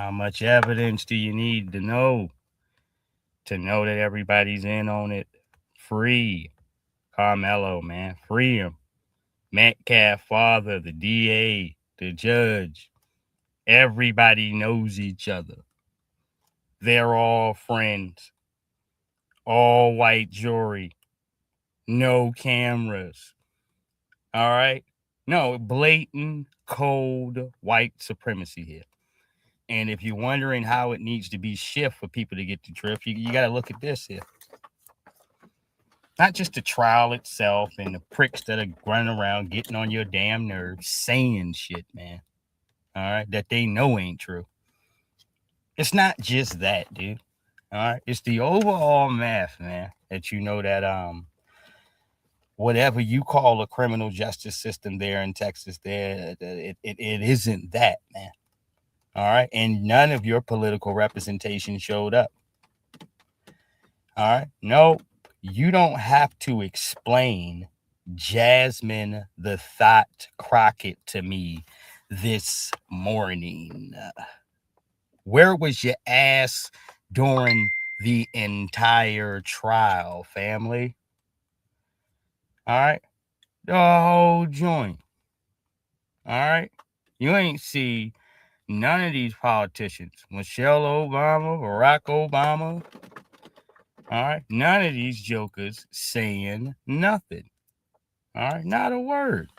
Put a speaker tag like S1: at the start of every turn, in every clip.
S1: How much evidence do you need to know that everybody's in on it? Free Carmelo, man. Free him. Metcalf father, the DA, the judge. Everybody knows each other. They're all friends. All white jury. No cameras. All right? No, blatant, cold white supremacy here. And if you're wondering how it needs to be shift for people to get the drift, you got to look at this here. Not just the trial itself and the pricks that are running around getting on your damn nerves, saying shit, man. All right, that they know ain't true. It's not just that, dude. All right, it's the overall math, man. That you know that whatever you call a criminal justice system there in Texas, there it isn't that, man. All right, and none of your political representation showed up. All right, no, you don't have to explain Jasmine the Thought Crockett to me this morning. Where was your ass during the entire trial, family? All right, the whole joint. All right, you ain't see none of these politicians, Michelle Obama, Barack Obama. All right, none of these jokers saying nothing. All right, not a word.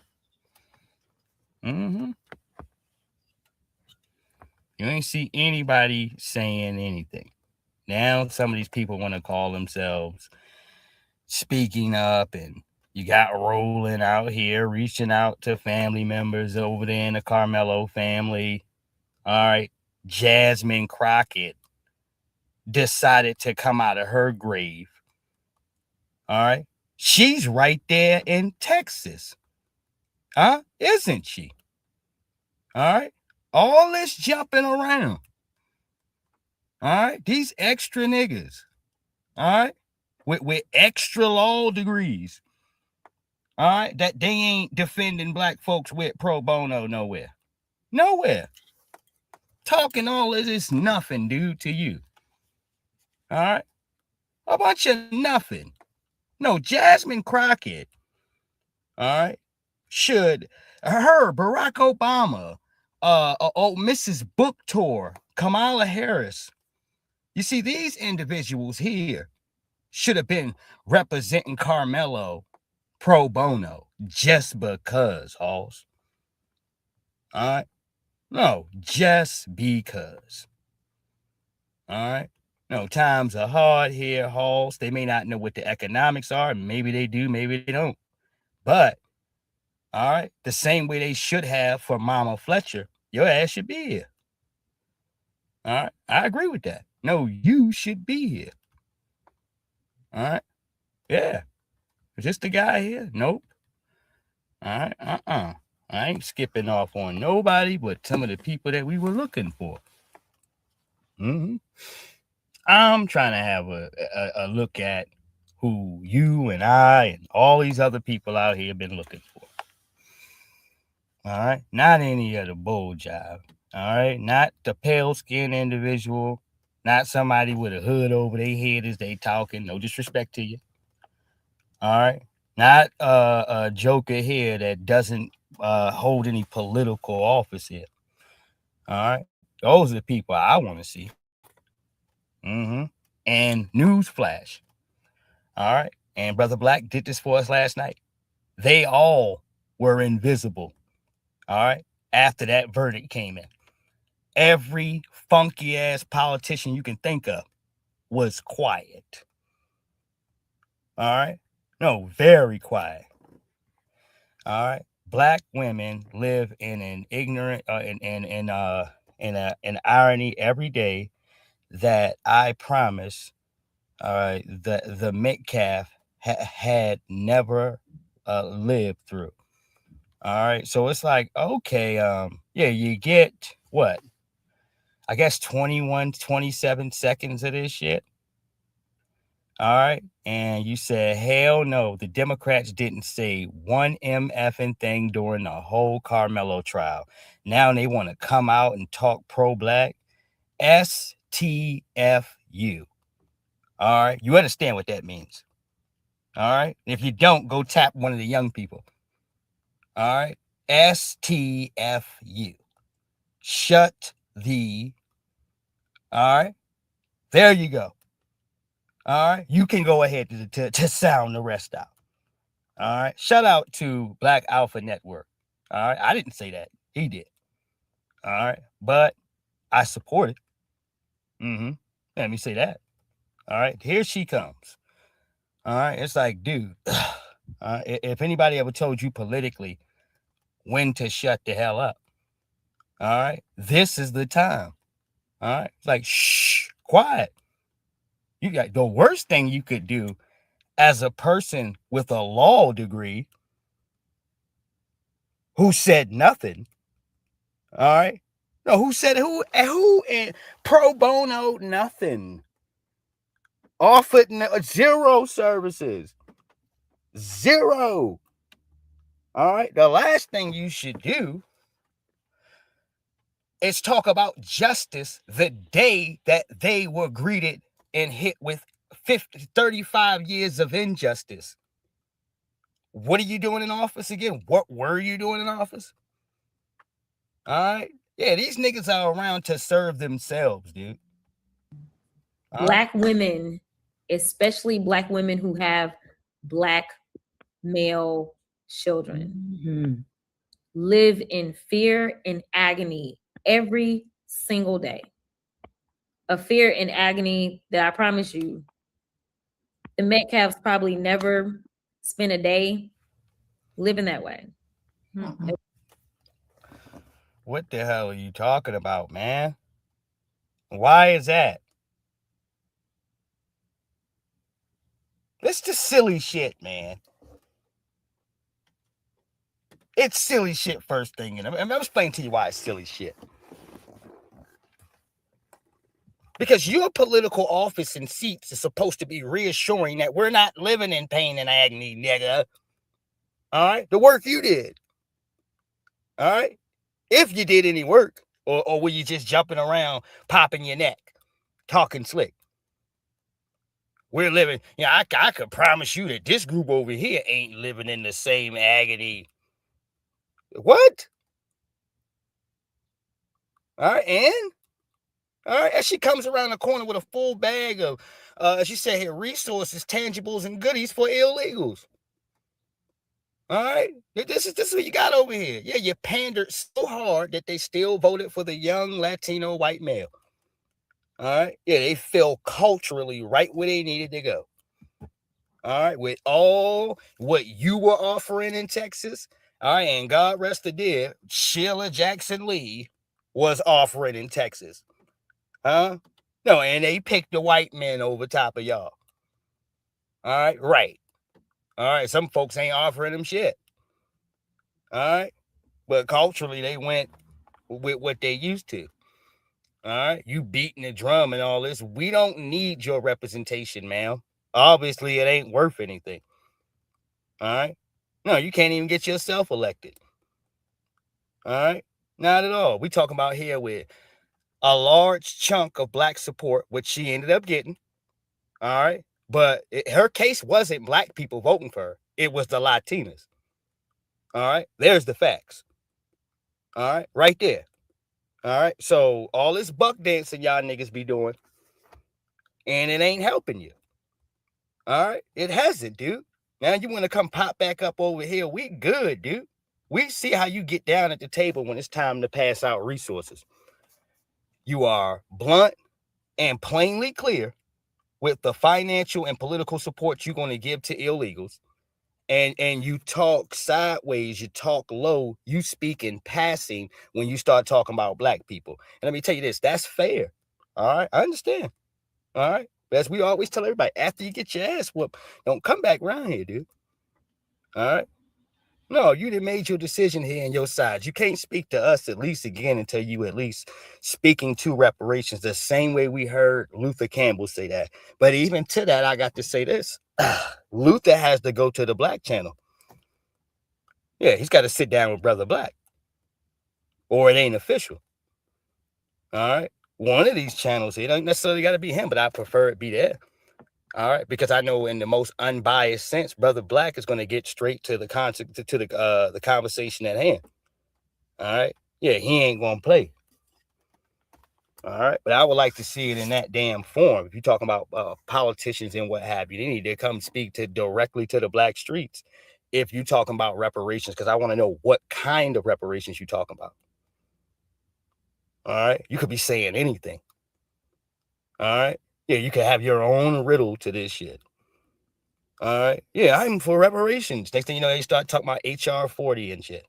S1: You ain't see anybody saying anything. Now some of these people want to call themselves speaking up, and you got Rolling out here reaching out to family members over there in the Carmelo family. All right, Jasmine Crockett decided to come out of her grave. All right, she's right there in Texas, isn't she? All right, all this jumping around. All right, these extra niggas. All right, with extra law degrees. All right, that they ain't defending black folks with pro bono nowhere. Nowhere. Talking all of this nothing, dude, to you. All right, a bunch of nothing. No, Jasmine Crockett. All right, should her Barack Obama, Mrs. Book Tour, Kamala Harris. You see, these individuals here should have been representing Carmelo pro bono just because, Halls. All right? No, just because. All right? No, times are hard here, Halls. They may not know what the economics are. Maybe they do, maybe they don't. But, all right, the same way they should have for Mama Fletcher, your ass should be here. All right? I agree with that. No, you should be here. All right? Yeah. Is this the guy here? Nope. All right? I ain't skipping off on nobody but some of the people that we were looking for. I'm trying to have a look at who you and I and all these other people out here been looking for. All right? Not any of the bull jive. All right? Not the pale-skinned individual. Not somebody with a hood over their head as they talking. No disrespect to you. All right? Not a joker here that doesn't hold any political office here. All right? Those are the people I want to see. And newsflash. All right? And Brother Black did this for us last night. They all were invisible. All right? After that verdict came in. Every funky ass politician you can think of was quiet. All right? No, very quiet. All right? Black women live in an ignorant in an irony every day that I promise the Metcalf had never lived through. All right, so it's like, okay, yeah, you get what? I guess 21, 27 seconds of this shit. All right, and you said, hell no, the Democrats didn't say one MFing thing during the whole Carmelo trial. Now they want to come out and talk pro-black. STFU. All right. You understand what that means. All right. If you don't, go tap one of the young people. All right. STFU. Shut the. All right. There you go. All right. You can go ahead to sound the rest out. All right. Shout out to Black Alpha Network. All right. I didn't say that. He did. All right. But I support it. Let me say that. All right. Here she comes. All right. It's like, dude, if anybody ever told you politically when to shut the hell up, all right, this is the time. All right. It's like, shh, quiet. You got the worst thing you could do as a person with a law degree who said nothing. All right. No, who said who and pro bono nothing. Offered zero services. Zero. All right. The last thing you should do is talk about justice the day that they were greeted and hit with 35 years of injustice. What are you doing in office again? What were you doing in office? All right. Yeah, these niggas are around to serve themselves, dude.
S2: Black women, especially Black women who have Black male children, live in fear and agony every single day. A fear and agony that I promise you, the Metcalfs probably never spent a day living that way.
S1: What the hell are you talking about, man? Why is that? It's just silly shit, man. It's silly shit first thing. And I'm explaining to you why it's silly shit. Because your political office and seats is supposed to be reassuring that we're not living in pain and agony, nigga. All right? The work you did. All right? If you did any work, or were you just jumping around, popping your neck, talking slick? We're living, I could promise you that this group over here ain't living in the same agony. What? All right, and? All right, as she comes around the corner with a full bag of, she said here, resources, tangibles, and goodies for illegals. All right, this is what you got over here. Yeah, you pandered so hard that they still voted for the young Latino white male. All right, yeah, they fell culturally right where they needed to go. All right, with all what you were offering in Texas, all right, and God rest the dead, Sheila Jackson Lee was offering in Texas. Huh? No, and they picked the white men over top of y'all. All right, right. All right, some folks ain't offering them shit. All right, but culturally they went with what they used to. All right, you beating the drum and all this. We don't need your representation, ma'am. Obviously, it ain't worth anything. All right, no, you can't even get yourself elected. All right, not at all. We talking about here with a large chunk of Black support, which she ended up getting. All right. But her case wasn't Black people voting for her. It was the Latinas. All right. There's the facts. All right. Right there. All right. So all this buck dancing y'all niggas be doing, and it ain't helping you. All right. It hasn't, dude. Now you want to come pop back up over here. We good, dude. We see how you get down at the table when it's time to pass out resources. You are blunt and plainly clear with the financial and political support you're going to give to illegals. And you talk sideways, you talk low, you speak in passing when you start talking about Black people. And let me tell you this, that's fair. All right, I understand. All right, but as we always tell everybody, after you get your ass whooped, don't come back around here, dude. All right. No, you done made your decision here on your side. You can't speak to us at least again until you at least speaking to reparations the same way we heard Luther Campbell say that. But even to that, I got to say this. Luther has to go to the Black channel. Yeah, he's got to sit down with Brother Black. Or it ain't official. All right. one of these channels. It don't necessarily got to be him, but I prefer it be there. All right, because I know in the most unbiased sense, Brother Black is going to get straight to the concept, to the conversation at hand. All right, yeah, he ain't going to play. All right, but I would like to see it in that damn form. If you're talking about politicians and what have you, they need to come speak to directly to the black streets. If you're talking about reparations, because I want to know what kind of reparations you're talking about. All right, you could be saying anything. All right, yeah, you could have your own riddle to this shit. All right, yeah, I'm for reparations. Next thing you know, they start talking about HR 40 and shit.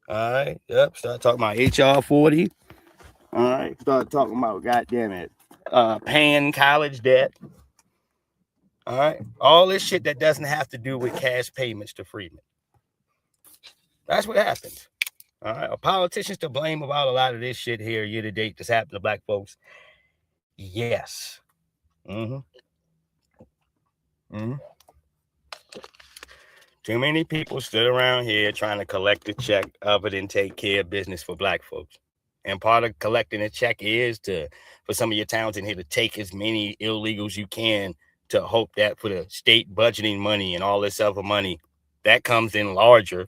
S1: All right, yep, start talking about HR 40. All right, start talking about, goddamn it, paying college debt. All right, all this shit that doesn't have to do with cash payments to freedmen. That's what happens. All right, are politicians to blame about a lot of this shit here year to date that's happened to black folks? Yes. Mm-hmm. Mm-hmm. Too many people stood around here trying to collect a check other than take care of business for black folks. And part of collecting a check is for some of your towns in here to take as many illegals you can to hope that for the state budgeting money and all this other money, that comes in larger.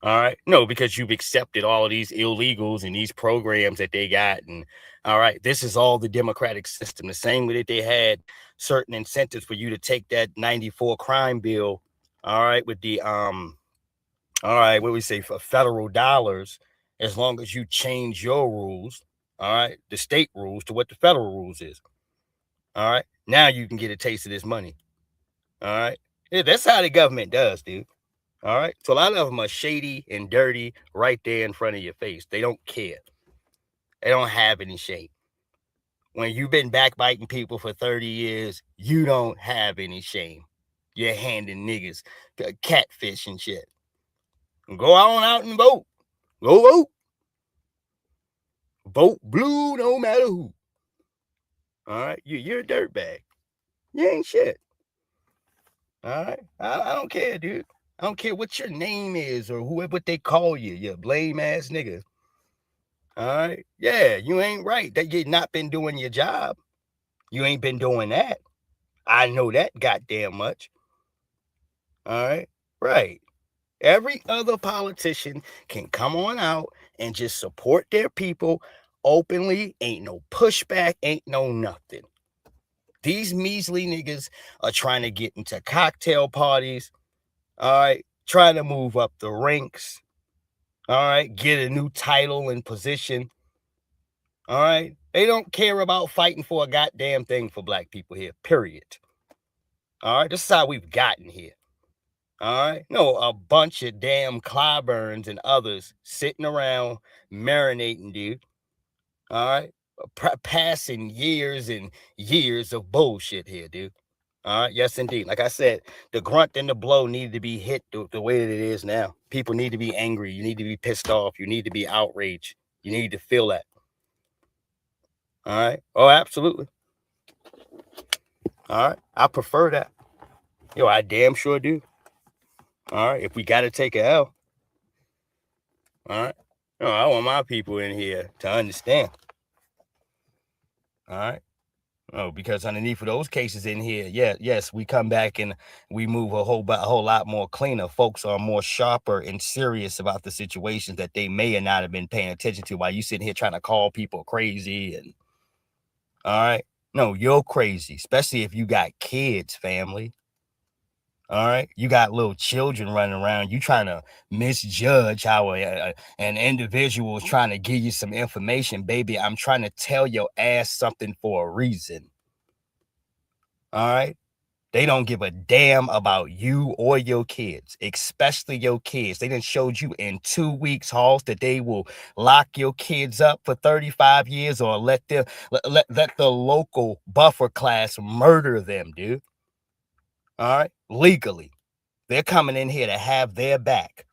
S1: All right. No, because you've accepted all of these illegals and these programs that they got. And all right, this is all the democratic system. The same way that they had certain incentives for you to take that 94 crime bill. All right, with the all right, what we say for federal dollars, as long as you change your rules, all right, the state rules to what the federal rules is. All right. Now you can get a taste of this money. All right. Yeah, that's how the government does, dude. All right. So a lot of them are shady and dirty right there in front of your face. They don't care. They don't have any shame. When you've been backbiting people for 30 years, you don't have any shame. You're handing niggas catfish and shit. Go on out and vote. Go vote. Vote blue no matter who. All right. You're a dirtbag. You ain't shit. All right. I don't care, dude. I don't care what your name is or what they call you. You blame ass nigga. All right. Yeah, you ain't right. That you not been doing your job. You ain't been doing that. I know that goddamn much. All right. Right. Every other politician can come on out and just support their people openly. Ain't no pushback. Ain't no nothing. These measly niggas are trying to get into cocktail parties. All right. Trying to move up the ranks. All right. Get a new title and position. All right. They don't care about fighting for a goddamn thing for black people here, period. All right. This is how we've gotten here. All right. No, a bunch of damn Clyburns and others sitting around marinating, dude. All right. Passing years and years of bullshit here, dude. All right. Yes, indeed. Like I said, the grunt and the blow needed to be hit the way that it is now. People need to be angry. You need to be pissed off. You need to be outraged. You need to feel that. All right. Oh, absolutely. All right. I prefer that. Yo, I damn sure do. All right. If we got to take a L. All right. No, I want my people in here to understand. All right. Oh, because underneath of those cases in here, yes, we come back and we move a whole lot more cleaner. Folks are more sharper and serious about the situations that they may or not have been paying attention to while you sitting here trying to call people crazy. And all right. No, you're crazy, especially if you got kids, family. All right. You got little children running around. You trying to misjudge how an individual is trying to give you some information. Baby, I'm trying to tell your ass something for a reason. All right. They don't give a damn about you or your kids, especially your kids. They done showed you in 2 weeks, Halls, that they will lock your kids up for 35 years or let the local buffer class murder them, dude. All right. Legally. They're coming in here to have their back.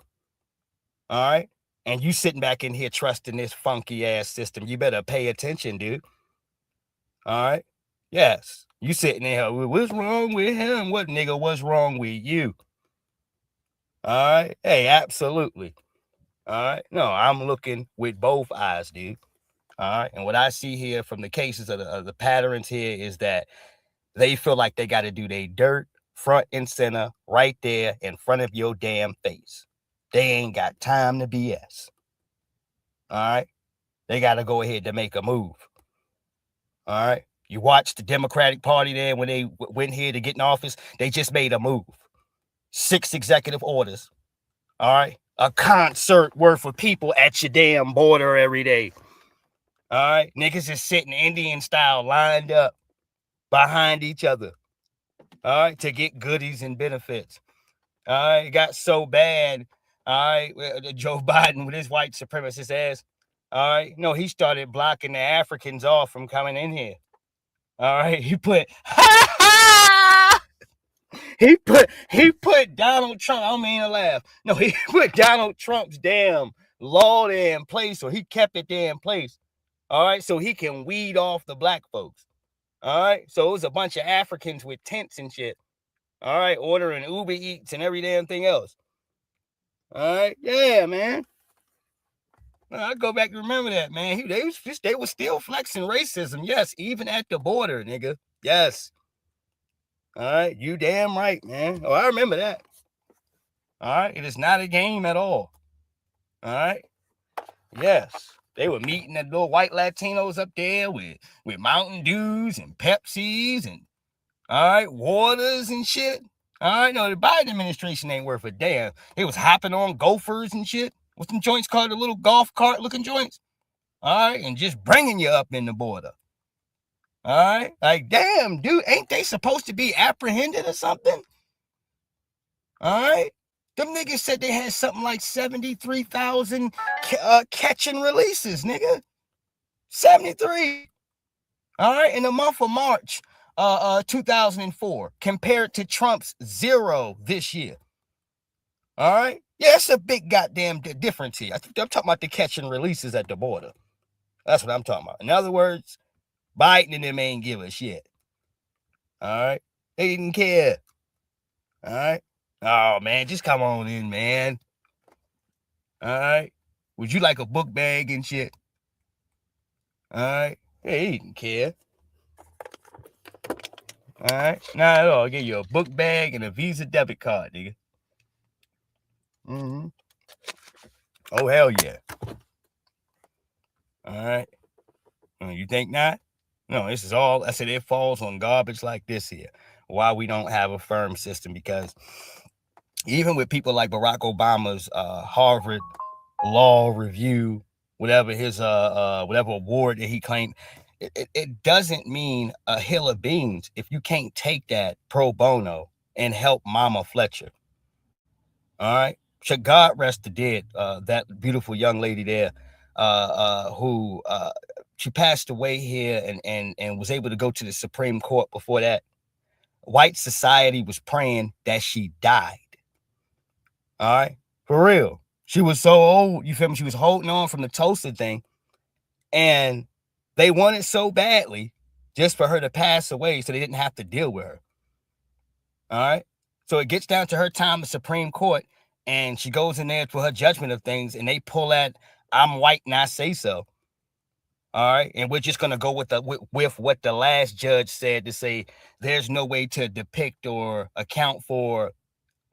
S1: All right. And you sitting back in here trusting this funky ass system. You better pay attention, dude. All right. Yes. You sitting there. What's wrong with him? What nigga? What's wrong with you? All right. Hey, absolutely. All right. No, I'm looking with both eyes, dude. All right. And what I see here from the cases of the patterns here is that they feel like they got to do their dirt front and center right there in front of your damn face. They ain't got time to BS. All right. They got to go ahead to make a move. All right. You watch the Democratic Party there when they went here to get in office. They just made a move. 6 executive orders. All right. A concert worth of people at your damn border every day. All right. Niggas is sitting Indian style lined up behind each other. All right. To get goodies and benefits. All right. It got so bad. All right. Joe Biden with his white supremacist ass. All right. No, he started blocking the Africans off from coming in here. All right. He put he put Donald Trump. I don't mean to laugh. No, he put Donald Trump's damn law there in place, or he kept it there in place. All right, so he can weed off the black folks. All right, so it was a bunch of Africans with tents and shit. All right, ordering Uber Eats and every damn thing else. All right, yeah, man. I go back and remember that, man. They was still flexing racism. Yes, even at the border, nigga. Yes. All right, you damn right, man. Oh, I remember that. All right, it is not a game at all. All right. Yes. They were meeting that little white Latinos up there with Mountain Dews and Pepsis and, all right, waters and shit. All right, no, the Biden administration ain't worth a damn. They was hopping on Gophers and shit. What's them joints called? The little golf cart looking joints. All right, and just bringing you up in the border. All right, like, damn, dude, ain't they supposed to be apprehended or something? All right. Them niggas said they had something like 73,000 catch and releases, nigga. 73. All right, in the month of March, 2004, compared to Trump's 0 this year. All right, yeah, it's a big goddamn difference here. I'm talking about the catch and releases at the border. That's what I'm talking about. In other words, Biden and them ain't give a shit. All right, they didn't care. All right. Oh man, just come on in, man. All right. Would you like a book bag and shit? All right. Hey, he didn't care. All right. Not at all. I'll give you a book bag and a Visa debit card, nigga. Mm-hmm. Oh, hell yeah. All right. You think not? No, this is all, I said it falls on garbage like this here. Why we don't have a firm system, because even with people like Barack Obama's Harvard Law Review, whatever his whatever award that he claimed, it doesn't mean a hill of beans if you can't take that pro bono and help Mama Fletcher. All right, should God rest the dead, that beautiful young lady there, who she passed away here and was able to go to the Supreme Court before that. White society was praying that she died. All right, for real. She was so old, you feel me? She was holding on from the toaster thing, and they wanted so badly just for her to pass away so they didn't have to deal with her. All right, so it gets down to her time the Supreme Court, and she goes in there for her judgment of things, and they pull that "I'm white and I say so." All right, and we're just gonna go with what the last judge said, to say there's no way to depict or account for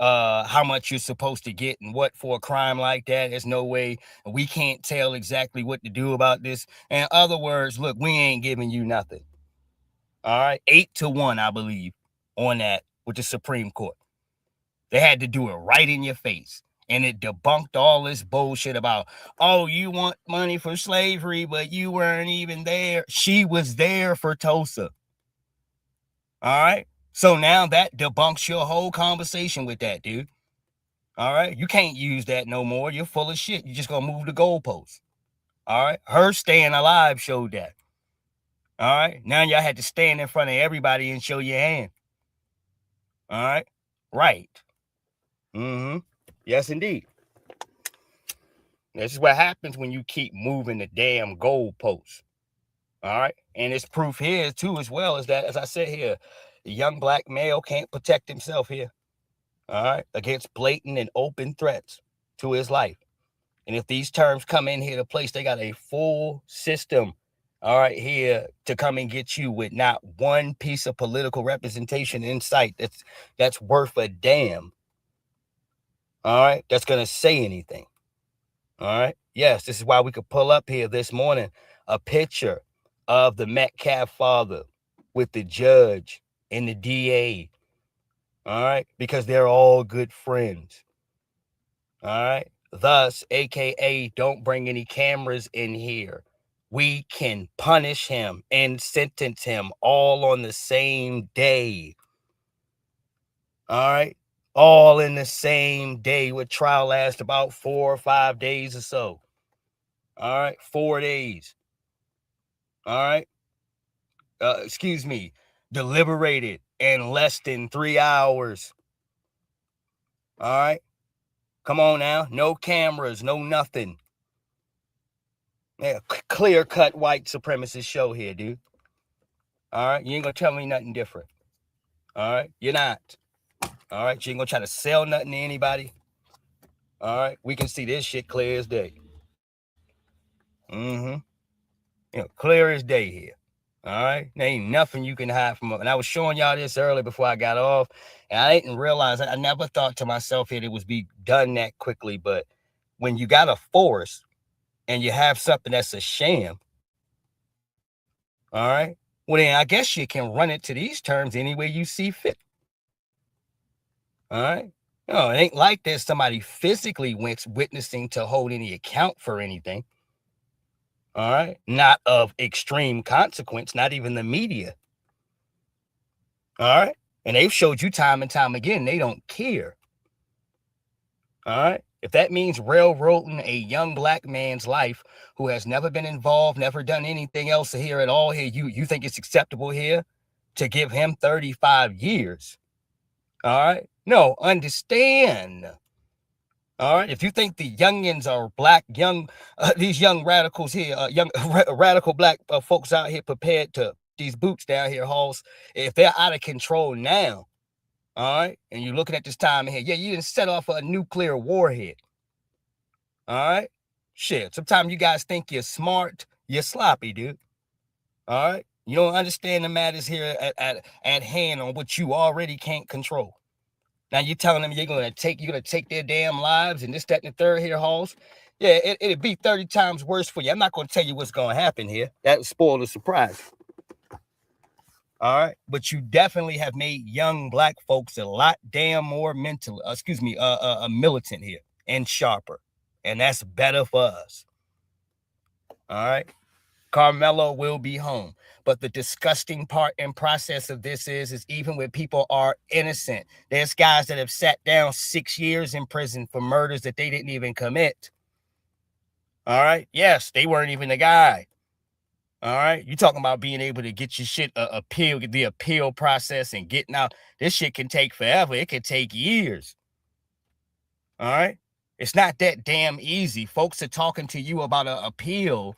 S1: how much you're supposed to get and what for a crime like that. There's no way. We can't tell exactly what to do about this. In other words, look, we ain't giving you nothing. All right, 8-1, I believe, on that with the Supreme Court. They had to do it right in your face. And it debunked all this bullshit about, oh, you want money for slavery, but you weren't even there. She was there for Tulsa. All right. So now that debunks your whole conversation with that, dude. All right. You can't use that no more. You're full of shit. You're just going to move the goalposts. All right. Her staying alive showed that. All right. Now y'all had to stand in front of everybody and show your hand. All right. Right. Mm-hmm. Yes, indeed. This is what happens when you keep moving the damn goalposts. All right. And it's proof here, too, as well, is that, as I said here, the young black male can't protect himself here. All right. Against blatant and open threats to his life. And if these terms come in here to place, they got a full system, all right, here to come and get you with not one piece of political representation in sight that's worth a damn. All right, that's gonna say anything. All right. Yes, this is why we could pull up here this morning a picture of the Metcalf father with the judge and the DA. All right, because they're all good friends. All right. Thus, AKA, don't bring any cameras in here. We can punish him and sentence him all on the same day. All right. All in the same day. With trial lasts about 4 or 5 days or so. All right. 4 days. All right. Excuse me. Deliberated in less than 3 hours. All right. Come on now. No cameras, no nothing. Yeah, clear-cut white supremacist show here, dude. All right, you ain't gonna tell me nothing different. All right, you're not. All right, you ain't gonna try to sell nothing to anybody. All right, we can see this shit clear as day. Clear as day here. All right, there ain't nothing you can hide from. And I was showing y'all this earlier before I got off, and I didn't realize. I never thought to myself it was be done that quickly. But when you got a force and you have something that's a sham, all right, well then I guess you can run it to these terms any way you see fit. All right. No, it ain't like there's somebody physically witnessing to hold any account for anything. All right. Not of extreme consequence, not even the media. All right. And they've showed you time and time again, they don't care. All right. If that means railroading a young black man's life who has never been involved, never done anything else here at all here, you think it's acceptable here to give him 35 years? All right. No, understand. All right. If you think the youngins are black, these young radicals here, young radical black folks out here prepared to put these boots down here, Halls, if they're out of control now, all right, and you're looking at this time here, yeah, you didn't set off a nuclear warhead. All right. Shit. Sometimes you guys think you're smart, you're sloppy, dude. All right. You don't understand the matters here at hand on what you already can't control. Now you're telling them you're gonna take their damn lives and this, that, and the third here, Halls. Yeah, it'd be 30 times worse for you. I'm not gonna tell you what's gonna happen here. That would spoil the surprise. All right, but you definitely have made young black folks a lot damn more militant here and sharper, and that's better for us. All right. Karmelo will be home. But the disgusting part and process of this is even when people are innocent, there's guys that have sat down 6 years in prison for murders that they didn't even commit. All right. Yes, they weren't even the guy. All right. You talking about being able to get your shit get the appeal process and getting out. This shit can take forever. It can take years. All right. It's not that damn easy. Folks are talking to you about an appeal.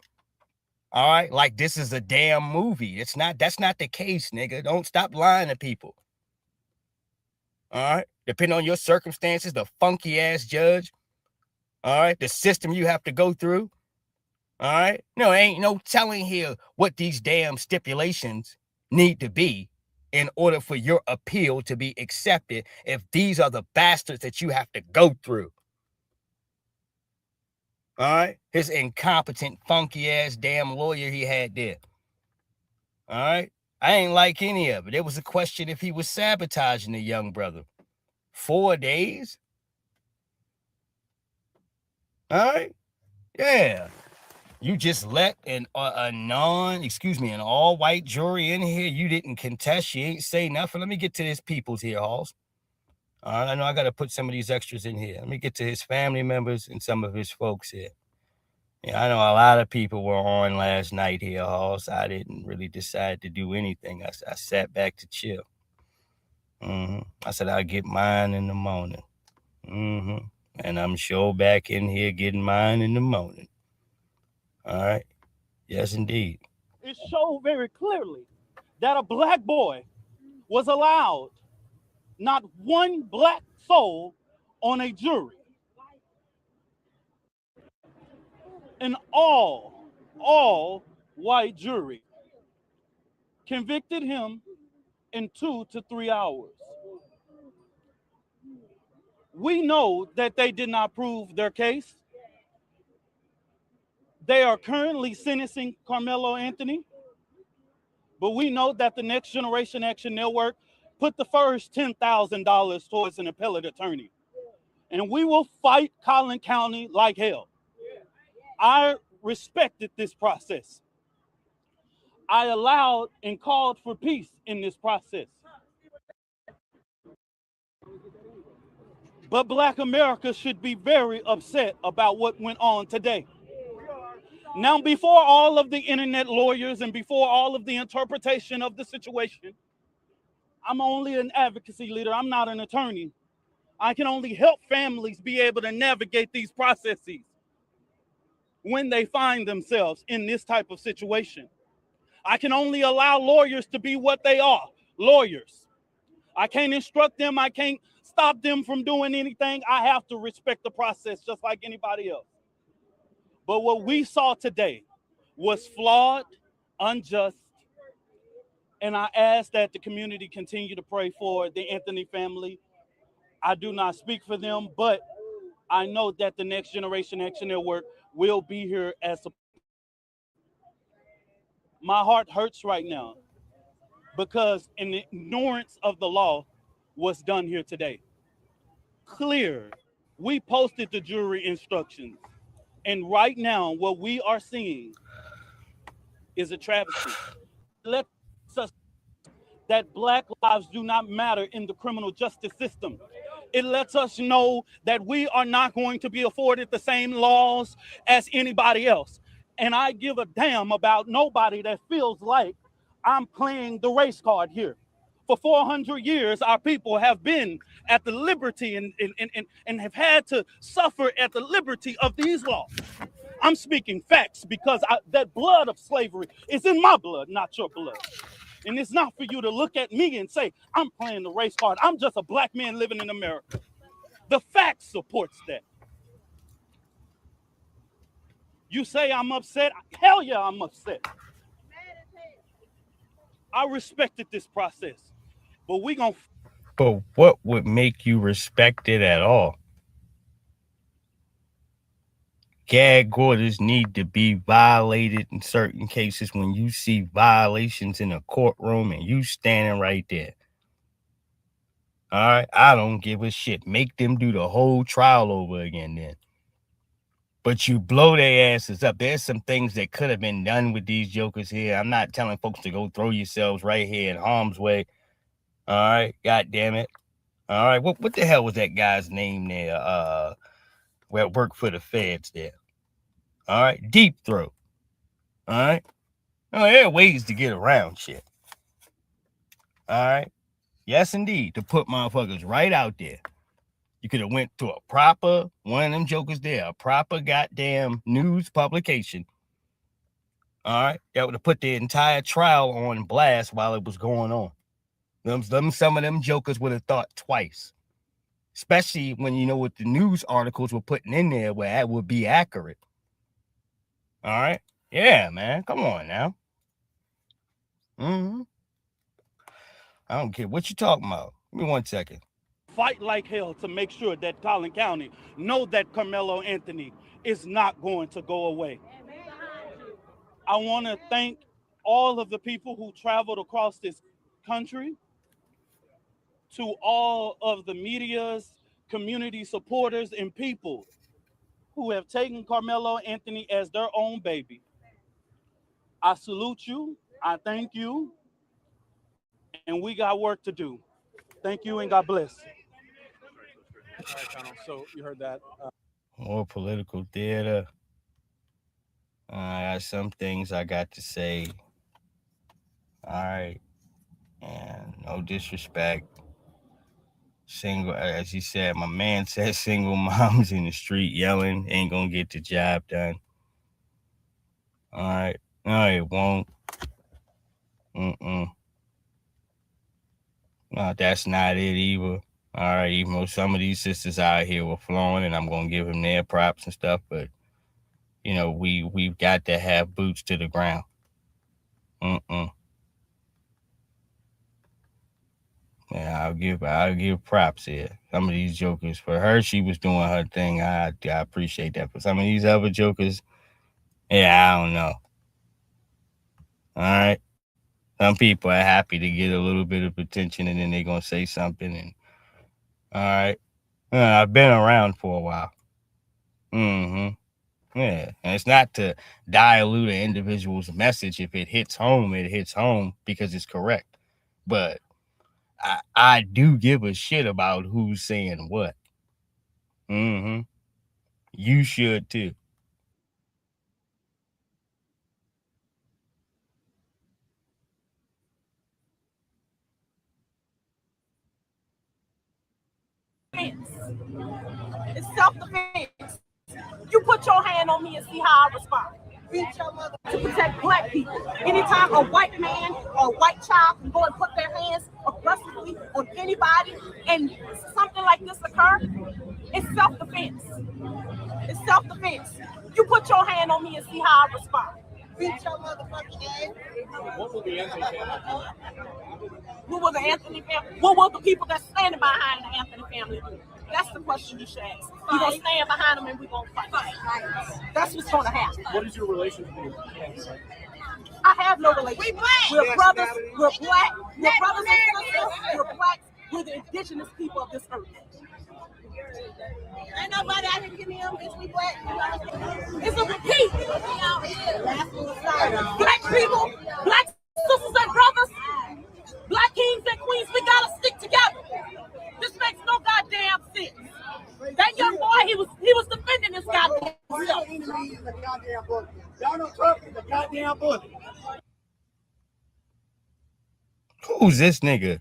S1: All right, like this is a damn movie. That's not the case, nigga. Don't stop lying to people. All right, depending on your circumstances, the funky ass judge. All right, the system you have to go through. All right, no, ain't no telling here what these damn stipulations need to be in order for your appeal to be accepted if these are the bastards that you have to go through. All right, his incompetent, funky ass damn lawyer he had there. All right. I ain't like any of it. It was a question if he was sabotaging the young brother. 4 days? All right. Yeah. You just let an all-white jury in here. You didn't contest. You ain't say nothing. Let me get to this people's here, Halls. All right. I know I got to put some of these extras in here. Let me get to his family members and some of his folks here. Yeah, I know a lot of people were on last night here, Halls. I didn't really decide to do anything. I sat back to chill. I said I'll get mine in the morning. And I'm sure back in here getting mine in the morning. All right. Yes, indeed.
S3: It showed very clearly that a black boy was allowed not one black soul on a jury. An all white jury convicted him in 2 to 3 hours. We know that they did not prove their case. They are currently sentencing Karmelo Anthony, but we know that the Next Generation Action Network put the first $10,000 towards an appellate attorney. And we will fight Collin County like hell. I respected this process. I allowed and called for peace in this process. But Black America should be very upset about what went on today. Now, before all of the internet lawyers and before all of the interpretation of the situation, I'm only an advocacy leader. I'm not an attorney. I can only help families be able to navigate these processes when they find themselves in this type of situation. I can only allow lawyers to be what they are, lawyers. I can't instruct them. I can't stop them from doing anything. I have to respect the process just like anybody else. But what we saw today was flawed, unjust, and I ask that the community continue to pray for the Anthony family. I do not speak for them, but I know that the Next Generation Action Network will be here as a. My heart hurts right now because an ignorance of the law was done here today. Clear. We posted the jury instructions. And right now, what we are seeing is a travesty. Let us that Black lives do not matter in the criminal justice system. It lets us know that we are not going to be afforded the same laws as anybody else. And I give a damn about nobody that feels like I'm playing the race card here. For 400 years, our people have been at the liberty and have had to suffer at the liberty of these laws. I'm speaking facts because that blood of slavery is in my blood, not your blood. And it's not for you to look at me and say, I'm playing the race card. I'm just a Black man living in America. The fact supports that. You say I'm upset? Hell yeah, I'm upset. I respected this process, but we gonna.
S1: But what would make you respect it at all? Gag orders need to be violated in certain cases when you see violations in a courtroom and you standing right there. All right, I don't give a shit. Make them do the whole trial over again then. But you blow their asses up. There's some things that could have been done with these jokers here. I'm not telling folks to go throw yourselves right here in harm's way. All right, God damn it. All right, what the hell was that guy's name there? Where worked for the feds there. All right, Deep Throat. All right. Oh, there are ways to get around shit. All right. Yes, indeed. To put motherfuckers right out there. You could have went to a proper, one of them jokers there, a proper goddamn news publication. All right. That would have put the entire trial on blast while it was going on. Some of them jokers would have thought twice. Especially when you know what the news articles were putting in there where that would be accurate. All right. Yeah, man. Come on now. Mm-hmm. I don't care what you talking about. Give me 1 second.
S3: Fight like hell to make sure that Collin County know that Karmelo Anthony is not going to go away. I want to thank all of the people who traveled across this country, to all of the media's community supporters and people who have taken Karmelo Anthony as their own baby. I salute you. I thank you. And we got work to do. Thank you and God bless.
S4: All right, Colonel. So you heard that.
S1: More political theater. I got some things I got to say. All right. And no disrespect. Single, as he said, my man said single moms in the street yelling ain't gonna get the job done. All right. No, it won't. No, that's not it either. All right, even though some of these sisters out here were flowing, and I'm gonna give them their props and stuff, but we've got to have boots to the ground. Yeah, I'll give props here. Some of these jokers, for her, she was doing her thing. I appreciate that. For some of these other jokers, yeah, I don't know. All right. Some people are happy to get a little bit of attention and then they're going to say something. And all right. I've been around for a while. Yeah. And it's not to dilute an individual's message. If it hits home because it's correct. But I do give a shit about who's saying what. You should too.
S5: It's self-defense. You put your hand on me and see how I respond. To protect black people. Anytime a white man or a white child can go and put their hands aggressively on anybody and something like this occur, it's self-defense. It's self-defense. You put your hand on me and see how I respond. Beat your motherfucking ass.
S4: What will the Anthony family do?
S5: What will the Anthony family? What will the people that's standing behind the Anthony family do? That's the question you should ask. We're going to stand behind them and we're going to fight. That's what's going to happen.
S4: What is your relationship with him?
S5: I have no relationship. We're brothers. We're black. We're brothers and sisters. We're blacks. We're the indigenous people of this earth. Ain't nobody out here giving them bitch. We black. It's a repeat. Black people, black sisters and brothers, black kings and queens, we gotta stick together. This makes no goddamn sense. That young boy, he was defending this goddamn self.
S3: Donald Trump is a goddamn bully.
S1: Who's this nigga?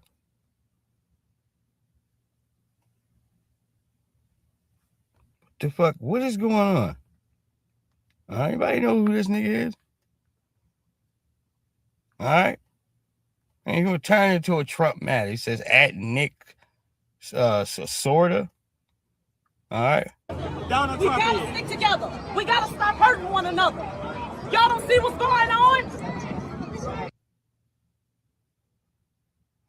S1: The fuck? What is going on? Anybody know who this nigga is? All right. And he's going to turn into a Trump man. He says, at Nick sorta. All right.
S5: We gotta stick together. We gotta stop hurting one another. Y'all don't see what's going on?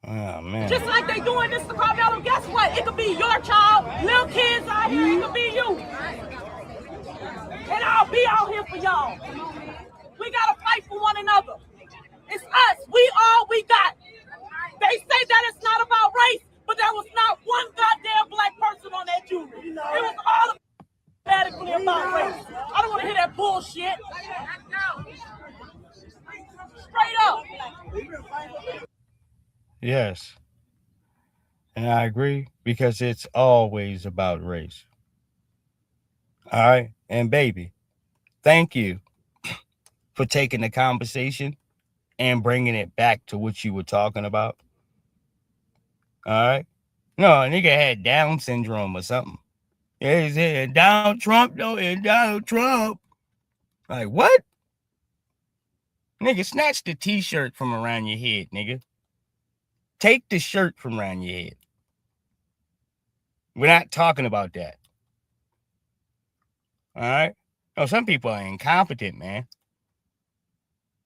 S1: Oh, man.
S5: Just like they doing this to Karmelo, guess what? It could be your child, little kids out here, it could be you. And I'll be out here for y'all. We gotta fight for one another. It's us. We all we got. They say that it's not about race, but there was not one goddamn black person on that jury. It was all automatically about race. I don't want to hear that bullshit. Straight up.
S1: Yes. And I agree because it's always about race. All right. And baby, thank you for taking the conversation and bringing it back to what you were talking about. All right. No, a nigga had Down syndrome or something. Yeah, he said Donald Trump, though, and Donald Trump. Like, what? Nigga, snatch the t-shirt from around your head, nigga. Take the shirt from around your head. We're not talking about that. All right? No, some people are incompetent, man.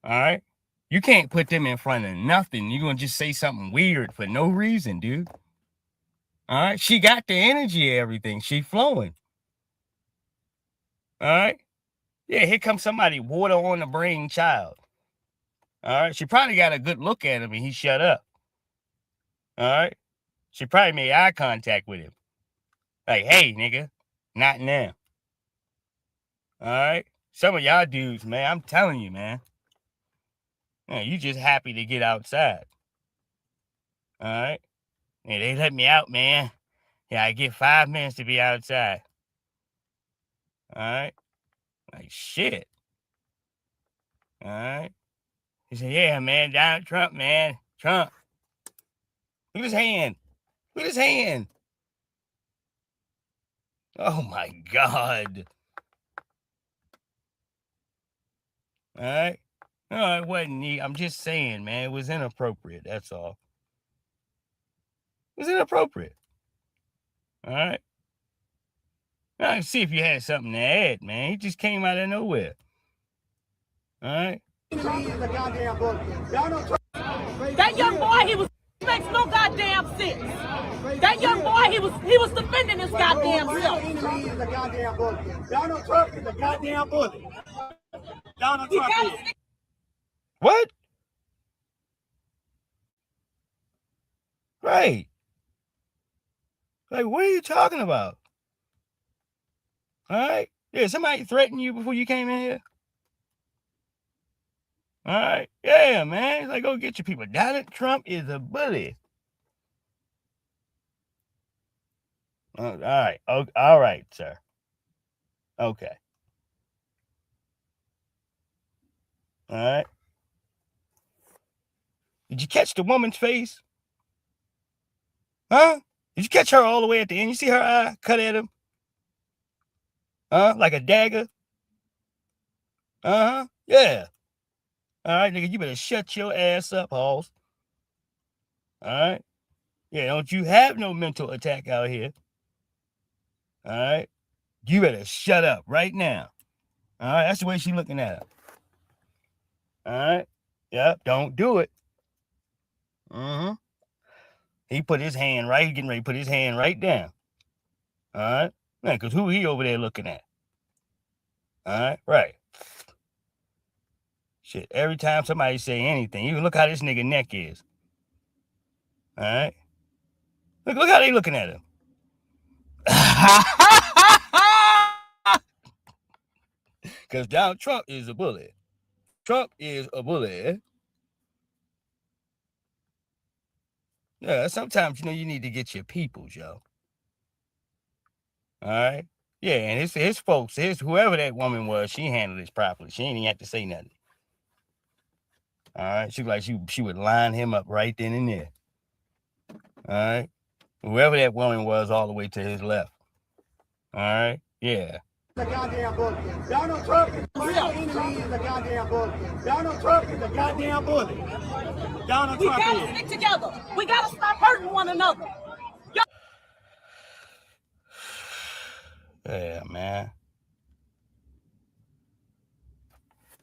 S1: All right? You can't put them in front of nothing. You're going to just say something weird for no reason, dude. All right? She got the energy of everything. She flowing. All right? Yeah, here comes somebody water on the brain child. All right? She probably got a good look at him and he shut up. All right? She probably made eye contact with him. Like, hey, nigga, not now. All right? Some of y'all dudes, man, I'm telling you, man. You just happy to get outside. All right? Yeah, they let me out, man. Yeah, I get 5 minutes to be outside. All right? Like, shit. All right? He said, yeah, man, Donald Trump, man. Trump. Look at his hand. Look at his hand. Oh, my God. All right? No, it wasn't neat. I'm just saying, man, it was inappropriate. That's all. It was inappropriate. All right? I see if you had something to add, man. He just came out of nowhere. All right.
S5: That young boy, he makes no goddamn sense. That young boy, he was defending his goddamn self.
S3: Donald Trump is a goddamn bully. Donald Trump is.
S1: What? Right. Like, what are you talking about? All right. Yeah, somebody threatened you before you came in here? All right. Yeah, man. It's like, go get your people. Donald Trump is a bully. All right. Oh, all right, sir. Okay. All right. Did you catch the woman's face? Huh? Did you catch her all the way at the end? You see her eye cut at him? Like a dagger? Uh-huh. Yeah. All right, nigga, you better shut your ass up, Halls. All right? Yeah, don't you have no mental attack out here. All right? You better shut up right now. All right? That's the way she's looking at him. All right? Yep, don't do it. Mm-hmm. He put his hand right, he getting ready to put his hand right down. All right? Man, because who he over there looking at? All right? Right. Shit, every time somebody say anything, you look how this nigga neck is. All right? Look how they looking at him. Because Donald Trump is a bully. Trump is a bully. Yeah, sometimes, you need to get your peoples, yo. All right? Yeah, and his folks, whoever that woman was, she handled this properly. She ain't even have to say nothing. All right? She would line him up right then and there. All right? Whoever that woman was all the way to his left. All right? Yeah.
S3: The goddamn bully. Donald Trump is the goddamn bully. Donald Trump is a goddamn bully. Donald Trump
S5: We gotta stick together. We gotta stop hurting one another.
S1: Yeah, man.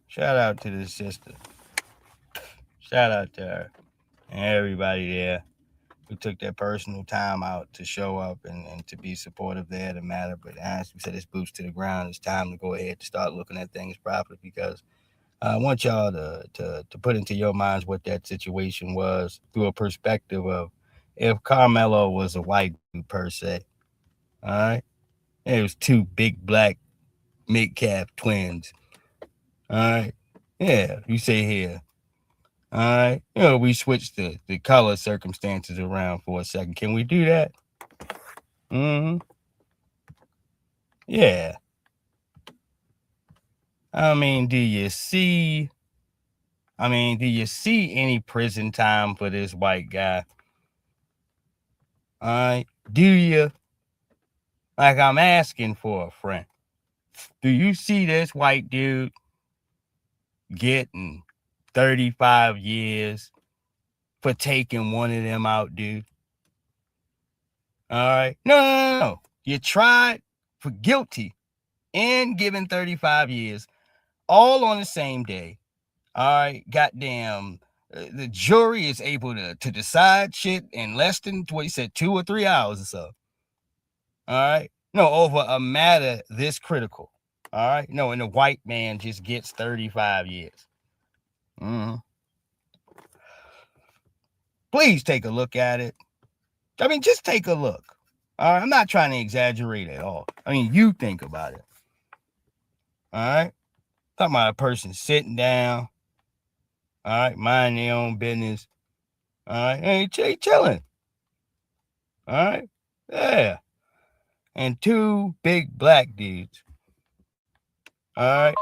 S1: Shout out to this sister. Shout out to her and everybody there who took their personal time out to show up and to be supportive there to matter. But as we said, it's boots to the ground. It's time to go ahead to start looking at things properly, because I want y'all to put into your minds what that situation was through a perspective of if Karmelo was a white dude per se. All right? It was two big black mid-calf twins. All right? Yeah, you say here. All right? We switched the color circumstances around for a second. Can we do that? Mm-hmm. Yeah. I mean, do you see any prison time for this white guy? All right? Do you? Like, I'm asking for a friend. Do you see this white dude getting 35 years for taking one of them out, dude? All right? No. You tried for guilty and given 35 years all on the same day. All right? Goddamn. The jury is able to decide shit in less than, what he said, 2 or 3 hours or so. All right? No, over a matter this critical. All right? No, and the white man just gets 35 years. Mm-hmm. Please take a look at it. I mean, just take a look. All right? I'm not trying to exaggerate at all. I mean, you think about it. All right? Talking about a person sitting down. All right? Minding their own business. All right? And chilling. All right? Yeah. And two big black dudes. All right?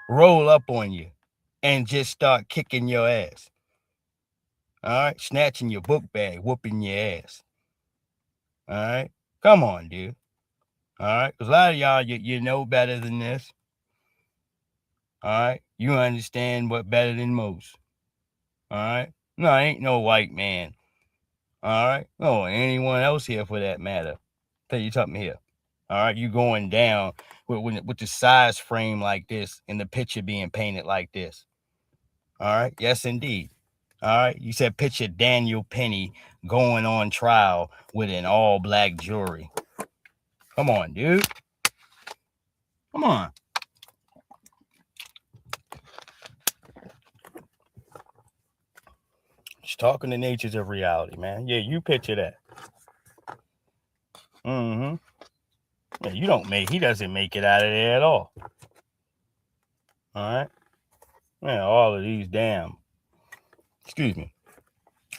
S1: Roll up on you and just start kicking your ass. All right? Snatching your book bag, whooping your ass. All right? Come on, dude. All right? Because a lot of y'all, you know better than this. All right? You understand what better than most. All right? No, I ain't no white man. All right? No, anyone else here for that matter. Tell you something here. All right, you going down with the size frame like this and the picture being painted like this. All right, yes, indeed. All right, you said picture Daniel Penny going on trial with an all-black jury. Come on, dude. Come on. Just talking the natures of reality, man. Yeah, you picture that. Mm-hmm. Yeah, he doesn't make it out of there at all. All right. Yeah, all of these damn, excuse me.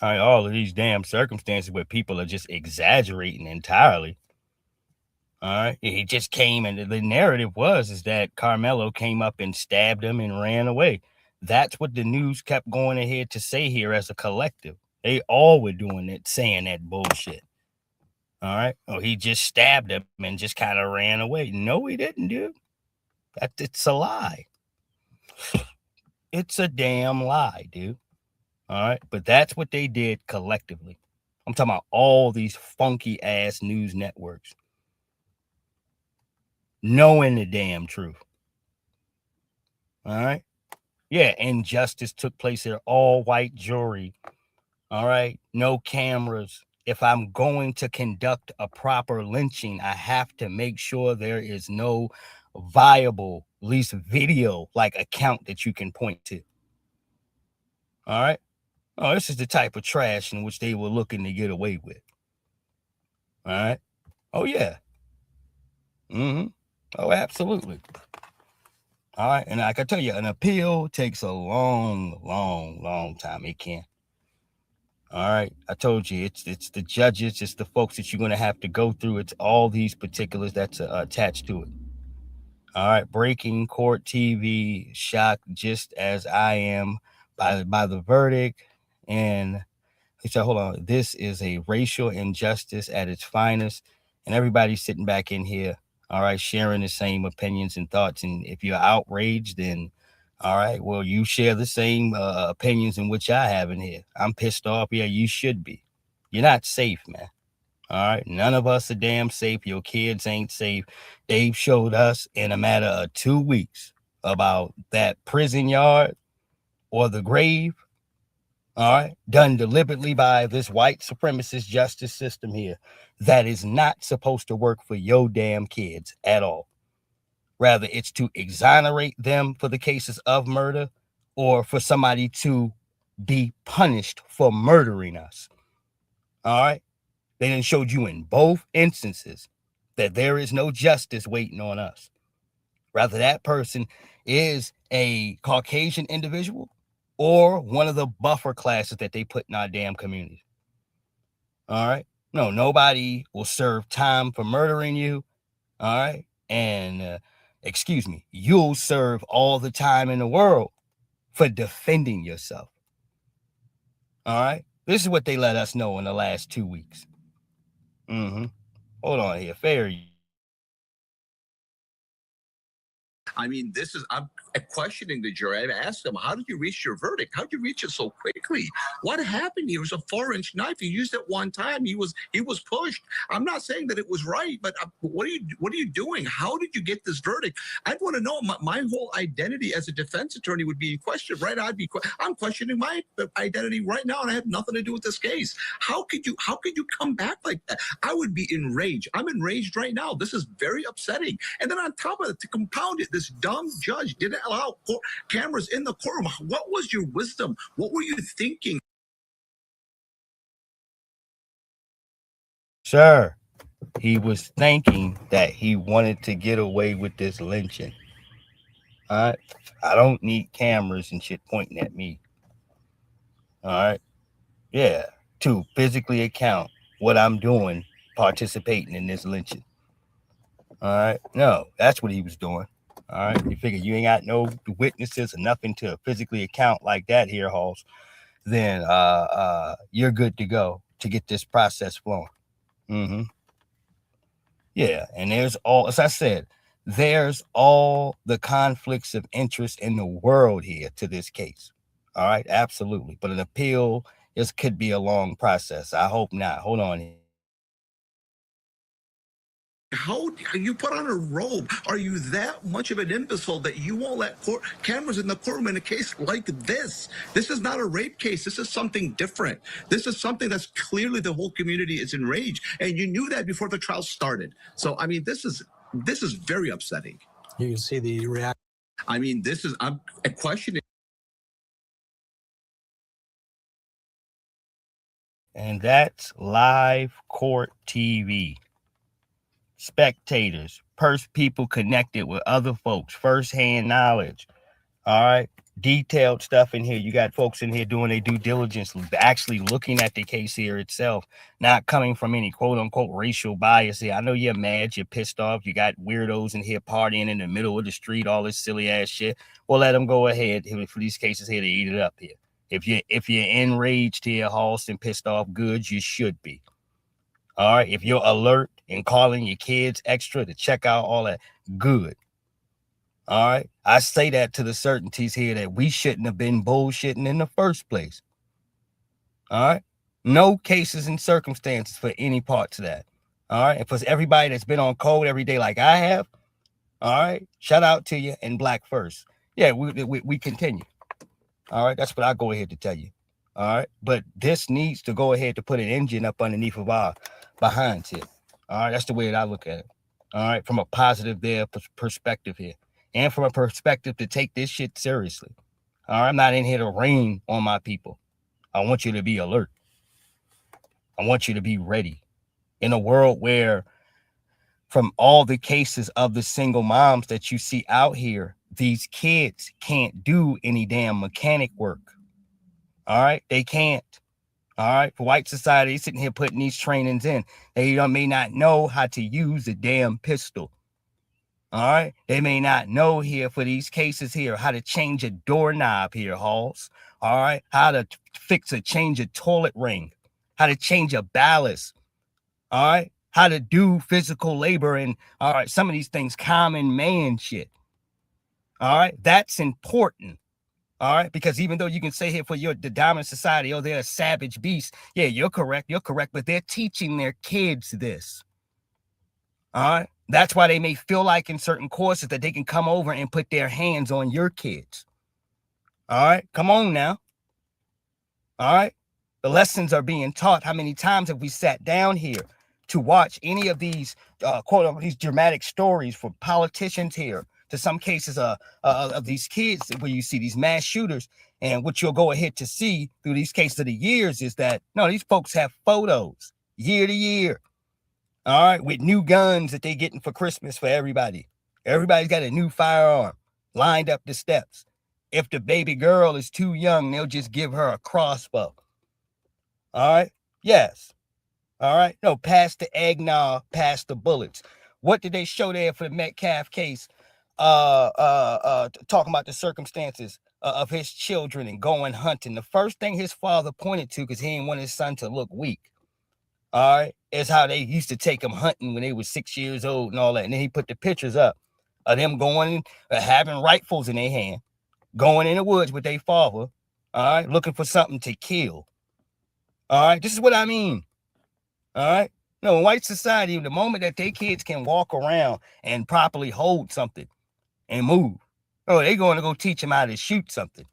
S1: All right, all of these damn circumstances where people are just exaggerating entirely. All right. He just came, and the narrative is that Karmelo came up and stabbed him and ran away. That's what the news kept going ahead to say here as a collective. They all were doing it, saying that bullshit. All right. Oh, he just stabbed him and just kind of ran away. No, he didn't, dude. It's a lie. It's a damn lie, dude. All right. But that's what they did collectively. I'm talking about all these funky ass news networks. Knowing the damn truth. All right. Yeah, injustice took place here. All white jury. All right. No cameras. If I'm going to conduct a proper lynching, I have to make sure there is no viable, at least video like account that you can point to. All right. Oh, this is the type of trash in which they were looking to get away with. All right. Oh, yeah. Mm-hmm. Oh, absolutely. All right. And I can tell you, an appeal takes a long time. It can. All right. I told you, it's the judges, it's the folks that you're going to have to go through. It's all these particulars that's attached to it. All right. Breaking Court TV, shocked just as I am by the verdict. And he said, hold on, this is a racial injustice at its finest. And everybody's sitting back in here, all right, sharing the same opinions and thoughts. And if you're outraged, then all right, well, you share the same opinions in which I have in here. I'm pissed off. Yeah, you should be. You're not safe, man. All right, none of us are damn safe. Your kids ain't safe. They've showed us in a matter of 2 weeks about that prison yard or the grave. All right, done deliberately by this white supremacist justice system here that is not supposed to work for your damn kids at all. Rather, it's to exonerate them for the cases of murder or for somebody to be punished for murdering us. All right, they done showed you in both instances that there is no justice waiting on us. Rather, that person is a Caucasian individual or one of the buffer classes that they put in our damn community. All right. No, nobody will serve time for murdering you. All right. And excuse me, you'll serve all the time in the world for defending yourself. All right. This is what they let us know in the last 2 weeks. Mm-hmm. Hold on here. Fair.
S6: I mean, I'm questioning the jury. I've asked them, how did you reach your verdict? How did you reach it so quickly? What happened? It was a 4-inch knife. He used it one time. He was pushed. I'm not saying that it was right, but what are you doing? How did you get this verdict? I'd want to know. My whole identity as a defense attorney would be in question, right? I'm questioning my identity right now, and I have nothing to do with this case. How could you come back like that? I would be enraged. I'm enraged right now. This is very upsetting. And then on top of it, to compound it, this dumb judge didn't allow cameras in the courtroom. What was your wisdom? What were you thinking?
S1: Sir, he was thinking that he wanted to get away with this lynching. All right. I don't need cameras and shit pointing at me. All right. Yeah. To physically account what I'm doing participating in this lynching. All right. No, that's what he was doing. All right. You figure you ain't got no witnesses or nothing to physically account like that here, Halls. Then you're good to go to get this process flowing. Mm-hmm. Yeah. And there's all, as I said, there's all the conflicts of interest in the world here to this case. All right. Absolutely. But an appeal could be a long process. I hope not. Hold on here.
S6: How you put on a robe? Are you that much of an imbecile that you won't let cameras in the courtroom in a case like this? This is not a rape case. This is something different. This is something that's clearly the whole community is enraged, and you knew that before the trial started. So I mean, this is very upsetting.
S4: You can see the reaction.
S6: I mean, I'm questioning.
S1: And that's live court TV. Spectators, people connected with other folks, firsthand knowledge. All right. Detailed stuff in here. You got folks in here doing their due diligence, actually looking at the case here itself, not coming from any quote unquote racial bias here. I know you're mad, you're pissed off, you got weirdos in here partying in the middle of the street, all this silly ass shit. Well, let them go ahead for these cases here to eat it up here. If you're enraged here, Halston, pissed off, good, you should be. All right. If you're alert and calling your kids extra to check out all that, good. All right. I say that to the certainties here that we shouldn't have been bullshitting in the first place. All right. No cases and circumstances for any parts of that. All right. And for everybody that's been on code every day like I have, all right, shout out to you and Black First. Yeah, we continue. All right. That's what I go ahead to tell you. All right. But this needs to go ahead to put an engine up underneath of our behinds here. All right. That's the way that I look at it. All right. From a positive perspective here. And from a perspective to take this shit seriously. All right. I'm not in here to rain on my people. I want you to be alert. I want you to be ready. In a world where from all the cases of the single moms that you see out here, these kids can't do any damn mechanic work. All right. They can't. All right. For white society, sitting here putting these trainings in. They may not know how to use a damn pistol. All right. They may not know here for these cases here how to change a doorknob here, Halls. All right. How to change a toilet ring, how to change a ballast. All right. How to do physical labor and all right. Some of these things, common man shit. All right. That's important. All right. Because even though you can say here for the dominant society, oh, they're a savage beast. Yeah, you're correct. You're correct. But they're teaching their kids this. All right. That's why they may feel like in certain courses that they can come over and put their hands on your kids. All right. Come on now. All right. The lessons are being taught. How many times have we sat down here to watch any of these quote unquote these dramatic stories for politicians here, to some cases of these kids where you see these mass shooters, and what you'll go ahead to see through these cases of the years is that no, these folks have photos year to year. All right, with new guns that they're getting for Christmas for everybody. Everybody's got a new firearm lined up the steps. If the baby girl is too young, they'll just give her a crossbow. All right. Yes. All right. No, pass the eggnog, pass the bullets. What did they show there for the Metcalf case? Talking about the circumstances of his children and going hunting. The first thing his father pointed to, because he didn't want his son to look weak, all right, is how they used to take him hunting when they were 6 years old and all that. And then he put the pictures up of them going, having rifles in their hand, going in the woods with their father, all right, looking for something to kill. All right, this is what I mean. All right. No, in white society, the moment that their kids can walk around and properly hold something and move, oh, they're going to go teach them how to shoot something.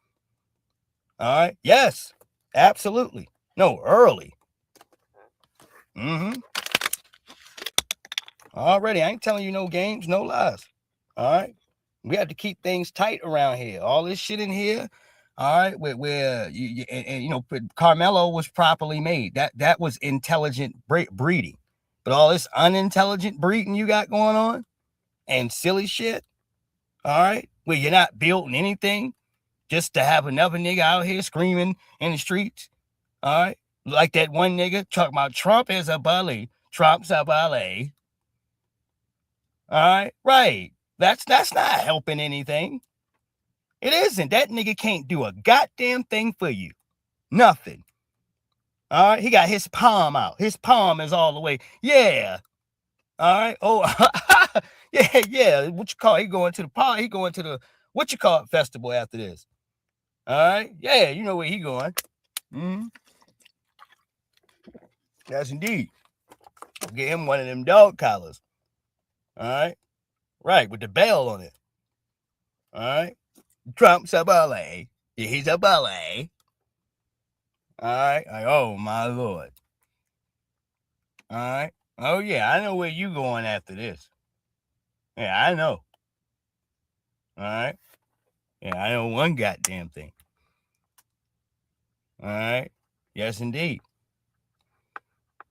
S1: All right. Yes, absolutely. No, early. Already, I ain't telling you no games, no lies. All right. We have to keep things tight around here. All this shit in here. All right, where you know, Karmelo was properly made. That was intelligent breeding. But all this unintelligent breeding you got going on and silly shit, all right, where you're not building anything just to have another nigga out here screaming in the streets, all right, like that one nigga talking about Trump is a bully, Trump's a bully. All right, that's not helping anything. It isn't. That nigga can't do a goddamn thing for you. Nothing. All right. He got his palm out. His palm is all the way. Yeah. All right. Oh, yeah. What you call it? He going to the park. He going to the, what you call it, festival after this. All right. Yeah. You know where he going. Yes, indeed. Get him one of them dog collars. All right. Right, with the bell on it. All right. Trump's a bully. He's a bully. All right. Oh, my Lord. All right. Oh, yeah, I know where you going after this. Yeah, I know. All right. Yeah, I know one goddamn thing. All right. Yes, indeed.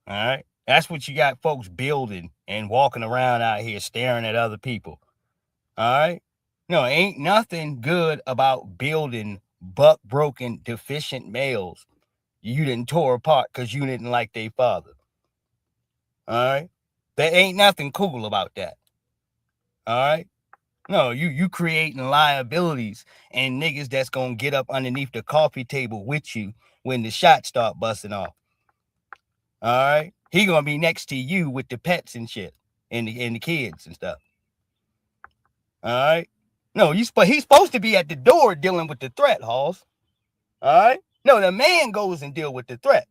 S1: All right. That's what you got folks building and walking around out here staring at other people. All right. No, ain't nothing good about building buck broken, deficient males you didn't tore apart because you didn't like their father. All right. There ain't nothing cool about that. All right. No, you creating liabilities and niggas that's gonna get up underneath the coffee table with you when the shots start busting off. All right. He gonna be next to you with the pets and shit and the kids and stuff. All right. No, he's supposed to be at the door dealing with the threat, Halls. All right. No, the man goes and deal with the threat.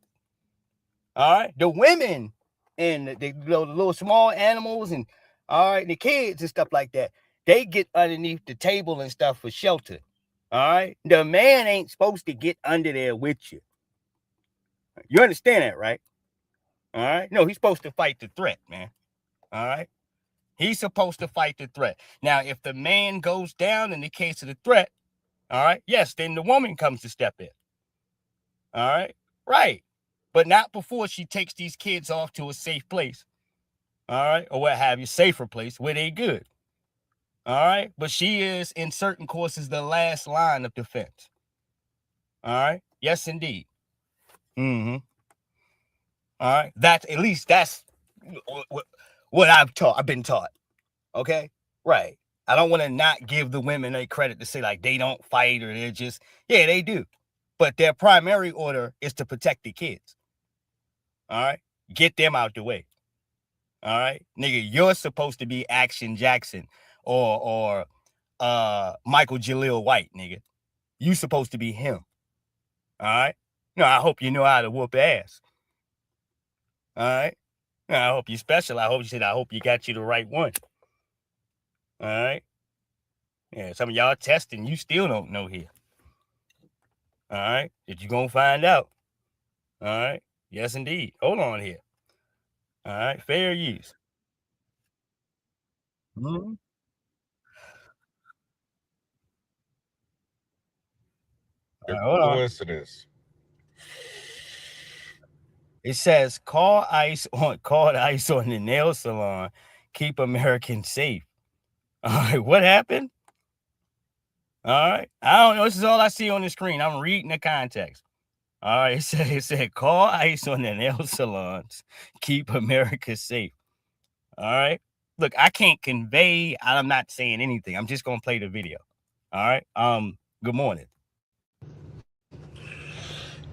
S1: All right. The women and the little small animals and all right, the kids and stuff like that, they get underneath the table and stuff for shelter. All right. The man ain't supposed to get under there with you. You understand that, right? All right. No, he's supposed to fight the threat, man. All right. He's supposed to fight the threat. Now, if the man goes down in the case of the threat, all right, yes, then the woman comes to step in. All right. Right. But not before she takes these kids off to a safe place. All right. Or what have you, safer place where they good. All right. But she is, in certain courses, the last line of defense. All right. Yes, indeed. Mm-hmm. All right. That's what I've been taught. Okay. Right. I don't want to not give the women a credit to say like they don't fight or they're just, yeah, they do. But their primary order is to protect the kids. All right. Get them out the way. All right. Nigga, you're supposed to be Action Jackson or Michael Jaleel White, nigga. You supposed to be him. All right. No, I hope you know how to whoop ass. All right. No, I hope you special. I hope you got you the right one. All right. Yeah, some of y'all testing, you still don't know here. All right. That you gonna find out. All right. Yes, indeed. Hold on here. All right. Fair use. Mm-hmm.
S7: Coincidence.
S1: It says call ICE on the nail salon. Keep Americans safe. All right. What happened? All right. I don't know. This is all I see on the screen. I'm reading the context. All right. It said call ICE on the nail salons. Keep America safe. All right. Look, I can't convey. I'm not saying anything. I'm just gonna play the video. All right. Good morning.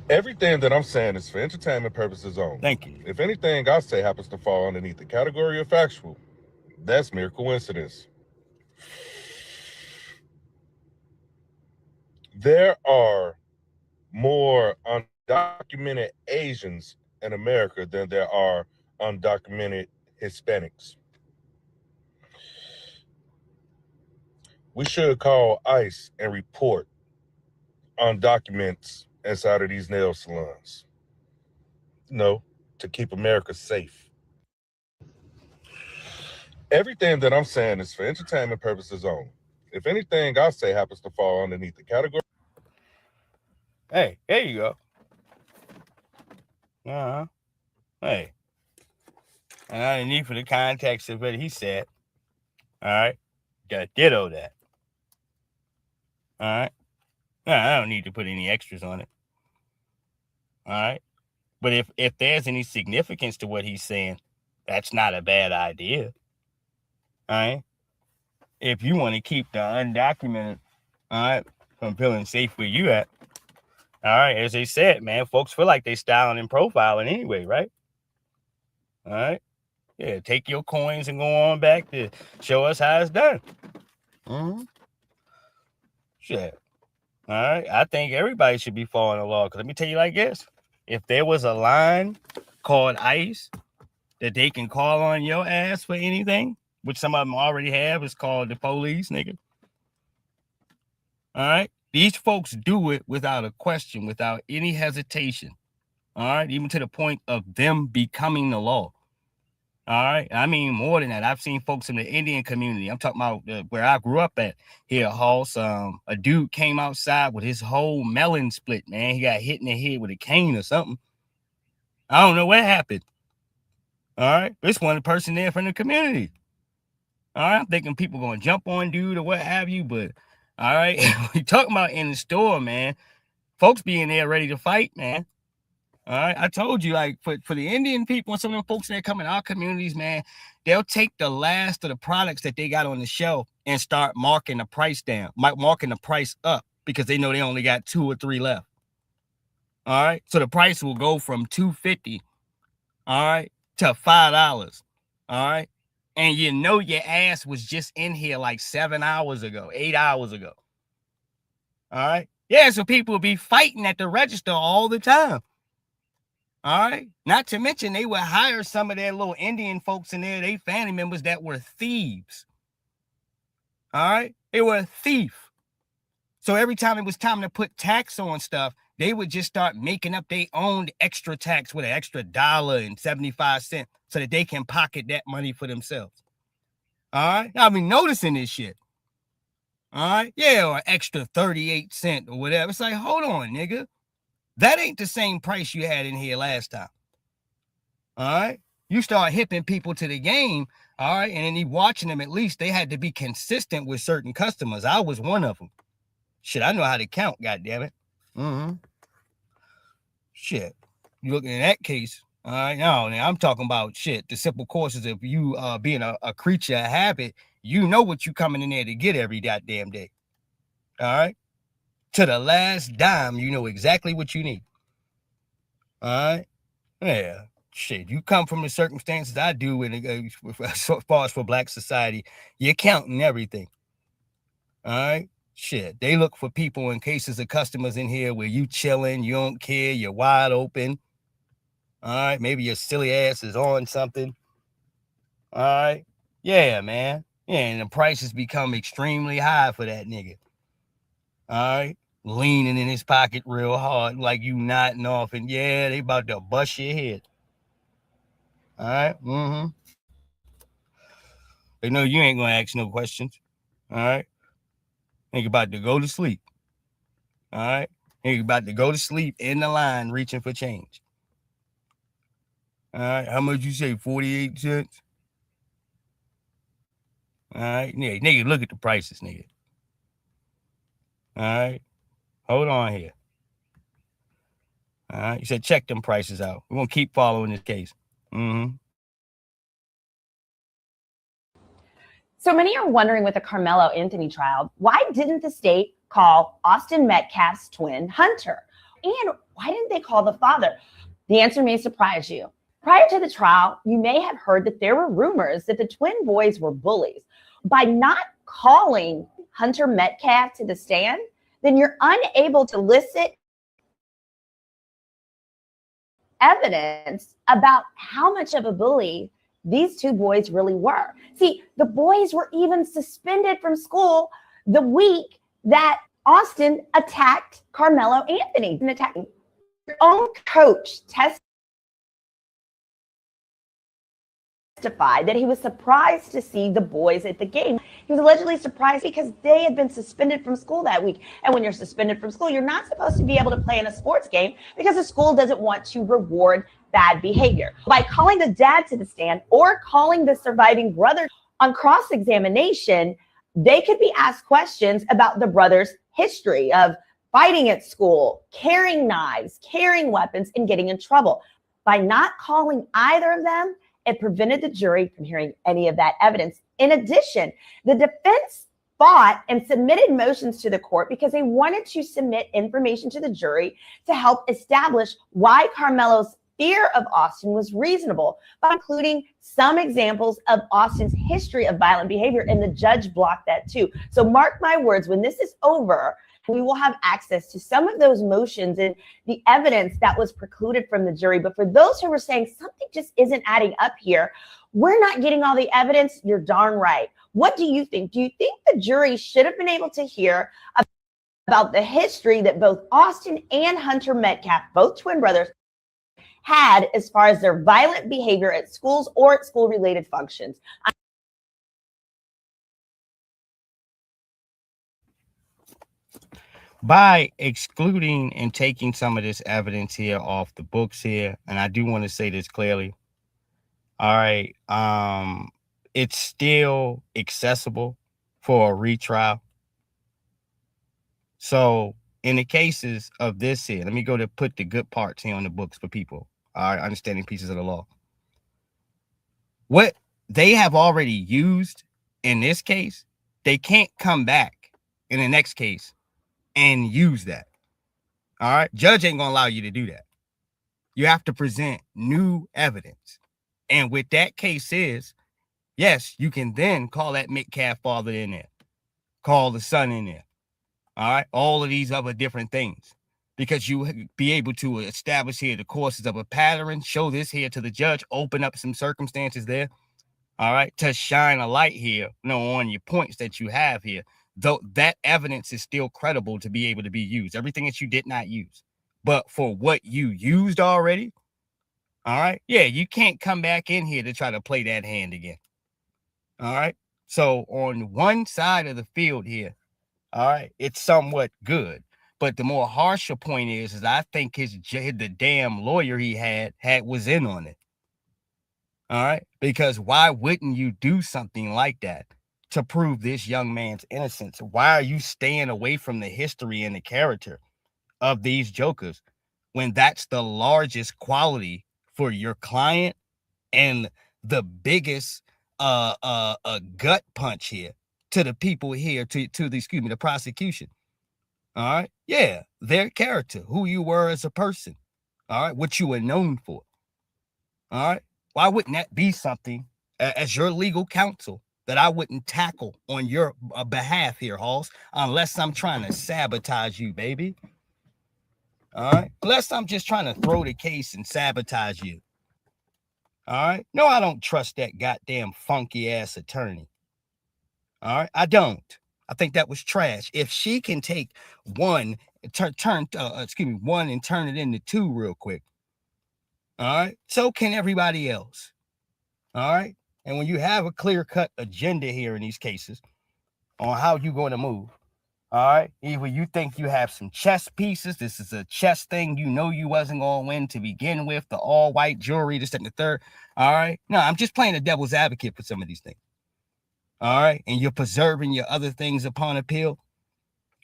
S7: Everything that I'm saying is for entertainment purposes only.
S1: Thank you.
S7: If anything I say happens to fall underneath the category of factual, that's mere coincidence. There are more undocumented Asians in America than there are undocumented Hispanics. We should call ICE and report on documents inside of these nail salons. No, to keep America safe. Everything that I'm saying is for entertainment purposes only. If anything I say happens to fall underneath the category.
S1: Hey, there you go. Uh-huh. Hey. And underneath for the context of what he said. All right. Gotta ditto that. All right. No, I don't need to put any extras on it. All right. But if there's any significance to what he's saying, that's not a bad idea. All right. If you want to keep the undocumented, all right, from feeling safe where you at, all right, as they said, man, folks feel like they styling and profiling anyway, right? All right. Yeah, take your coins and go on back to show us how it's done. Mm-hmm. Shit. All right. I think everybody should be following the law. Because let me tell you like this. If there was a line called ICE that they can call on your ass for anything, which some of them already have. It's called the police, nigga. All right. These folks do it without a question, without any hesitation. All right. Even to the point of them becoming the law. All right. I mean, more than that. I've seen folks in the Indian community. I'm talking about where I grew up at here, Hoss. A dude came outside with his whole melon split, man. He got hit in the head with a cane or something. I don't know what happened. All right. This one person there from the community. All right. I'm thinking people going to jump on dude or what have you. But all right. We talking about in the store, man. Folks being there ready to fight, man. All right. I told you, like, for the Indian people and some of them folks that come in our communities, man, they'll take the last of the products that they got on the shelf and start marking the price down, marking the price up because they know they only got 2 or 3 left. All right. So the price will go from $2.50, all right, to $5. All right. And you know your ass was just in here like 7 hours ago, 8 hours ago. All right. Yeah. So people will be fighting at the register all the time. All right. Not to mention they would hire some of their little Indian folks in there, they family members that were thieves. All right. They were a thief. So every time it was time to put tax on stuff, they would just start making up their own extra tax with an extra $1.75 so that they can pocket that money for themselves. All right. I mean, noticing this shit. All right. Yeah. Or extra 38 cents or whatever. It's like, hold on, nigga. That ain't the same price you had in here last time. All right. You start hipping people to the game. All right. And then you watching them, at least they had to be consistent with certain customers. I was one of them. Shit, I know how to count, goddammit. Shit. You looking in that case. All right. No, I'm talking about shit. The simple courses of you being a creature of habit, you know what you coming in there to get every goddamn day. All right. To the last dime, you know exactly what you need. All right. Yeah. Shit. You come from the circumstances I do as far as for Black society, you're counting everything. All right. Shit. They look for people in cases of customers in here where you chilling, you don't care, you're wide open. All right. Maybe your silly ass is on something. All right. Yeah, man. Yeah. And the prices become extremely high for that nigga. All right. Leaning in his pocket real hard, like you nodding off, and yeah, they about to bust your head. All right. They know you ain't gonna ask no questions. All right. Think about to go to sleep. All right. Think about to go to sleep in the line reaching for change. All right. How much you say? 48 cents? All right. Nigga, look at the prices, nigga. All right. Hold on here. All right. You said check them prices out. We're going to keep following this case.
S8: So many are wondering with the Karmelo Anthony trial, why didn't the state call Austin Metcalf's twin Hunter? And why didn't they call the father? The answer may surprise you. Prior to the trial, you may have heard that there were rumors that the twin boys were bullies. By not calling Hunter Metcalf to the stand, then you're unable to elicit evidence about how much of a bully these two boys really were. See, the boys were even suspended from school the week that Austin attacked Karmelo Anthony. And attacking their own coach testified that he was surprised to see the boys at the game. He was allegedly surprised because they had been suspended from school that week. And when you're suspended from school, you're not supposed to be able to play in a sports game because the school doesn't want to reward bad behavior. By calling the dad to the stand or calling the surviving brother on cross-examination, they could be asked questions about the brother's history of fighting at school, carrying knives, carrying weapons, and getting in trouble. By not calling either of them, it prevented the jury from hearing any of that evidence. In addition, the defense fought and submitted motions to the court because they wanted to submit information to the jury to help establish why Karmelo's fear of Austin was reasonable, by including some examples of Austin's history of violent behavior, and the judge blocked that too. So mark my words, when this is over, We will have access to some of those motions and the evidence that was precluded from the jury. But for those who were saying something just isn't adding up here, we're not getting all the evidence, you're darn right. What do you think? Do you think the jury should have been able to hear about the history that both Austin and Hunter Metcalf, both twin brothers, had as far as their violent behavior at schools or at school-related functions?
S1: By excluding and taking some of this evidence here off the books here, and I do want to say this clearly, all right, it's still accessible for a retrial. So in the cases of this here, let me go to put the good parts here on the books for people, all right, understanding pieces of the law. What they have already used in this case, they can't come back in the next case and use that. All right. Judge ain't gonna allow you to do that. You have to present new evidence. And with that case is, yes, you can then call that Metcalf father in there, call the son in there. All right. All of these other different things, because you be able to establish here the courses of a pattern, show this here to the judge, open up some circumstances there. All right. To shine a light here, on your points that you have here. Though that evidence is still credible to be able to be used. Everything that you did not use. But for what you used already, all right, yeah, you can't come back in here to try to play that hand again. All right. So on one side of the field here, all right, it's somewhat good. But the more harsher point is I think the damn lawyer he had was in on it. All right. Because why wouldn't you do something like that to prove this young man's innocence? Why are you staying away from the history and the character of these jokers when that's the largest quality for your client and the biggest gut punch here to the people here, to the prosecution? All right. Yeah, their character, who you were as a person. All right. What you were known for. All right. Why wouldn't that be something as your legal counsel that I wouldn't tackle on your behalf here, Halls, unless I'm trying to sabotage you, baby? All right. Unless I'm just trying to throw the case and sabotage you. All right. No, I don't trust that goddamn funky ass attorney. All right. I don't. I think that was trash. If she can take one and turn it into two real quick. All right. So can everybody else. All right. And when you have a clear-cut agenda here in these cases on how you're going to move, all right, either you think you have some chess pieces, this is a chess thing, you wasn't going to win to begin with, the all-white jewelry, this, and the third, all right? No, I'm just playing the devil's advocate for some of these things, all right? And you're preserving your other things upon appeal,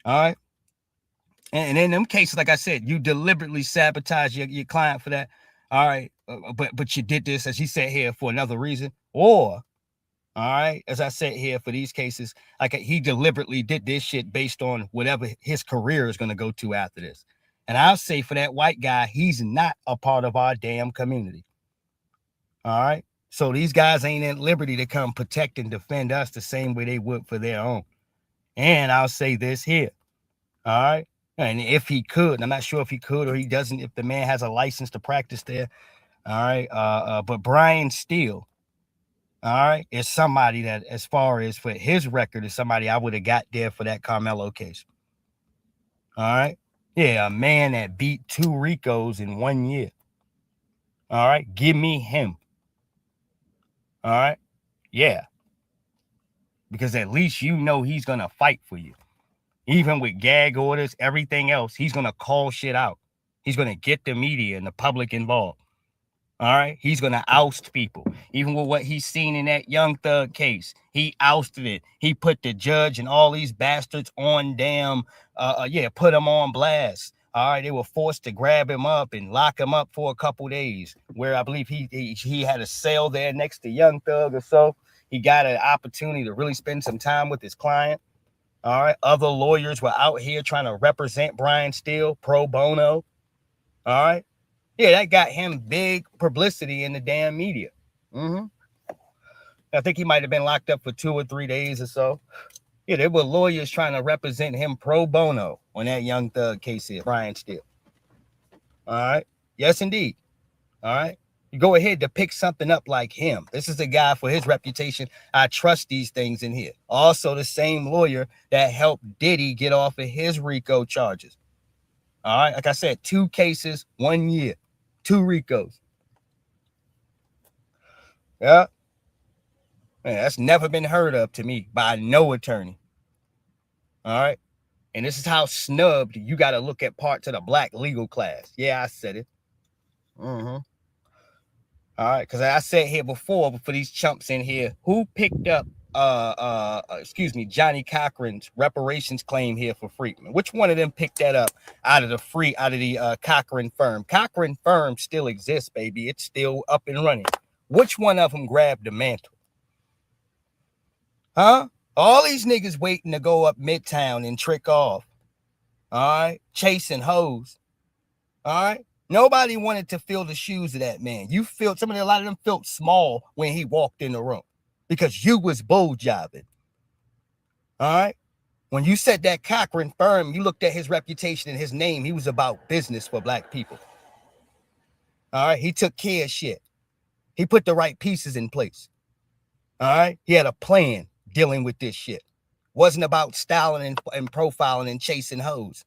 S1: all right? And in them cases, like I said, you deliberately sabotage your client for that, all right? But you did this, as he said here, for another reason, or, all right, as I said here, for these cases, like he deliberately did this shit based on whatever his career is going to go to after this. And I'll say for that white guy, he's not a part of our damn community. All right. So these guys ain't at liberty to come protect and defend us the same way they would for their own. And I'll say this here. All right. And if he could, I'm not sure if he could or he doesn't, if the man has a license to practice there. All right. But Brian Steele, all right, is somebody that, as far as for his record, is somebody I would have got there for that Karmelo case. All right. Yeah, a man that beat 2 Ricos in 1 year. All right. Give me him. All right. Yeah. Because at least he's going to fight for you. Even with gag orders, everything else, he's going to call shit out. He's going to get the media and the public involved. All right. He's going to oust people. Even with what he's seen in that Young Thug case, he ousted it. He put the judge and all these bastards on put them on blast. All right. They were forced to grab him up and lock him up for a couple days, where I believe he had a cell there next to Young Thug or so. He got an opportunity to really spend some time with his client. All right. Other lawyers were out here trying to represent Brian Steele pro bono. All right. Yeah, that got him big publicity in the damn media. I think he might have been locked up for 2 or 3 days or so. Yeah, there were lawyers trying to represent him pro bono on that Young Thug case here, Brian Steele. All right. Yes, indeed. All right. You go ahead to pick something up like him. This is the guy for his reputation. I trust these things in here. Also, the same lawyer that helped Diddy get off of his RICO charges. All right. Like I said, 2 cases, 1 year, 2 RICOs. Yeah. Man, that's never been heard of to me by no attorney. All right. And this is how snubbed you got to look at parts of the black legal class. Yeah, I said it. All right, because I said here before, but for these chumps in here, who picked up Johnny Cochran's reparations claim here for Freeman? Which one of them picked that up out of the Cochran firm? Cochran firm still exists, baby. It's still up and running. Which one of them grabbed the mantle? Huh? All these niggas waiting to go up Midtown and trick off. All right, chasing hoes. All right. Nobody wanted to fill the shoes of that man. You felt a lot of them felt small when he walked in the room because you was bull jobbing. All right. When you said that Cochran firm, you looked at his reputation and his name. He was about business for black people. All right. He took care of shit. He put the right pieces in place. All right. He had a plan dealing with this shit. Wasn't about styling and profiling and chasing hoes.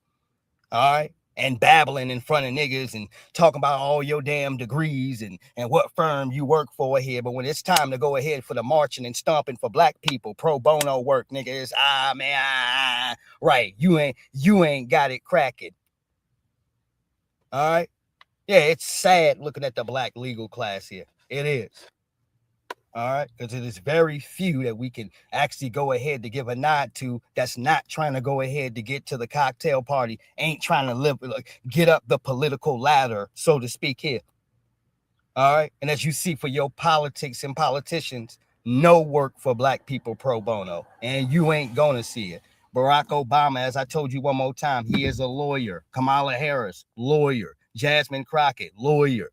S1: All right. And babbling in front of niggas and talking about all your damn degrees and what firm you work for here. But when it's time to go ahead for the marching and stomping for black people, pro bono work, niggas, right. You ain't got it cracking. All right. Yeah, it's sad looking at the black legal class here. It is. All right, because it is very few that we can actually go ahead to give a nod to that's not trying to go ahead to get to the cocktail party, ain't trying to get up the political ladder, so to speak here. All right, and as you see for your politics and politicians, no work for black people pro bono, and you ain't gonna see it. Barack Obama, as I told you one more time, he is a lawyer. Kamala Harris, lawyer. Jasmine Crockett, lawyer.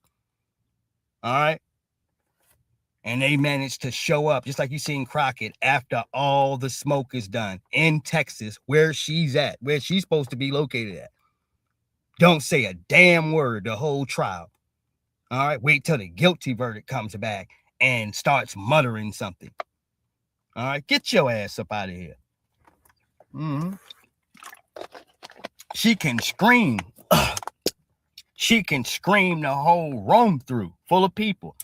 S1: All right. And they managed to show up, just like you seen Crockett, after all the smoke is done in Texas, where she's at, where she's supposed to be located at. Don't say a damn word the whole trial. All right, wait till the guilty verdict comes back and starts muttering something. All right, get your ass up out of here. She can scream. She can scream the whole room through, full of people.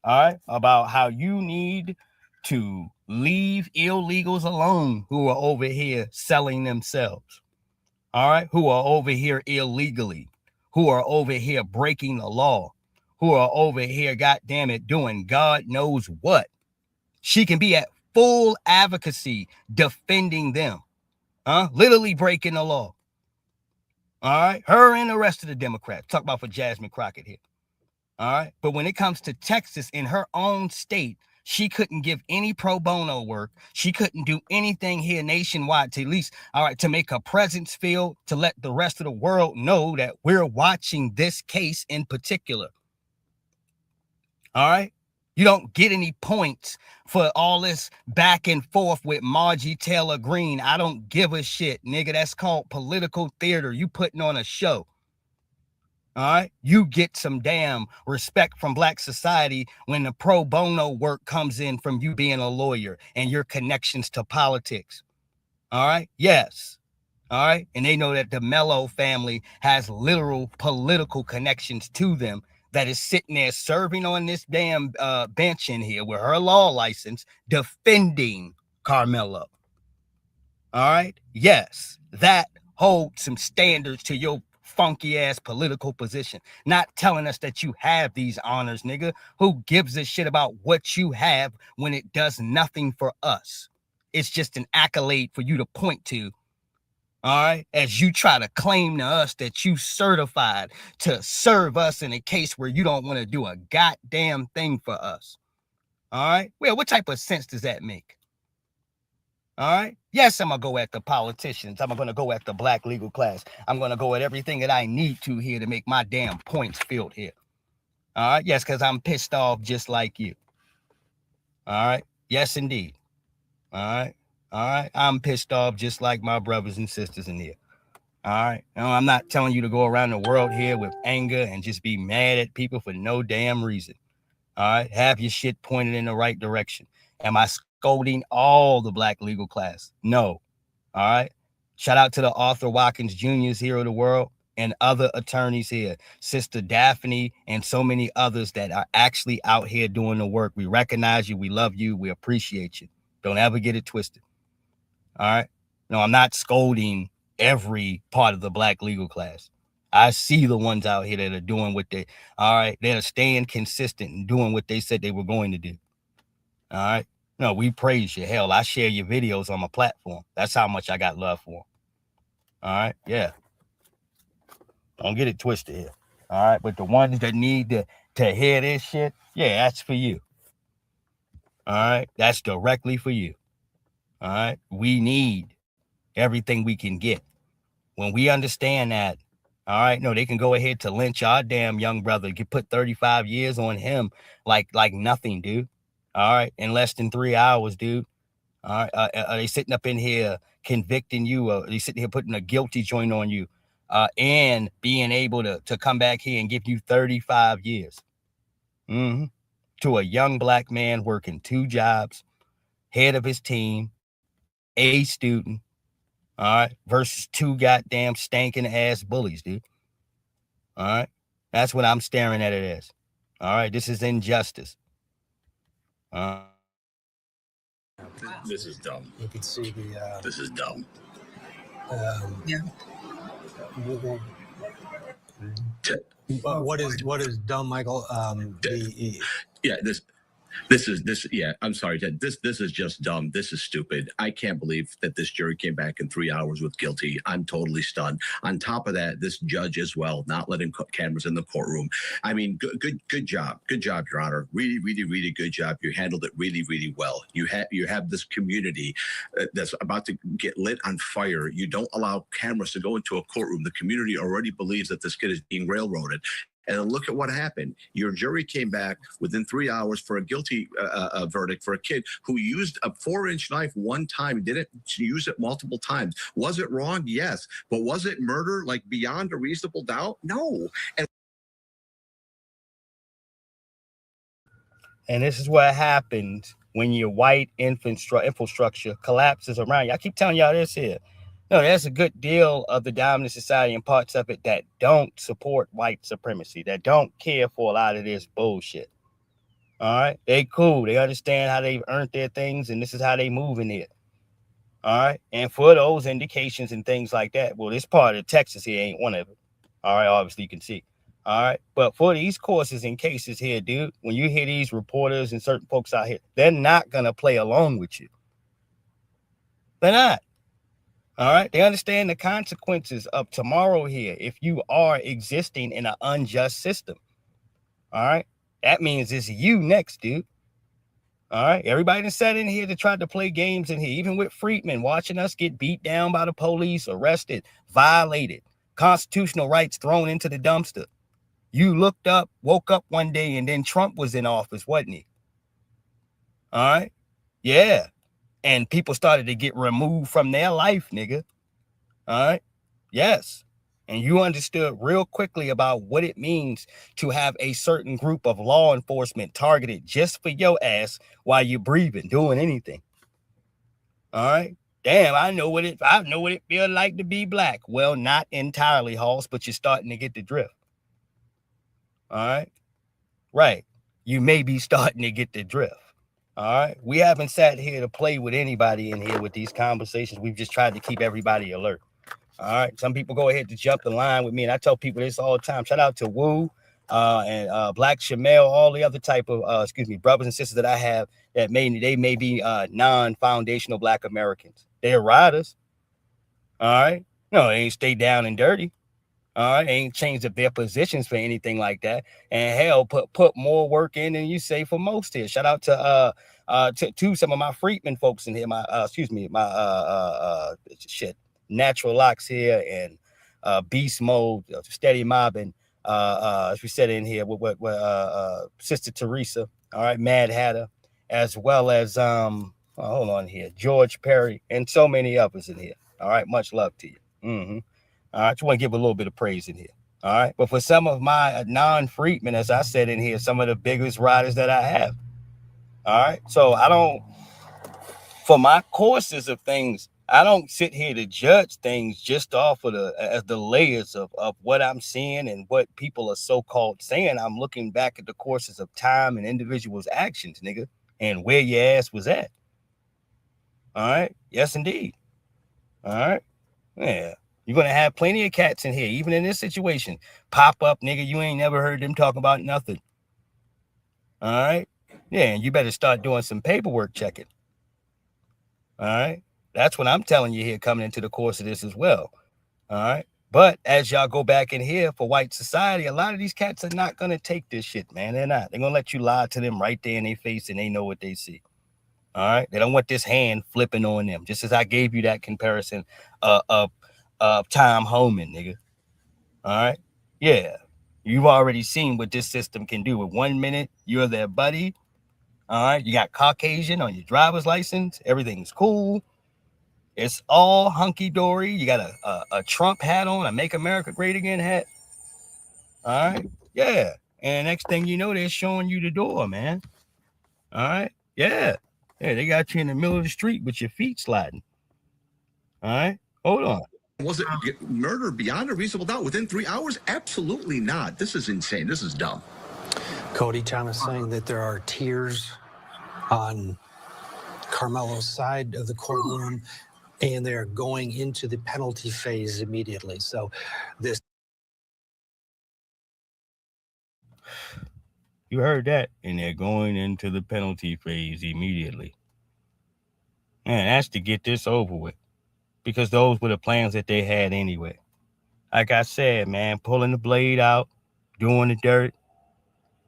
S1: All right, about how you need to leave illegals alone who are over here selling themselves. All right, who are over here illegally, who are over here breaking the law, who are over here, goddamn it, doing God knows what. She can be at full advocacy defending them, literally breaking the law. All right, her and the rest of the Democrats. Talk about for Jasmine Crockett here. All right. But when it comes to Texas in her own state, she couldn't give any pro bono work. She couldn't do anything here nationwide to at least, all right, to make her presence feel, to let the rest of the world know that we're watching this case in particular. All right. You don't get any points for all this back and forth with Margie Taylor Greene. I don't give a shit, nigga. That's called political theater. You putting on a show. All right, you get some damn respect from black society when the pro bono work comes in from you being a lawyer and your connections to politics. All right, yes. All right, and they know that the Mello family has literal political connections to them that is sitting there serving on this damn bench in here with her law license defending Karmelo. All right, yes, that holds some standards to your funky ass political position, not telling us that you have these honors, nigga. Who gives a shit about what you have when it does nothing for us? It's just an accolade for you to point to, all right, as you try to claim to us that you certified to serve us in a case where you don't want to do a goddamn thing for us. All right, well, what type of sense does that make? All right. Yes, I'm going to go at the politicians. I'm going to go at the black legal class. I'm going to go at everything that I need to here to make my damn points filled here. All right. Yes, because I'm pissed off just like you. All right. Yes, indeed. All right. All right. I'm pissed off just like my brothers and sisters in here. All right. No, I'm not telling you to go around the world here with anger and just be mad at people for no damn reason. All right. Have your shit pointed in the right direction. Am I scolding all the black legal class? No. All right. Shout out to the Arthur Watkins Jr.'s here of the world and other attorneys here, Sister Daphne, and so many others that are actually out here doing the work. We recognize you. We love you. We appreciate you. Don't ever get it twisted. All right. No, I'm not scolding every part of the black legal class. I see the ones out here that are doing what they, all right, that are staying consistent and doing what they said they were going to do. All right. No, we praise you. Hell, I share your videos on my platform. That's how much I got love for. All right. Yeah. Don't get it twisted here. All right. But the ones that need to hear this shit, yeah, that's for you. All right. That's directly for you. All right. We need everything we can get. When we understand that, all right, no, they can go ahead to lynch our damn young brother. You put 35 years on him like nothing, dude. All right. In less than 3 hours, dude. All right. Are they sitting up in here convicting you? Are they sitting here putting a guilty joint on you? And being able to come back here and give you 35 years to a young black man working 2 jobs, head of his team, A student, all right, versus 2 goddamn stinking ass bullies, dude. All right. That's what I'm staring at it as. All right. This is injustice.
S6: This is dumb.
S9: You can see the.
S6: This is dumb.
S9: Yeah. What is dumb, Michael?
S6: I'm sorry, Ted. This is just dumb. This is stupid. I can't believe that this jury came back in 3 hours with guilty. I'm totally stunned. On top of that, this judge as well, not letting cameras in the courtroom. I mean, good job. Good job, Your Honor. Really, really, really good job. You handled it really, really well. You have this community that's about to get lit on fire. You don't allow cameras to go into a courtroom. The community already believes that this kid is being railroaded. And then look at what happened. Your jury came back within 3 hours for a guilty verdict for a kid who used a 4-inch knife one time, didn't use it multiple times. Was it wrong? Yes. But was it murder, like beyond a reasonable doubt? No.
S1: And this is what happens when your white infrastructure collapses around you. I keep telling y'all this here. No, there's a good deal of the dominant society and parts of it that don't support white supremacy, that don't care for a lot of this bullshit. All right. They cool. They understand how they've earned their things, and this is how they move in it. All right. And for those indications and things like that, well, this part of Texas here ain't one of it. All right. Obviously, you can see. All right. But for these courses and cases here, dude, when you hear these reporters and certain folks out here, they're not going to play along with you. They're not. All right. They understand the consequences of tomorrow here if you are existing in an unjust system. All right. That means it's you next, dude. All right. Everybody that sat in here to try to play games in here, even with Friedman, watching us get beat down by the police, arrested, violated, constitutional rights thrown into the dumpster. You looked up, woke up one day, and then Trump was in office, wasn't he? All right. Yeah. And people started to get removed from their life, nigga. All right. Yes. And you understood real quickly about what it means to have a certain group of law enforcement targeted just for your ass while you're breathing, doing anything. All right. Damn, I know what it feels like to be black. Well, not entirely, Hoss, but you're starting to get the drift. All right. Right. You may be starting to get the drift. All right. We haven't sat here to play with anybody in here with these conversations. We've just tried to keep everybody alert. All right. Some people go ahead to jump the line with me, and I tell people this all the time. Shout out to Wu and Black Shamel, all the other type of brothers and sisters that I have that may be non-foundational Black Americans. They're riders. All right. No, they ain't stay down and dirty. All right, ain't changed their positions for anything like that, and hell, put more work in than you say for most here. Shout out to some of my Friedman folks in here, Natural Locks here and Beast Mode, Steady Mobbing, as we said in here with Sister Teresa, all right, Mad Hatter, as well as hold on here, George Perry, and so many others in here. All right, much love to you. All right, I just want to give a little bit of praise in here. All right, but for some of my non-freedmen, as I said in here, some of the biggest riders that I have. All right, so I don't, for my courses of things, I don't sit here to judge things just off of the layers of what I'm seeing and what people are so-called saying. I'm looking back at the courses of time and individuals' actions, nigga, and where your ass was at. All right, yes, indeed. All right, yeah. You're gonna have plenty of cats in here, even in this situation. Pop up, nigga. You ain't never heard them talk about nothing. All right, yeah, and you better start doing some paperwork checking. All right, that's what I'm telling you here coming into the course of this as well. All right, but as y'all go back in here for white society, a lot of these cats are not gonna take this shit, man. They're not. They're gonna let you lie to them right there in their face, and they know what they see. All right, they don't want this hand flipping on them. Just as I gave you that comparison of Tom Homan, nigga. All right, yeah, you've already seen what this system can do. With 1 minute, you're their buddy. All right, you got Caucasian on your driver's license. Everything's cool. It's all hunky-dory. You got a Trump hat on, a Make America Great Again hat. All right, yeah. And next thing you know, they're showing you the door, man. All right, yeah. Yeah, they got you in the middle of the street with your feet sliding. All right, hold on.
S6: Was it murder beyond a reasonable doubt within 3 hours? Absolutely not. This is insane. This is dumb.
S9: Cody Thomas saying that there are tears on Karmelo's side of the courtroom, and they're going into the penalty phase immediately. So this.
S1: You heard that, and they're going into the penalty phase immediately. Man, that's to get this over with, because those were the plans that they had anyway. Like I said, man, pulling the blade out, doing the dirt,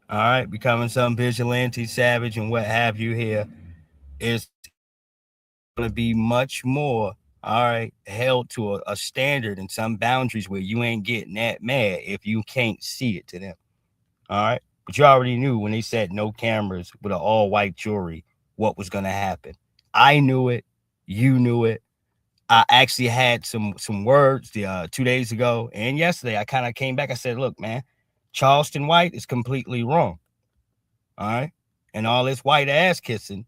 S1: all right, becoming some vigilante savage and what have you here is going to be much more, all right, held to a standard and some boundaries where you ain't getting that mad if you can't see it to them. All right. But you already knew when they said no cameras with an all-white jury what was going to happen. I knew it. You knew it. I actually had some words 2 days ago and yesterday. I kind of came back. I said, look, man, Charleston White is completely wrong. All right. And all this white ass kissing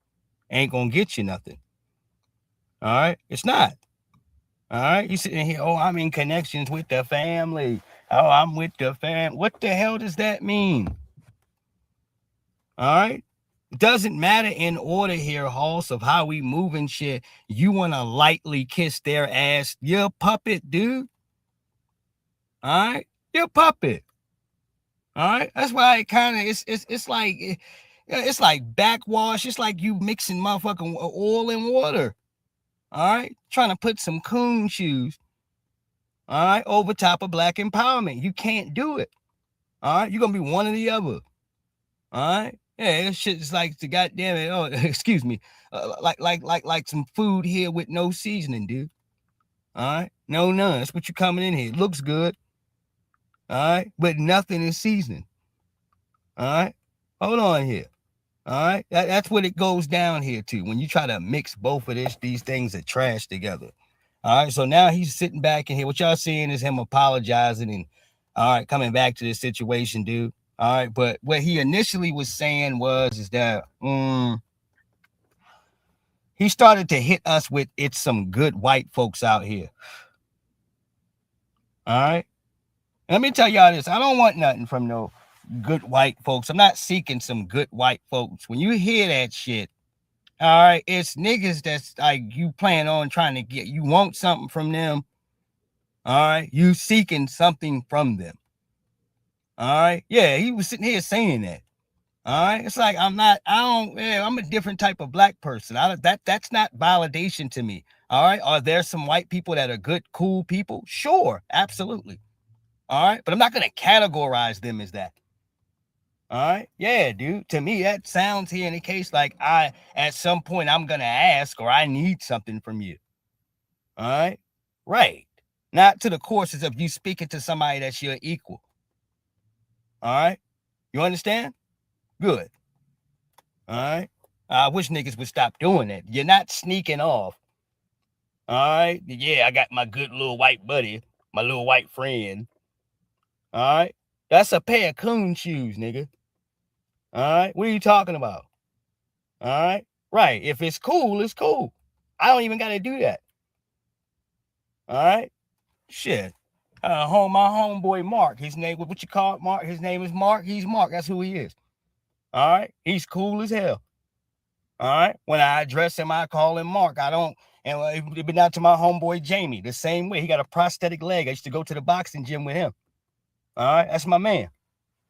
S1: ain't going to get you nothing. All right. It's not. All right. You sitting here, oh, I'm in connections with the family. Oh, I'm with the fam. What the hell does that mean? All right. It doesn't matter in order here, Hoss, of how we moving shit. You want to lightly kiss their ass. You're a puppet, dude. All right. You're a puppet. All right. That's why it kind of it's like backwash. It's like you mixing motherfucking oil and water. All right. Trying to put some coon shoes. All right. Over top of black empowerment. You can't do it. All right. You're going to be one or the other. All right. Yeah, this shit is like the goddamn it. Oh, excuse me. Like some food here with no seasoning, dude. All right. No, none. That's what you're coming in here. It looks good. All right. But nothing is seasoning. All right. Hold on here. All right. That's what it goes down here to. When you try to mix both of these things are trash together. All right. So now he's sitting back in here. What y'all seeing is him apologizing and all right, coming back to this situation, dude. All right, but what he initially was saying is that he started to hit us with it's some good white folks out here. All right. Let me tell y'all this. I don't want nothing from no good white folks. I'm not seeking some good white folks. When you hear that shit, all right, it's niggas that's like you plan on trying to get, you want something from them. All right. You seeking something from them. All right. Yeah, he was sitting here saying that. All right. It's like I'm a different type of black person. That's not validation to me. All right. Are there some white people that are good, cool people? Sure, absolutely. All right. But I'm not gonna categorize them as that. All right. Yeah, dude. To me, that sounds here in the case like at some point I'm gonna ask or I need something from you. All right. Right. Not to the courses of you speaking to somebody that's your equal. All right. You understand? Good. All right. I wish niggas would stop doing that. You're not sneaking off. All right. Yeah, I got my good little white buddy. my little white friend. All right? That's a pair of coon shoes, nigga. All right? What are you talking about? All right? Right. If it's cool, it's cool. I don't even got to do that. All right? Shit. My homeboy Mark. His name, what you call it, Mark? His name is Mark. He's Mark. That's who he is. All right? He's cool as hell. All right? When I address him, I call him Mark. I don't, and it been down to my homeboy Jamie, the same way. He got a prosthetic leg. I used to go to the boxing gym with him. All right? That's my man.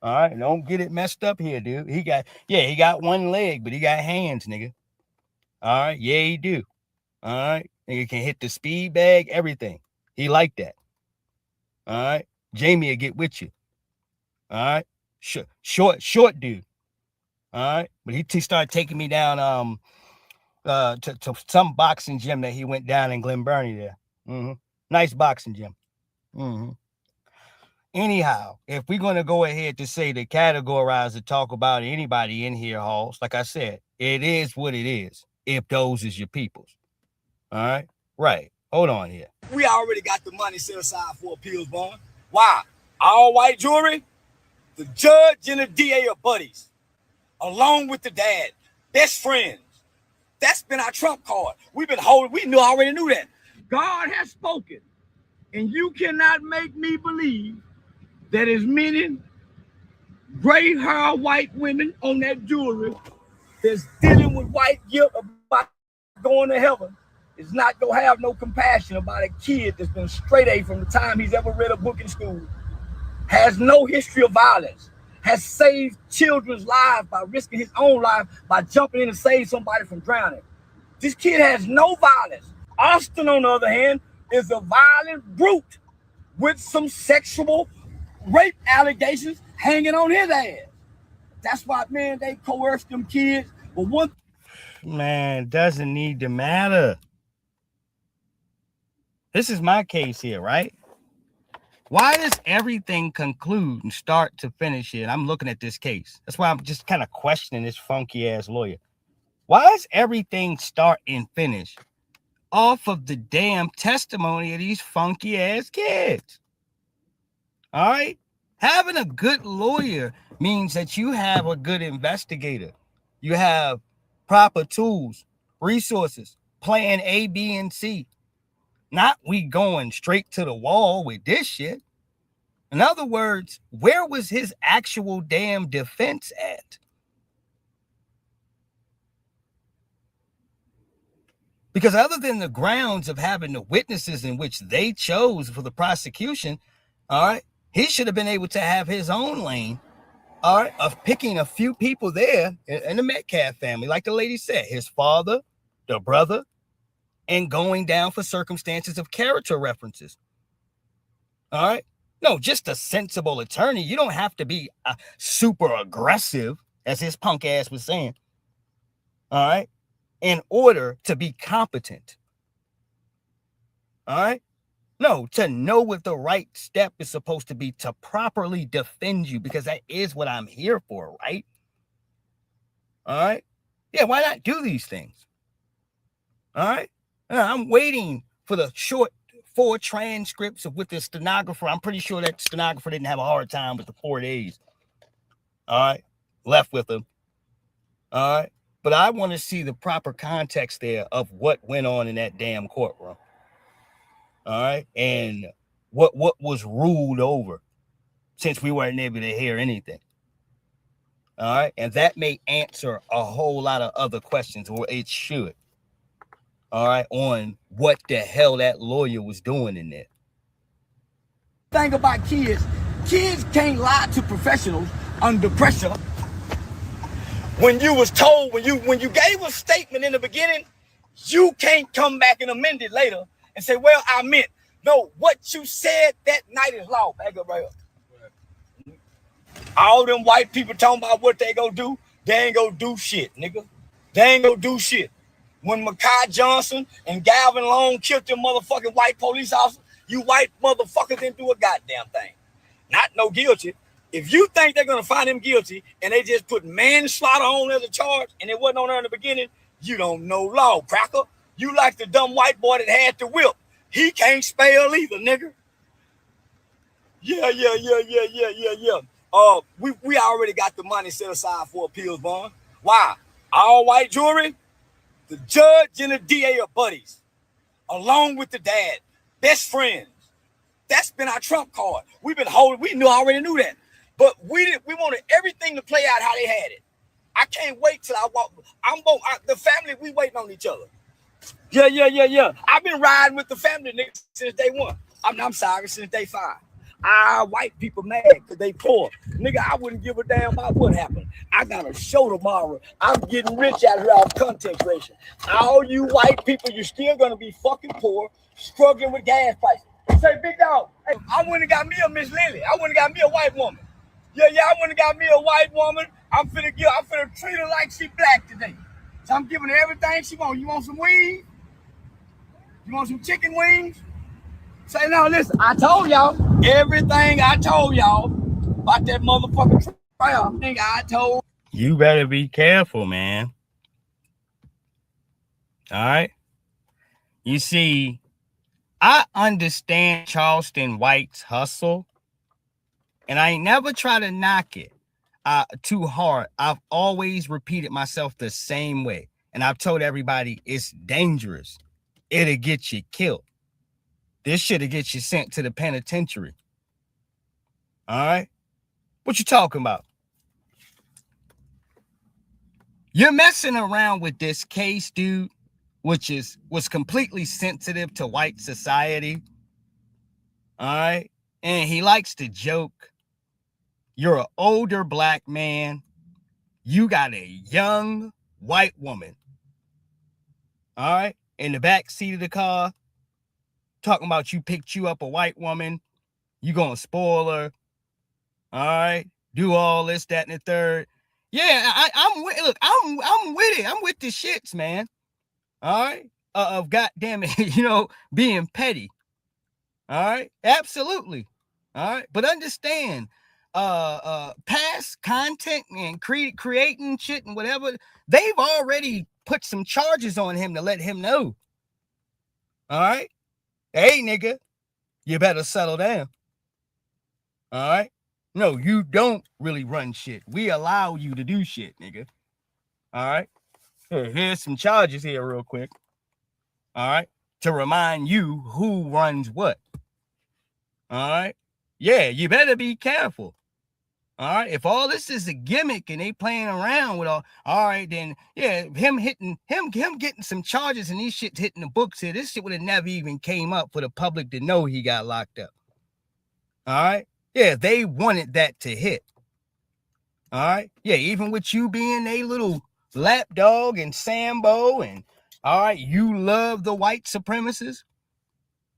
S1: All right? Don't get it messed up here, dude. He got one leg, but he got hands, nigga. All right? Yeah, he do. All right? Nigga can hit the speed bag, everything. He like that. All right? Jamie will get with you. All right? Short dude. All right? But he started taking me down to some boxing gym that he went down in Glen Burnie there. Mm-hmm. Nice boxing gym. Mm-hmm. Anyhow, if we're going to go ahead to say to categorize to talk about anybody in here, Halls, like I said, it is what it is if those is your peoples. All right? Right. Hold on here.
S10: We already got the money set aside for appeals bond. Why? All white jury, the judge and the DA are buddies, along with the dad, best friends. That's been our trump card. We've been holding, already knew that. God has spoken, and you cannot make me believe that as many gray-haired white women on that jury that's dealing with white guilt about going to heaven is not going to have no compassion about a kid that's been straight A from the time he's ever read a book in school, has no history of violence, has saved children's lives by risking his own life by jumping in and save somebody from drowning. This kid has no violence. Austin, on the other hand, is a violent brute with some sexual rape allegations hanging on his ass. That's why, man, they coerce them kids. But one
S1: man, doesn't need to matter. This is my case here, right? Why does everything conclude and start to finish here? And I'm looking at this case. That's why I'm just kind of questioning this funky ass lawyer. Why does everything start and finish off of the damn testimony of these funky ass kids? All right? Having a good lawyer means that you have a good investigator. You have proper tools, resources, plan A, B, and C. Not we going straight to the wall with this shit. In other words, where was his actual damn defense at? Because other than the grounds of having the witnesses in which they chose for the prosecution, all right, he should have been able to have his own lane, all right, of picking a few people there in the Metcalf family, like the lady said, his father, the brother, and going down for circumstances of character references. All right? No, just a sensible attorney. You don't have to be super aggressive, as his punk ass was saying. All right? In order to be competent. All right? No, to know what the right step is supposed to be to properly defend you, because that is what I'm here for, right? All right? Yeah, why not do these things? All right? I'm waiting for the short 4 transcripts of with the stenographer. I'm pretty sure that stenographer didn't have a hard time with the 4 days. All right? Left with them. All right? But I want to see the proper context there of what went on in that damn courtroom. All right? And what was ruled over, since we weren't able to hear anything. All right? And that may answer a whole lot of other questions, or it should. All right, on what the hell that lawyer was doing in there.
S10: Thing about kids can't lie to professionals under pressure. When you was told, when you gave a statement in the beginning, you can't come back and amend it later and say, well, I meant. No, what you said that night is law. Back up right up. All them white people talking about what they gonna do, they ain't gonna do shit, nigga. They ain't gonna do shit. When Makai Johnson and Galvin Long killed them motherfucking white police officers, you white motherfuckers didn't do a goddamn thing. Not no guilty. If you think they're going to find him guilty and they just put manslaughter on as a charge and it wasn't on there in the beginning, you don't know law, cracker. You like the dumb white boy that had the whip. He can't spell either, nigga. Yeah. We already got the money set aside for appeals bond. Why? All white jury, the judge and the DA are buddies, along with the dad, best friends. That's been our trump card. We've been holding. We already knew that, but we wanted everything to play out how they had it. I can't wait till I walk. The family. We waiting on each other. Yeah. I've been riding with the family nigga since day one. I'm sorry, since day 5. White people mad because they poor. Nigga, I wouldn't give a damn about what happened. I got a show tomorrow. I'm getting rich out here off content creation. All you white people, you're still gonna be fucking poor, struggling with gas prices. Say, big dog, hey, I went and got me a Miss Lily. I went and got me a white woman. Yeah, I went and got me a white woman. I'm finna treat her like she black today. So I'm giving her everything she wants. You want some wings? You want some chicken wings? Say, no, listen, I told y'all everything I told y'all about that motherfucking trial. Nigga, I told.
S1: You better be careful, man. All right? You see, I understand Charleston White's hustle, and I ain't never try to knock it too hard. I've always repeated myself the same way, and I've told everybody it's dangerous. It'll get you killed. This shit'll get you sent to the penitentiary. All right? What you talking about? You're messing around with this case, dude, which was completely sensitive to white society. All right? And he likes to joke. You're an older black man. You got a young white woman. All right? In the back seat of the car. Talking about you picked you up a white woman. You gonna spoil her. All right? Do all this, that, and the third. Yeah, I'm with it. I'm with the shits, man. All right? Of goddamn it, being petty. All right? Absolutely. All right? But understand, past content and creating shit and whatever, they've already put some charges on him to let him know. All right? Hey, nigga, you better settle down. All right? No, you don't really run shit. We allow you to do shit, nigga. All right? Here's some charges here real quick. All right? To remind you who runs what. All right? Yeah, you better be careful. All right? If all this is a gimmick and they playing around with all right, then yeah, him getting some charges and these shit hitting the books here, this shit would have never even came up for the public to know he got locked up. All right? Yeah, they wanted that to hit. All right? Yeah, even with you being a little lapdog and Sambo and all right, you love the white supremacists.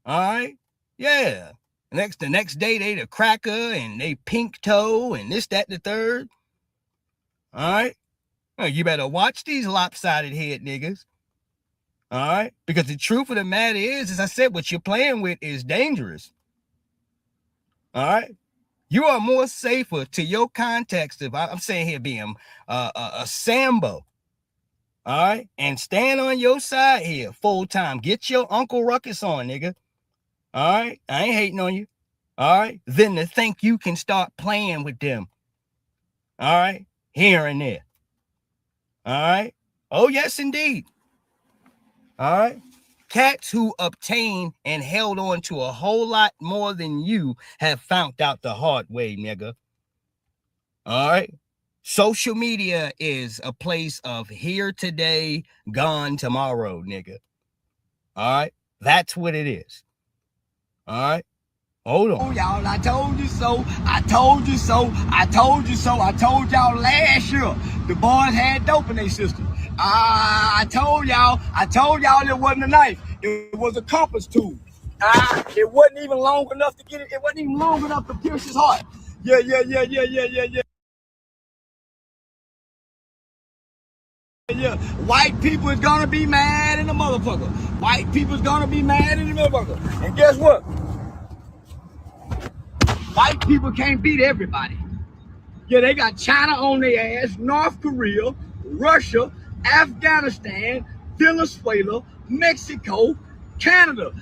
S1: All right? Yeah. The next day, they the cracker and they pink toe and this, that, and the third. All right? Well, you better watch these lopsided head niggas. All right? Because the truth of the matter is, as I said, what you're playing with is dangerous. All right? You are more safer to your context if I'm saying here being a Sambo. All right? And stand on your side here full time. Get your Uncle Ruckus on, nigga. All right? I ain't hating on you. All right? Then to think you can start playing with them. All right? Here and there. All right? Oh, yes, indeed. All right? Cats who obtained and held on to a whole lot more than you have found out the hard way, nigga. All right? Social media is a place of here today, gone tomorrow, nigga. All right? That's what it is. All right? Hold on.
S10: Y'all, I told you so. I told you so. I told you so. I told y'all last year the boys had dope in their system. I told y'all it wasn't a knife. It was a compass tool. It wasn't even long enough to get it. It wasn't even long enough to pierce his heart. Yeah. Yeah. White people is gonna be mad in the motherfucker. White people is gonna be mad in the motherfucker. And guess what? White people can't beat everybody. Yeah, they got China on their ass, North Korea, Russia, Afghanistan, Venezuela, Mexico, Canada.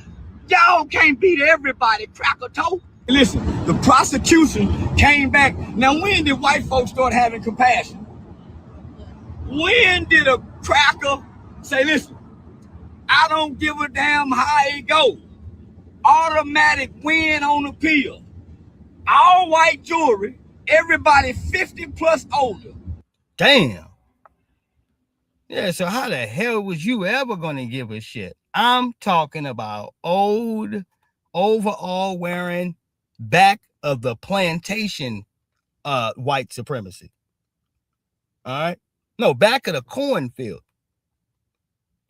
S10: Y'all can't beat everybody, cracker toe. Listen, the prosecution came back. Now, when did white folks start having compassion? When did a cracker say, listen, I don't give a damn how it goes. Automatic win on appeal. All white jury, everybody 50 plus older.
S1: Damn. Yeah, so how the hell was you ever going to give a shit? I'm talking about old, overall wearing, back of the plantation white supremacy. All right? No, back of the cornfield.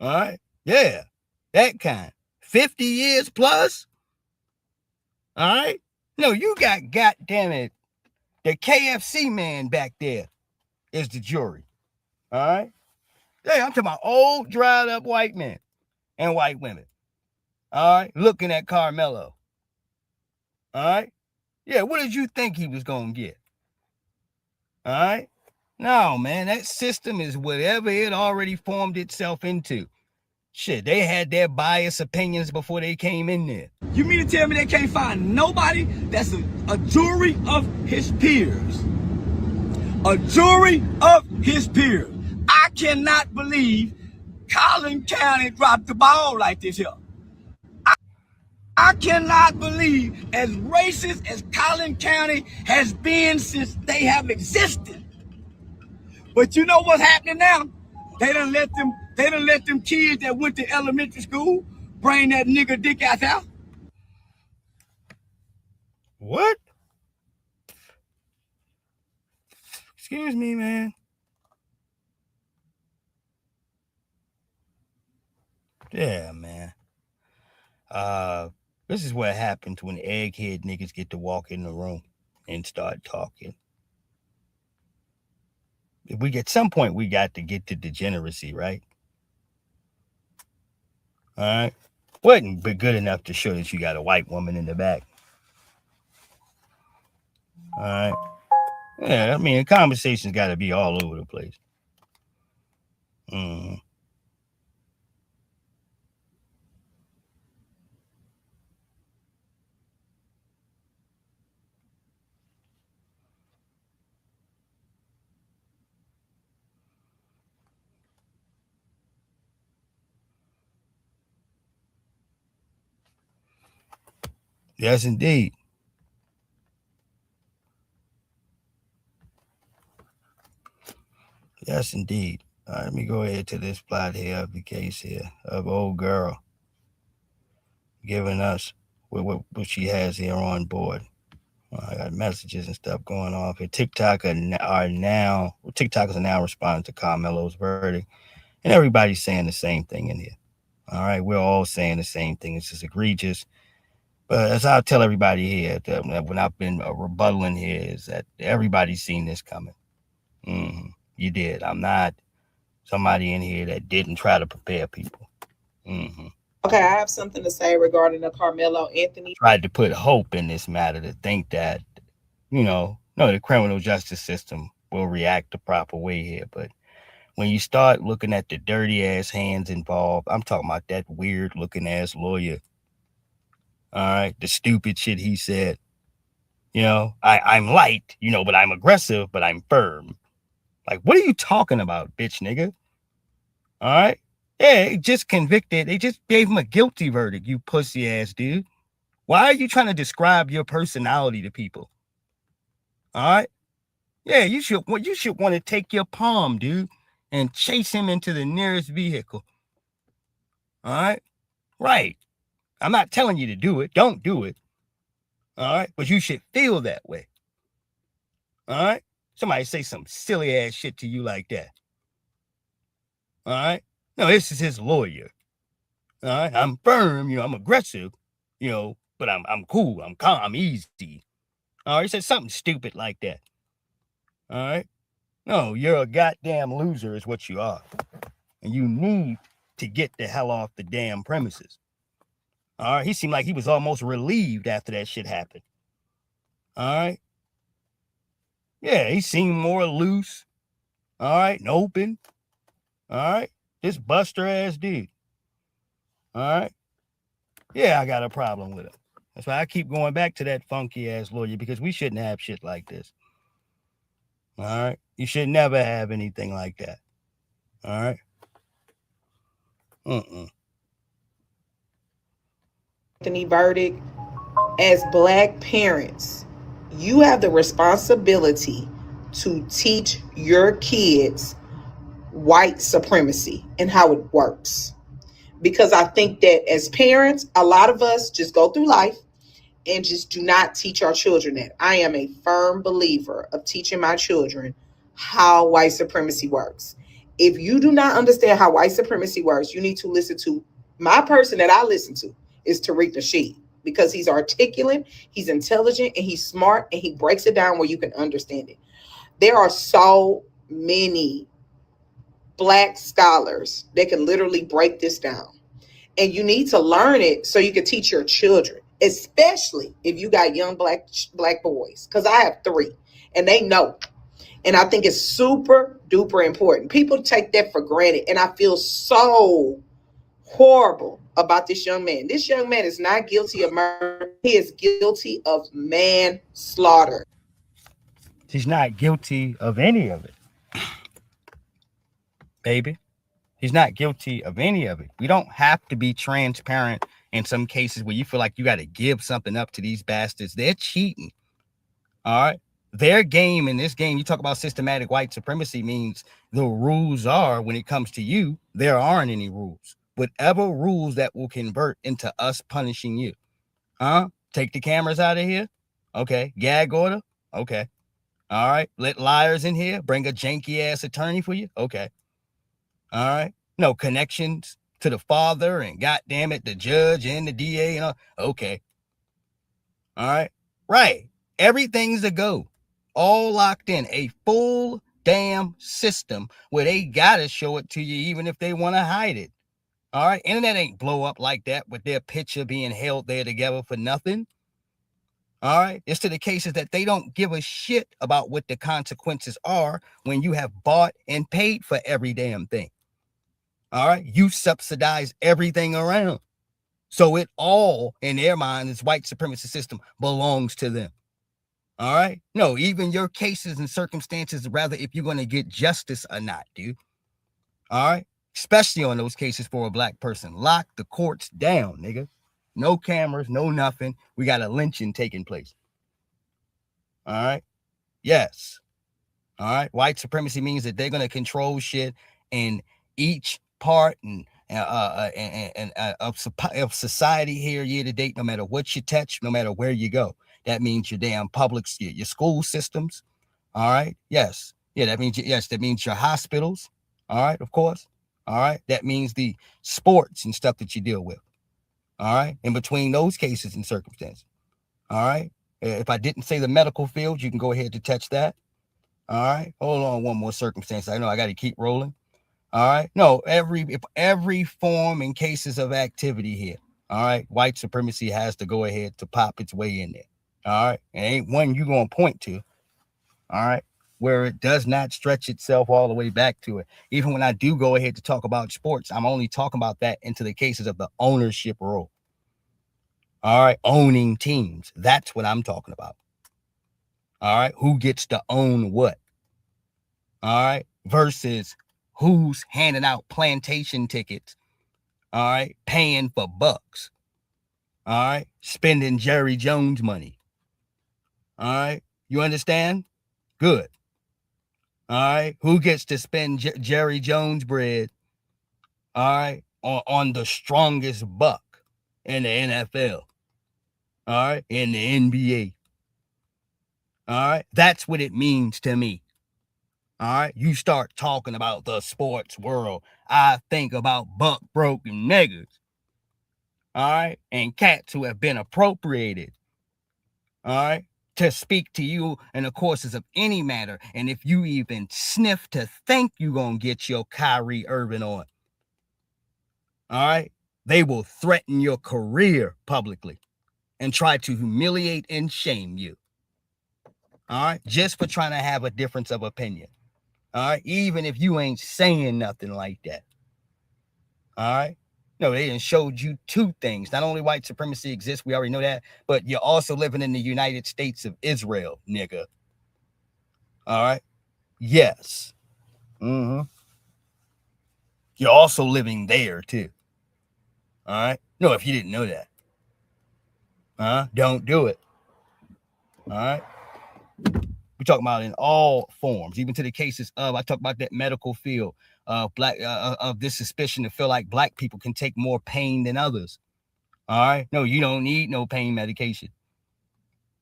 S1: All right? Yeah, that kind. 50 years plus. All right? No, you got, goddamn it, the KFC man back there is the jury. All right? Yeah, I'm talking about old, dried up white men and white women. All right? Looking at Karmelo. All right? Yeah, what did you think he was going to get? All right? No, man, that system is whatever it already formed itself into. Shit, they had their biased opinions before they came in there.
S10: You mean to tell me they can't find nobody that's a jury of his peers? A jury of his peers. I cannot believe Collin County dropped the ball like this here. I cannot believe as racist as Collin County has been since they have existed. But you know what's happening now? They done let them kids that went to elementary school bring that nigga dick out there.
S1: What? Excuse me, man. Yeah, man. This is what happens when egghead niggas get to walk in the room and start talking. At some point, we got to get to degeneracy, right? All right? Wasn't good enough to show that you got a white woman in the back. All right? Yeah, I mean, the conversation's got to be all over the place. Mm-hmm. Yes, indeed. Yes, indeed. All right, let me go ahead to this plot here of the case here of old girl giving us what she has here on board. I got messages and stuff going off here. TikTokers are now responding to Karmelo's verdict, and everybody's saying the same thing in here. All right, we're all saying the same thing. It's just egregious. But as I'll tell everybody here, that when I've been rebuttaling here, is that everybody's seen this coming. Mm-hmm. You did. I'm not somebody in here that didn't try to prepare people. Mm-hmm.
S11: Okay, I have something to say regarding the Karmelo Anthony.
S1: Tried to put hope in this matter to think that, the criminal justice system will react the proper way here. But when you start looking at the dirty ass hands involved, I'm talking about that weird looking ass lawyer. All right, the stupid shit he said. I'm light, but I'm aggressive, but I'm firm. Like, what are you talking about, bitch nigga? All right. Yeah, they just convicted. They just gave him a guilty verdict, you pussy ass dude. Why are you trying to describe your personality to people? All right. Yeah, you should want to take your palm, dude, and chase him into the nearest vehicle. All right. Right. I'm not telling you to do it. Don't do it. All right. But you should feel that way. All right. Somebody say some silly ass shit to you like that. All right. No, this is his lawyer. All right. I'm firm, I'm aggressive, but I'm cool. I'm calm, I'm easy. All right. He said something stupid like that. All right. No, you're a goddamn loser is what you are. And you need to get the hell off the damn premises. All right. He seemed like he was almost relieved after that shit happened. All right. Yeah, he seemed more loose. All right. And open. All right. This buster ass dude. All right. Yeah, I got a problem with him. That's why I keep going back to that funky ass lawyer, because we shouldn't have shit like this. All right. You should never have anything like that. All right.
S11: Anthony verdict, as Black parents, you have the responsibility to teach your kids white supremacy and how it works. Because I think that as parents, a lot of us just go through life and just do not teach our children that. I am a firm believer of teaching my children how white supremacy works. If you do not understand how white supremacy works, you need to listen to my person that I listen to is Tariq Nasheed, because he's articulate, he's intelligent, and he's smart, and he breaks it down where you can understand it. There are so many Black scholars that can literally break this down. And you need to learn it so you can teach your children, especially if you got young black boys, because I have 3 and they know. And I think it's super duper important. People take that for granted. And I feel so horrible about this young man. This young man is not guilty of murder. He is guilty of manslaughter.
S1: He's not guilty of any of it, baby. He's not guilty of any of it. We don't have to be transparent in some cases where you feel like you got to give something up to these bastards. They're cheating. All right. Their game in this game, you talk about systematic white supremacy, means the rules are, when it comes to you, there aren't any rules. Whatever rules that will convert into us punishing you. Take the cameras out of here. Okay. Gag order. Okay. All right. Let liars in here. Bring a janky ass attorney for you. Okay. All right. No connections to the father and goddamn it, the judge and the DA and all. Okay. All right. Right. Everything's a go. All locked in. A full damn system where they gotta show it to you even if they want to hide it. All right. Internet ain't blow up like that with their picture being held there together for nothing. All right. It's to the cases that they don't give a shit about what the consequences are when you have bought and paid for every damn thing. All right. You subsidize everything around. So it all, in their mind, this white supremacy system belongs to them. All right. No, even your cases and circumstances, rather, if you're going to get justice or not, dude. All right. Especially on those cases for a Black person. Lock the courts down, nigga. No cameras, no nothing. We got a lynching taking place. All right. Yes. All right. White supremacy means that they're going to control shit in each part and of society here year to date, no matter what you touch, no matter where you go. That means your damn public, your school systems. All right. Yes. Yeah. That means, yes, that means your hospitals. All right. Of course. All right. That means the sports and stuff that you deal with. All right. In between those cases and circumstances. All right. If I didn't say the medical field, you can go ahead to touch that. All right. Hold on. One more circumstance. I know I got to keep rolling. All right. No, every form and cases of activity here. All right. White supremacy has to go ahead to pop its way in there. All right. It ain't one you going to point to. All right. Where it does not stretch itself all the way back to it. Even when I do go ahead to talk about sports, I'm only talking about that into the cases of the ownership role. All right. Owning teams. That's what I'm talking about. All right. Who gets to own what? All right. Versus who's handing out plantation tickets. All right. Paying for bucks. All right. Spending Jerry Jones money. All right. You understand? Good. All right. Who gets to spend Jerry Jones bread? All right. On the strongest buck in the NFL. All right. In the NBA. All right. That's what it means to me. All right. You start talking about the sports world. I think about buck broken niggas. All right. And cats who have been appropriated. All right. To speak to you in the courses of any matter. And if you even sniff to think you're going to get your Kyrie Irving on. All right. They will threaten your career publicly and try to humiliate and shame you. All right. Just for trying to have a difference of opinion. All right. Even if you ain't saying nothing like that. All right. No, they done showed you two things. Not only white supremacy exists, we already know that, but you're also living in the United States of Israel, nigga. All right? Yes. Mm-hmm. You're also living there, too. All right? No, if you didn't know that. Don't do it. All right? We're talking about in all forms, even to the cases of, I talk about that medical field, of this suspicion to feel like black people can take more pain than others. All right? No, you don't need no pain medication.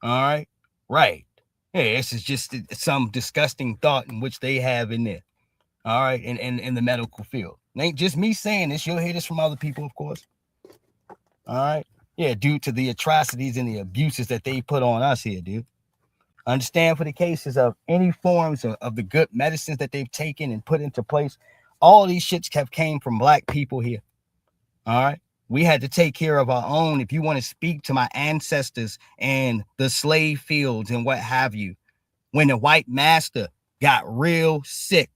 S1: All right? Right. Hey, this is just some disgusting thought in which they have in there. All right? In the medical field. It ain't just me saying this. You'll hear this from other people, of course. All right? Yeah, due to the atrocities and the abuses that they put on us here, dude. Understand, for the cases of any forms of the good medicines that they've taken and put into place, all these shits have came from black people here. All right. We had to take care of our own. If you want to speak to my ancestors and the slave fields and what have you, when the white master got real sick,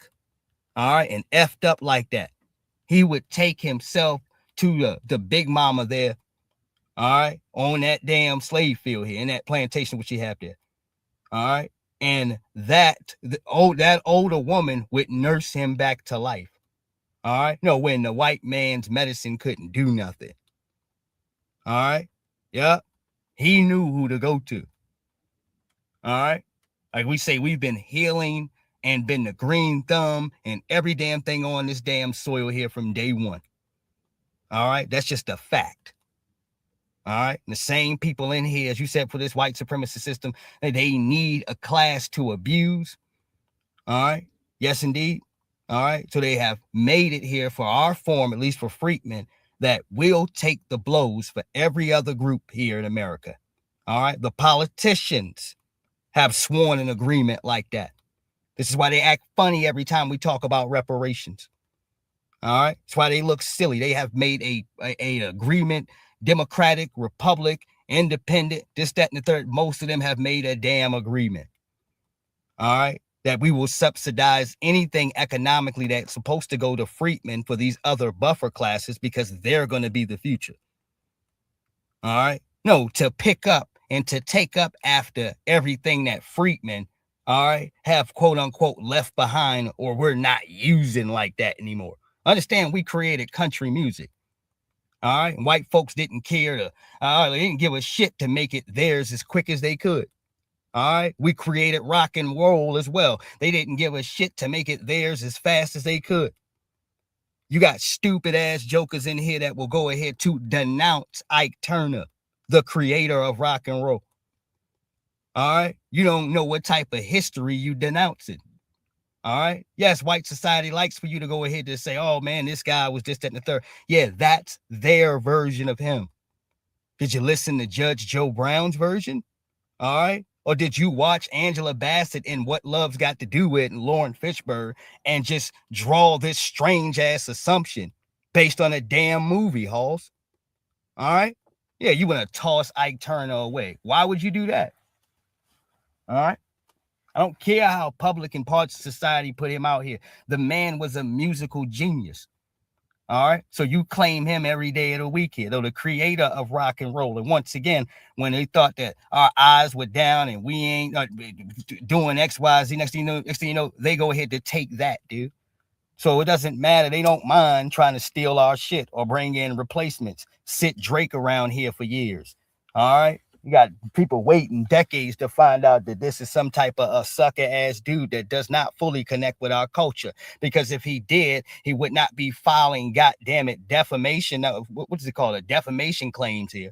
S1: all right, and effed up like that, he would take himself to the big mama there, all right, on that damn slave field here, in that plantation which he had there. All right. And that older woman would nurse him back to life. All right. No, when the white man's medicine couldn't do nothing. All right. Yeah. He knew who to go to. All right. Like we say, we've been healing and been the green thumb and every damn thing on this damn soil here from day one. All right. That's just a fact. All right. And the same people in here, as you said, for this white supremacy system, they need a class to abuse. All right. Yes, indeed. All right. So they have made it here for our form, at least for freedmen, that will take the blows for every other group here in America. All right. The politicians have sworn an agreement like that. This is why they act funny every time we talk about reparations. All right. That's why they look silly. They have made a agreement. Democratic, Republic, Independent, this, that, and the third. Most of them have made a damn agreement. All right. That we will subsidize anything economically that's supposed to go to freedmen for these other buffer classes because they're going to be the future. All right. No, to pick up and to take up after everything that freedmen, all right, have quote unquote left behind or we're not using like that anymore. Understand, we created country music. All right. And white folks didn't care to, they didn't give a shit to make it theirs as quick as they could. All right. We created rock and roll as well. They didn't give a shit to make it theirs as fast as they could. You got stupid ass jokers in here that will go ahead to denounce Ike Turner, the creator of rock and roll. All right. You don't know what type of history you denouncing. All right. Yes, white society likes for you to go ahead to say, oh, man, this guy was this, that, and the third. Yeah, that's their version of him. Did you listen to Judge Joe Brown's version? All right. Or did you watch Angela Bassett in What Love's Got to Do With and Lauren Fishburne and just draw this strange ass assumption based on a damn movie, Halls? All right. Yeah, you want to toss Ike Turner away. Why would you do that? All right. I don't care how public and parts of society put him out here. The man was a musical genius. All right. So you claim him every day of the week here, though, the creator of rock and roll. And once again, when they thought that our eyes were down and we ain't doing X, Y, Z, next thing you know, they go ahead to take that, dude. So it doesn't matter. They don't mind trying to steal our shit or bring in replacements. Sit Drake around here for years. All right. You got people waiting decades to find out that this is some type of a sucker ass dude that does not fully connect with our culture. Because if he did, he would not be filing, goddamn it, defamation. What is it called? A defamation claims here.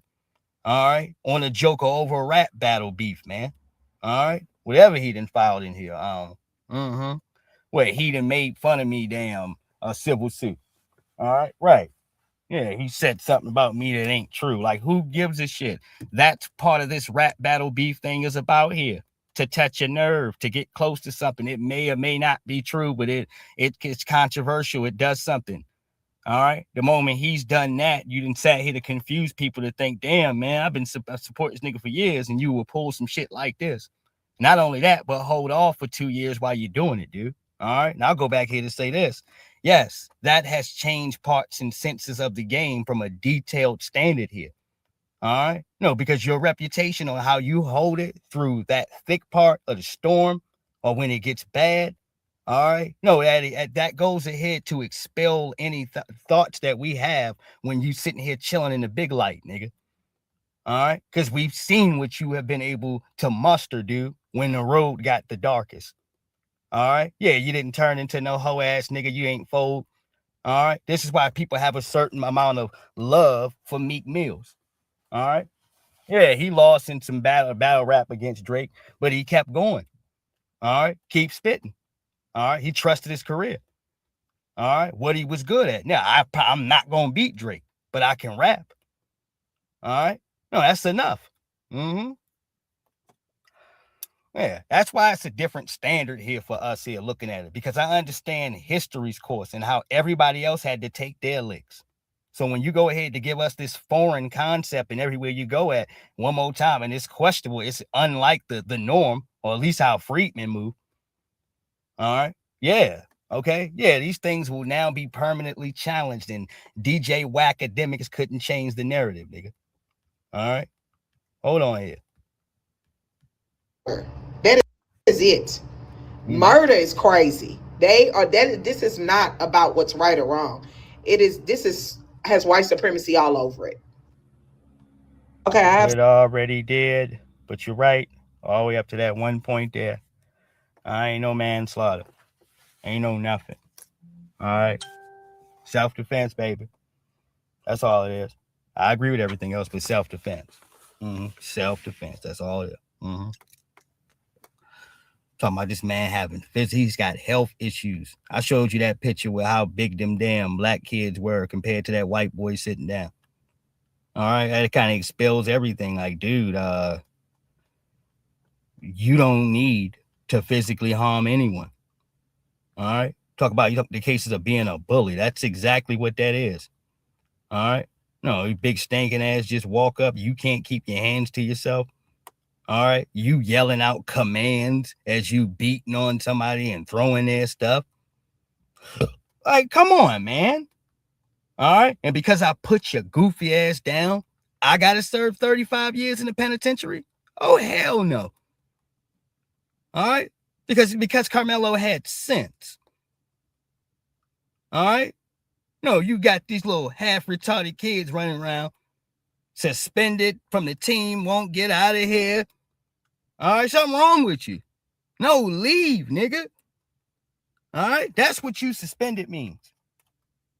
S1: All right. On a joke over a rap battle beef, man. All right. Whatever he done filed in here. Wait, he done made fun of me, damn, a civil suit. All right. Right. Yeah, he said something about me that ain't true. Like, who gives a shit? That's part of this rap battle beef thing is about here. To touch a nerve, to get close to something. It may or may not be true, but it's controversial. It does something. All right. The moment he's done that, you done sat here to confuse people to think, damn, man, I've been supporting this nigga for years, and you will pull some shit like this. Not only that, but hold off for 2 years while you're doing it, dude. All right. Now I'll go back here to say this. Yes, that has changed parts and senses of the game from a detailed standard here. All right. No, because your reputation on how you hold it through that thick part of the storm or when it gets bad. All right. No, that goes ahead to expel any thoughts that we have when you sitting here chilling in the big light, nigga. All right. Because we've seen what you have been able to muster, dude, when the road got the darkest. All right. Yeah, you didn't turn into no hoe ass nigga. You ain't fold. All right. This is why people have a certain amount of love for Meek Mills. All right. Yeah, he lost in some battle rap against Drake, but he kept going. All right. Keep spitting. All right. He trusted his career. All right. What he was good at. Now, I'm not going to beat Drake, but I can rap. All right. No, that's enough. Mm-hmm. Yeah, that's why it's a different standard here for us here looking at it, because I understand history's course and how everybody else had to take their licks. So when you go ahead to give us this foreign concept and everywhere you go at one more time, and it's questionable, it's unlike the norm, or at least how Friedman moved. All right. Yeah. Okay. Yeah, these things will now be permanently challenged, and DJ Wackademics couldn't change the narrative, nigga. All right. Hold on here.
S11: That is it. Murder is crazy. This is not about what's right or wrong. Has white supremacy all over it. Okay,
S1: it already did, but you're right. All the way up to that one point there. I ain't no manslaughter. Ain't no nothing. All right. Self-defense, baby. That's all it is. I agree with everything else, but self-defense. Self-defense. That's all it is. Talking about this man having he's got health issues. I showed you that picture with how big them damn black kids were compared to that white boy sitting down. All right, that kind of expels everything. Like, dude, you don't need to physically harm anyone. All right, talk about the cases of being a bully. That's exactly what that is. All right, no, big stinking ass just walk up. You can't keep your hands to yourself. All right, you yelling out commands as you beating on somebody and throwing their stuff. Like, come on, man. All right. And because I put your goofy ass down, I got to serve 35 years in the penitentiary? Oh, hell no. All right. Because Karmelo had sense. All right. No, you got these little half retarded kids running around, suspended from the team, won't get out of here. All right. Something wrong with you. No, leave, nigga. All right. That's what you suspended means.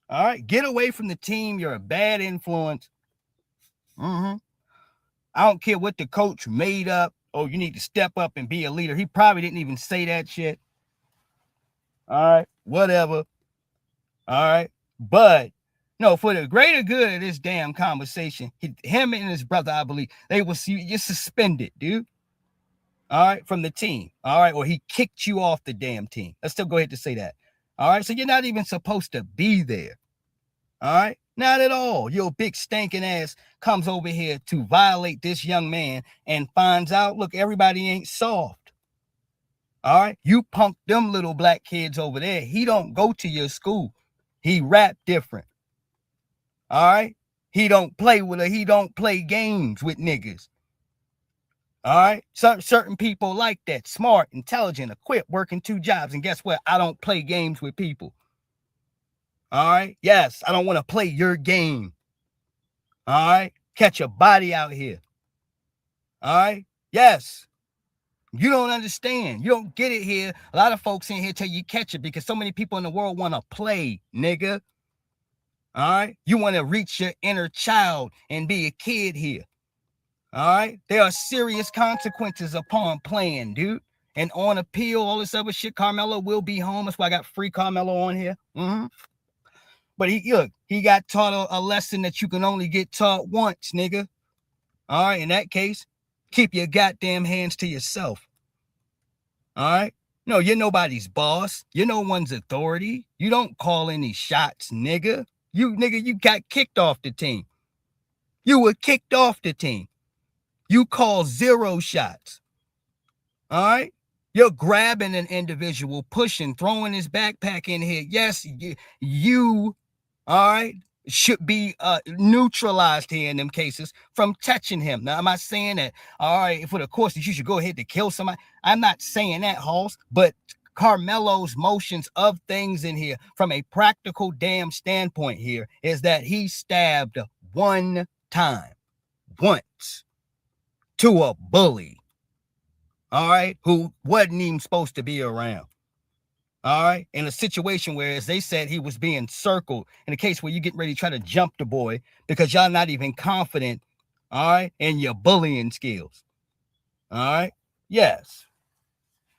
S1: All right, get away from the team. You're a bad influence. I don't care what the coach made up. Oh, you need to step up and be a leader. He probably didn't even say that shit. All right, whatever. All right, but no, for the greater good of this damn conversation, him and his brother, I believe, you're suspended, dude. All right, from the team. All right, or he kicked you off the damn team. Let's still go ahead to say that. All right, so you're not even supposed to be there. All right, not at all. Your big stinking ass comes over here to violate this young man and finds out, look, everybody ain't soft. All right, you punk them little black kids over there. He don't go to your school. He rap different. All right, he don't play games with niggas. All right, certain people like that, smart, intelligent, equipped, working 2 jobs, and guess what? I don't play games with people. All right. Yes, I don't want to play your game. All right. Catch a body out here. All right. Yes. You don't understand. You don't get it here. A lot of folks in here tell you catch it because so many people in the world want to play, nigga. All right. You want to reach your inner child and be a kid here. All right. There are serious consequences upon playing, dude. And on appeal, all this other shit, Karmelo will be home. That's why I got free Karmelo on here. But he got taught a lesson that you can only get taught once, nigga. All right, in that case, keep your goddamn hands to yourself. All right? No, you're nobody's boss. You're no one's authority. You don't call any shots, nigga. You got kicked off the team. You were kicked off the team. You call 0 shots. All right? You're grabbing an individual, pushing, throwing his backpack in here. Yes, you, all right, should be neutralized here in them cases from touching him. Now, I'm not saying that, all right, for the course that you should go ahead to kill somebody. I'm not saying that, Halls, but Karmelo's motions of things in here from a practical damn standpoint here is that he stabbed one time, once, to a bully. All right, who wasn't even supposed to be around. All right, in a situation where, as they said, he was being circled, in a case where you getting ready to try to jump the boy because y'all not even confident, all right, in your bullying skills. All right, yes,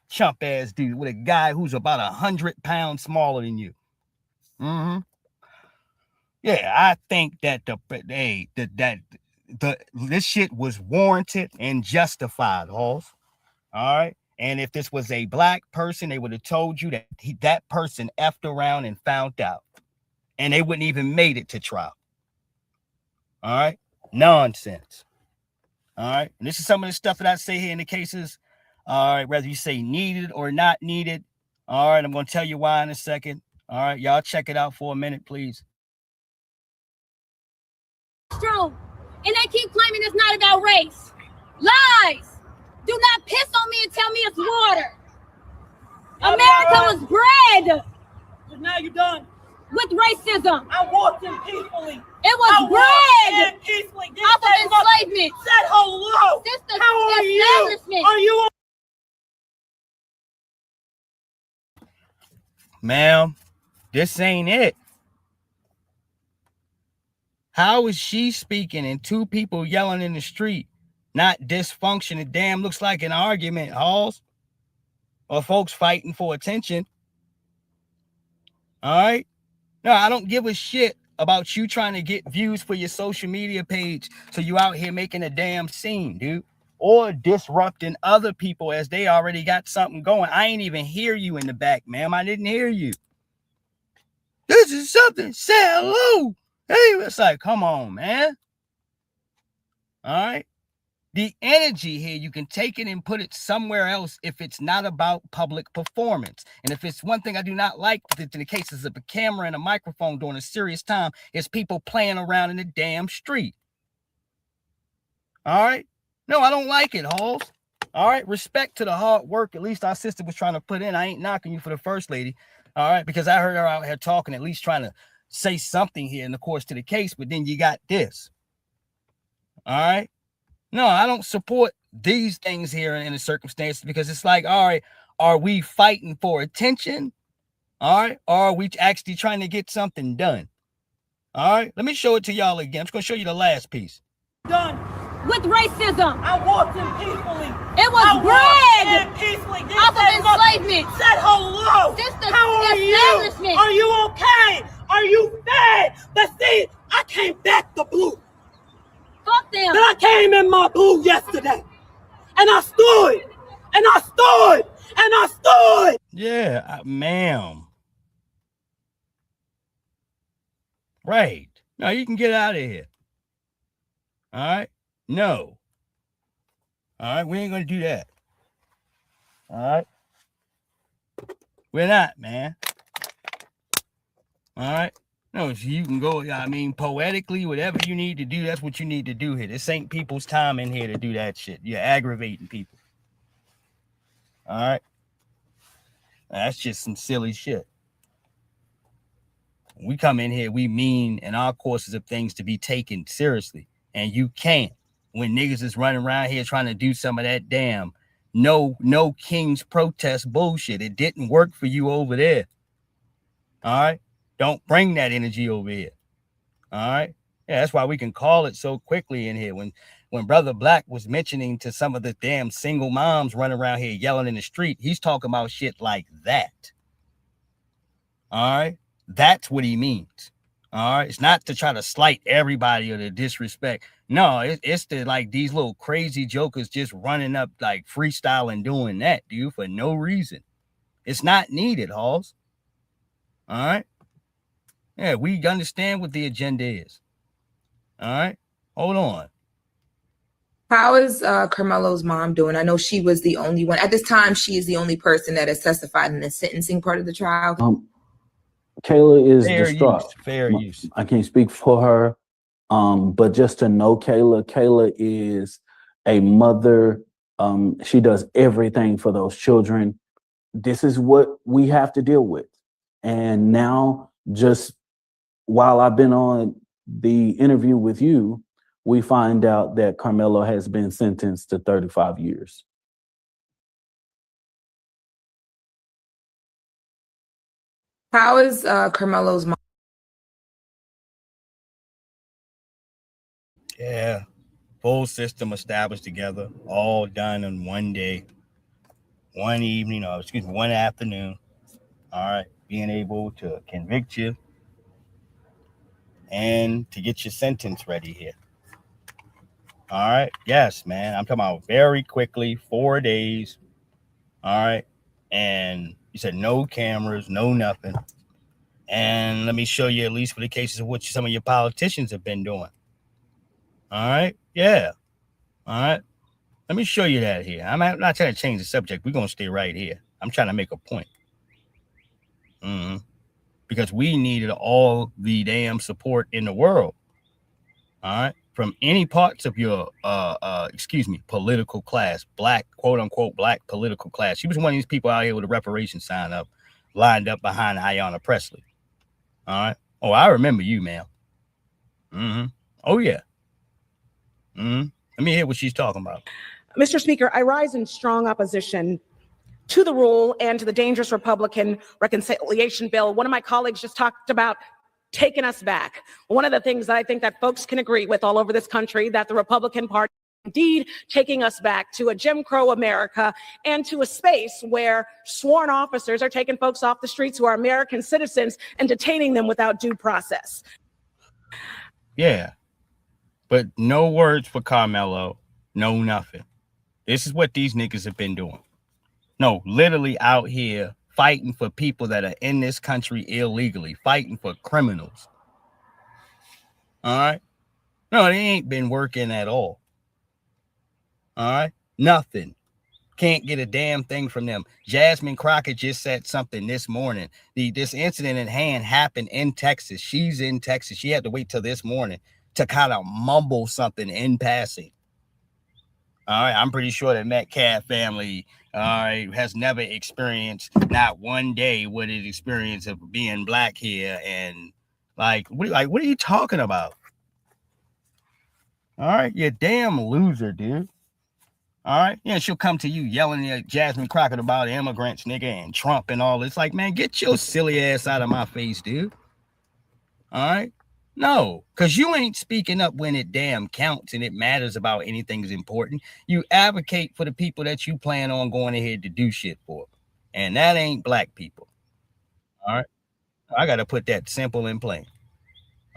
S1: chump ass dude with a guy who's about 100 pounds smaller than you. Yeah, I think that this shit was warranted and justified, Halls. All right. And if this was a black person, they would have told you that that person effed around and found out. And they wouldn't even made it to trial. All right. Nonsense. All right. And this is some of the stuff that I say here in the cases. All right. Whether you say needed or not needed. All right. I'm going to tell you why in a second. All right. Y'all check it out for a minute, please.
S12: True. And they keep claiming it's not about race. Lies. Do not piss on me and tell me it's water. America was bred.
S5: But now you're done.
S12: With racism.
S5: I walked in peacefully.
S12: It was bred.
S5: Peacefully.
S12: Off of enslavement.
S5: Said hello.
S12: Since the
S5: How are
S12: establishment.
S5: you? Are you?
S1: Ma'am, this ain't it. How is she speaking and two people yelling in the street? Not dysfunction. It damn looks like an argument, Halls. Or folks fighting for attention. All right? No, I don't give a shit about you trying to get views for your social media page. So you out here making a damn scene, dude. Or disrupting other people as they already got something going. I ain't even hear you in the back, ma'am. I didn't hear you. This is something. Say hello. Hey, it's like, come on, man. All right? The energy here, you can take it and put it somewhere else if it's not about public performance. And if it's one thing I do not like in the cases of a camera and a microphone during a serious time, is people playing around in the damn street. All right? No, I don't like it, Halls. All right? Respect to the hard work at least our sister was trying to put in. I ain't knocking you for the first lady. All right? Because I heard her out here talking, at least trying to say something here in the course to the case, but then you got this. All right? No, I don't support these things here in the circumstances because it's like, all right, are we fighting for attention? All right, or are we actually trying to get something done? All right, let me show it to y'all again. I'm just going to show you the last piece.
S5: Done.
S12: With racism.
S5: I walked in peacefully.
S12: It was bred.
S5: Peacefully.
S12: Off of enslavement.
S5: Said hello.
S12: Since the
S5: How are
S12: establishment.
S5: you? Are you okay? Are you fed? But see, I came back to blue.
S12: Fuck them.
S5: But I came in my blue yesterday. And I stood. And I stood. And I stood.
S1: Yeah, ma'am. Right. Now you can get out of here. All right? No. All right? We ain't going to do that. All right? We're not, man. All right? No, so you can go, I mean, poetically, whatever you need to do, that's what you need to do here. This ain't people's time in here to do that shit. You're aggravating people. All right? That's just some silly shit. We come in here, we mean in our courses of things to be taken seriously. And you can't. When niggas is running around here trying to do some of that damn no king's protest bullshit. It didn't work for you over there. All right? Don't bring that energy over here. All right? Yeah, that's why we can call it so quickly in here. When Brother Black was mentioning to some of the damn single moms running around here yelling in the street, he's talking about shit like that. All right? That's what he means. All right? It's not to try to slight everybody or to disrespect. No, it's to like these little crazy jokers just running up like freestyle doing that, dude, for no reason. It's not needed, Halls. All right? Yeah, we understand what the agenda is. All right? Hold on.
S13: How is Karmelo's mom doing? I know she was the only one. At this time, she is the only person that has testified in the sentencing part of the trial.
S14: Kayla is
S1: Fair
S14: distraught.
S1: use, fair use.
S14: I can't speak for her, but just to know Kayla is a mother. She does everything for those children. This is what we have to deal with. And now, just while I've been on the interview with you, we find out that Karmelo has been sentenced to 35 years.
S13: How is Karmelo's mom?
S1: Yeah, full system established together, all done in one day, one evening, or excuse me, one afternoon. All right, being able to convict you and to get your sentence ready here. All right, yes, man, I'm talking about very quickly, 4 days. All right, and you said no cameras, no nothing. And let me show you at least for the cases of what some of your politicians have been doing. All right, yeah. All right. Let me show you that here. I'm not trying to change the subject. We're going to stay right here. I'm trying to make a point. Because we needed all the damn support in the world. All right. From any parts of your, political class, black, quote unquote, black political class. She was one of these people out here with a reparations sign up, lined up behind Ayanna Pressley. All right. Oh, I remember you, ma'am. Oh, yeah. Let me hear what she's talking about.
S5: Mr. Speaker, I rise in strong opposition to the rule and to the dangerous Republican reconciliation bill. One of my colleagues just talked about taking us back. One of the things that I think that folks can agree with all over this country, that the Republican Party indeed taking us back to a Jim Crow America and to a space where sworn officers are taking folks off the streets who are American citizens and detaining them without due process.
S1: Yeah, but no words for Karmelo, no nothing. This is what these niggas have been doing. No, literally out here fighting for people that are in this country illegally, fighting for criminals. All right? No, they ain't been working at all. All right? Nothing. Can't get a damn thing from them. Jasmine Crockett just said something this morning. This incident at hand happened in Texas. She's in Texas. She had to wait till this morning to kind of mumble something in passing. All right, I'm pretty sure that Metcalf family, all right, has never experienced not one day what it experienced of being black here. And what are you talking about? All right, you damn loser, dude. All right, yeah, she'll come to you yelling at Jasmine Crockett about immigrants, nigga, and Trump and all this. Like, man, get your silly ass out of my face, dude. All right. No, because you ain't speaking up when it damn counts and it matters about anything's important. You advocate for the people that you plan on going ahead to do shit for. And that ain't black people. All right. I got to put that simple and plain.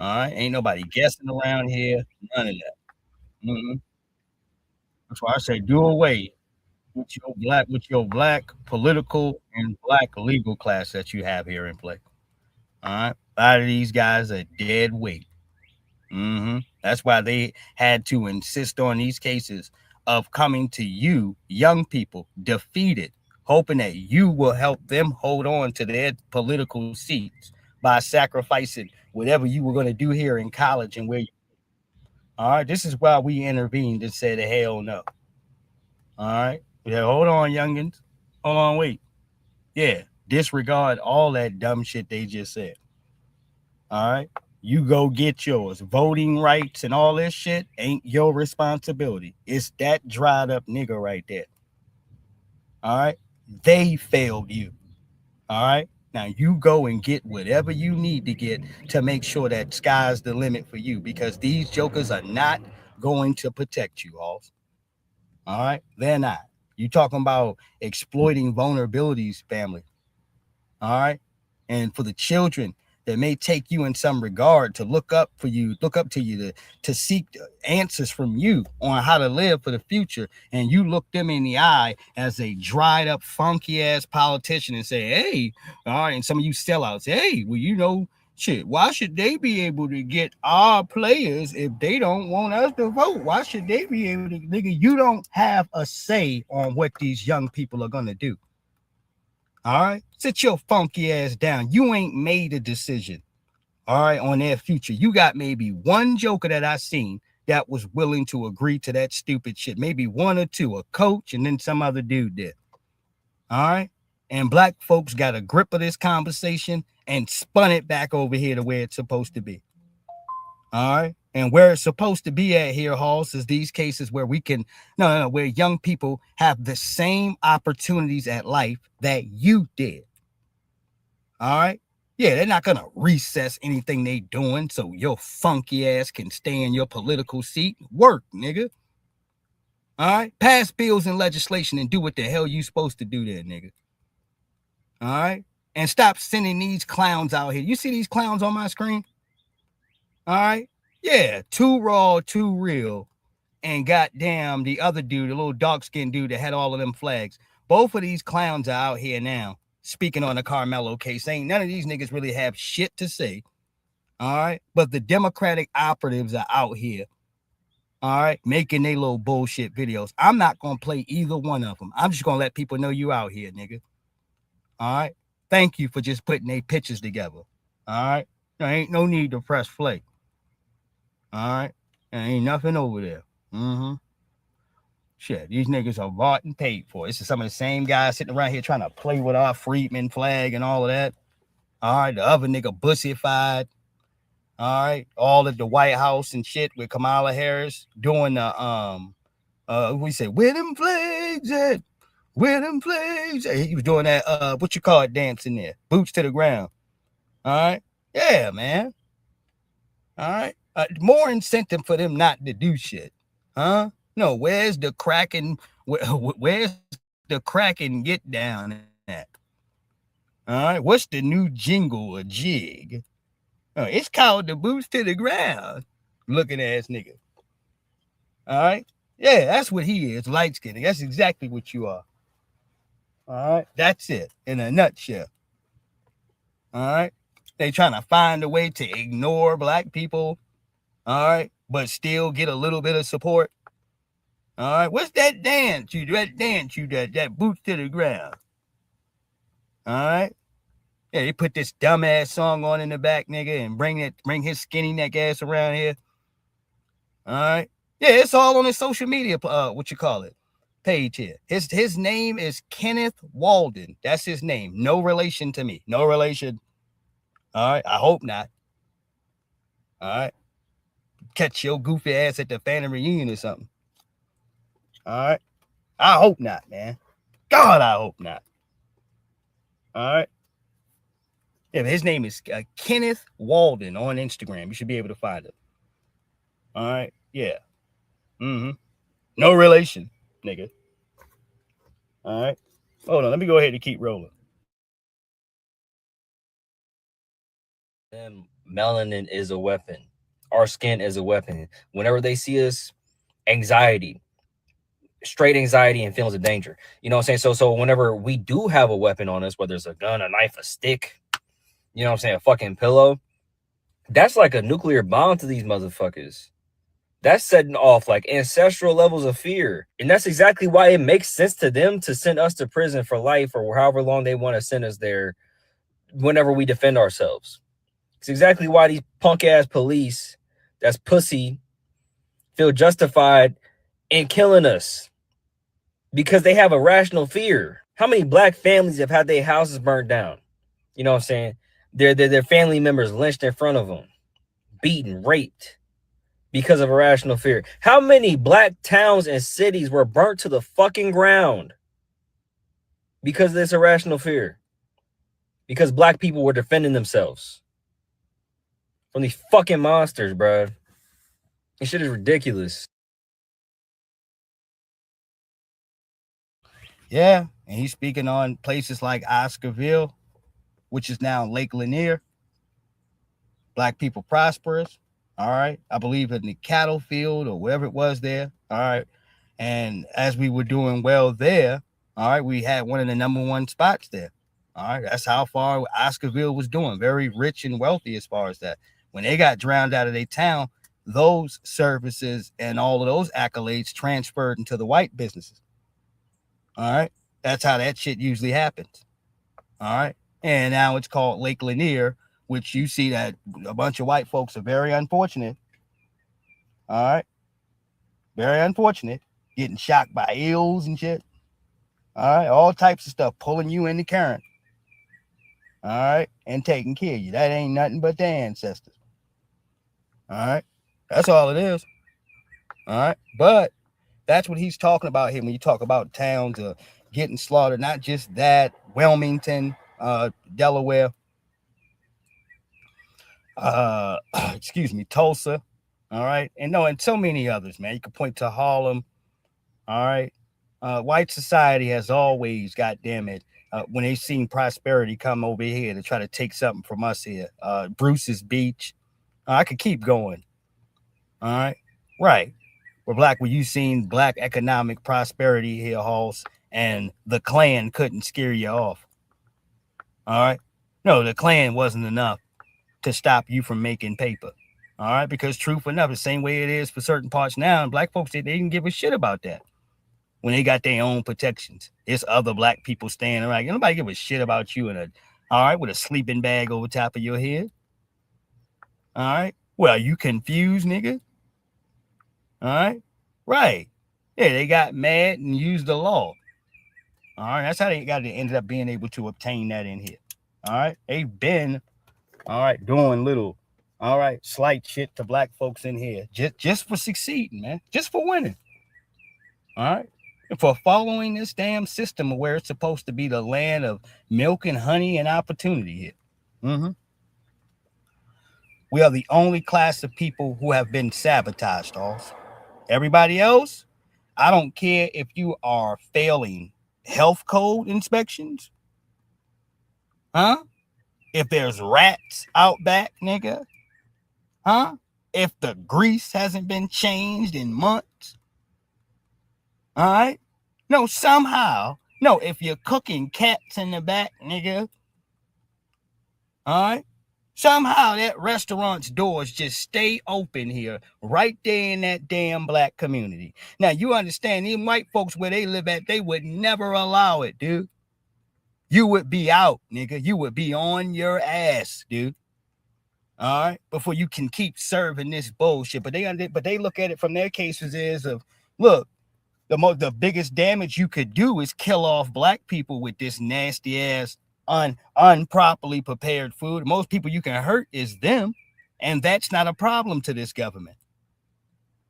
S1: All right. Ain't nobody guessing around here. None of that. That's why I say do away with your black political and black legal class that you have here in play. All right. A lot of these guys are dead weight. That's why they had to insist on these cases of coming to you, young people, defeated, hoping that you will help them hold on to their political seats by sacrificing whatever you were going to do here in college and where you. All right, this is why we intervened and said hell no. All right, yeah, hold on, youngins. Hold on, wait. Yeah, disregard all that dumb shit they just said. All right. You go get yours. Voting rights and all this shit ain't your responsibility. It's that dried up nigga right there. All right. They failed you. All right. Now you go and get whatever you need to get to make sure that sky's the limit for you, because these jokers are not going to protect you all. All right. They're not. You talking about exploiting vulnerabilities, family. All right. And for the children that may take you in some regard to look up to you, to seek answers from you on how to live for the future. And you look them in the eye as a dried up, funky ass politician and say, hey, all right. And some of you sellouts, hey, well, Shit, why should they be able to get our players if they don't want us to vote? Why should they be able to, nigga? You don't have a say on what these young people are gonna do. All right, sit your funky ass down. You ain't made a decision, all right, on their future. You got maybe one joker that I seen that was willing to agree to that stupid shit. Maybe one or two, a coach, and then some other dude did. All right. And black folks got a grip of this conversation and spun it back over here to where it's supposed to be. All right. And where it's supposed to be at here, Halls, is these cases where we can, where young people have the same opportunities at life that you did. All right. Yeah, they're not going to recess anything they doing so your funky ass can stay in your political seat. Work, nigga. All right. Pass bills and legislation and do what the hell you supposed to do there, nigga. All right. And stop sending these clowns out here. You see these clowns on my screen? All right. Yeah. Too raw, too real. And goddamn the other dude, the little dark-skinned dude that had all of them flags. Both of these clowns are out here now speaking on the Karmelo case. Ain't none of these niggas really have shit to say. All right. But the Democratic operatives are out here. All right. Making their little bullshit videos. I'm not going to play either one of them. I'm just going to let people know you out here, nigga. All right. Thank you for just putting their pictures together. All right. There ain't no need to press play. All right. There ain't nothing over there. Shit, these niggas are bought and paid for. This is some of the same guys sitting around here trying to play with our Freedman flag and all of that. All right. The other nigga bussified. All right. All at the White House and shit with Kamala Harris doing the we say, where them flags at? Where them flags? He was doing that, what you call it, dancing there. Boots to the ground. All right. Yeah, man. All right. More incentive for them not to do shit. Huh? No, where's the cracking? Where's the cracking get down at? All right. What's the new jingle or jig? Oh, it's called the boots to the ground. Looking ass nigga. All right. Yeah, that's what he is. Light skinned. That's exactly what you are. All right, that's it in a nutshell. All right, they trying to find a way to ignore black people. All right, but still get a little bit of support. All right, what's that dance you that boots to the ground? All right, yeah, they put this dumbass song on in the back, nigga, and bring his skinny neck ass around here. All right, yeah, it's all on his social media. What you call it? Page here. His name is Kenneth Walden. That's his name. No relation to me. No relation. All right. I hope not. All right. Catch your goofy ass at the family reunion or something. All right. I hope not, man. God, I hope not. All right. Yeah, but his name is Kenneth Walden on Instagram. You should be able to find him. All right. Yeah. No relation, nigga. All right. Hold on. Let me go ahead and keep rolling.
S15: Melanin is a weapon. Our skin is a weapon. Whenever they see us, anxiety, straight anxiety and feelings of danger. You know what I'm saying? So whenever we do have a weapon on us, whether it's a gun, a knife, a stick, you know what I'm saying, a fucking pillow, that's like a nuclear bomb to these motherfuckers. That's setting off like ancestral levels of fear. And that's exactly why it makes sense to them to send us to prison for life or however long they want to send us there whenever we defend ourselves. It's exactly why these punk ass police that's pussy feel justified in killing us, because they have a rational fear. How many black families have had their houses burned down? You know what I'm saying? Their family members lynched in front of them, beaten, raped because of irrational fear. How many black towns and cities were burnt to the fucking ground because of this irrational fear? Because black people were defending themselves from these fucking monsters, bro. This shit is ridiculous.
S1: Yeah, and he's speaking on places like Oscarville, which is now Lake Lanier. Black people prosperous. All right. I believe in the cattle field or wherever it was there. All right. And as we were doing well there, all right, we had one of the #1 spots there. All right, that's how far Oscarville was doing, very rich and wealthy as far as that. When they got drowned out of their town, those services and all of those accolades transferred into the white businesses. All right, that's how that shit usually happens. All right, and now it's called Lake Lanier, which you see that a bunch of white folks are very unfortunate. All right, very unfortunate, getting shocked by eels and shit. All right, all types of stuff pulling you in the current. All right, and taking care of you. That ain't nothing but the ancestors. All right, that's all it is. All right, but that's what he's talking about here when you talk about towns getting slaughtered. Not just that, Wilmington, Delaware, excuse me, Tulsa. All right, and so many others, man. You can point to Harlem. All right, white society has always, goddamn it, when they seen prosperity come over here to try to take something from us here. Bruce's Beach. I could keep going. All right. Right. Where you seen black economic prosperity here, Halls, and the Klan couldn't scare you off. All right. No, the Klan wasn't enough to stop you from making paper. All right. Because truth enough, the same way it is for certain parts now, and black folks, they didn't give a shit about that. When they got their own protections, it's other black people standing around. Nobody give a shit about you with a sleeping bag over top of your head. All right. Well, you confused, nigga. All right. Right. Yeah, they got mad and used the law. All right. That's how they ended up being able to obtain that in here. All right. They've been, all right, doing little, all right, slight shit to black folks in here just for succeeding, man. Just for winning. All right. For following this damn system where it's supposed to be the land of milk and honey and opportunity here. Mm-hmm. We are the only class of people who have been sabotaged, also. Everybody else, I don't care if you are failing health code inspections. Huh? If there's rats out back, nigga. Huh? If the grease hasn't been changed in months. All right? No, somehow. No, if you're cooking cats in the back, nigga. All right? Somehow that restaurant's doors just stay open here, right there in that damn black community. Now, you understand, these white folks where they live at, they would never allow it, dude. You would be out, nigga. You would be on your ass, dude. All right? Before you can keep serving this bullshit. But they look at it from their cases is of, look, the biggest damage you could do is kill off black people with this nasty ass unproperly prepared food. Most people you can hurt is them, and that's not a problem to this government.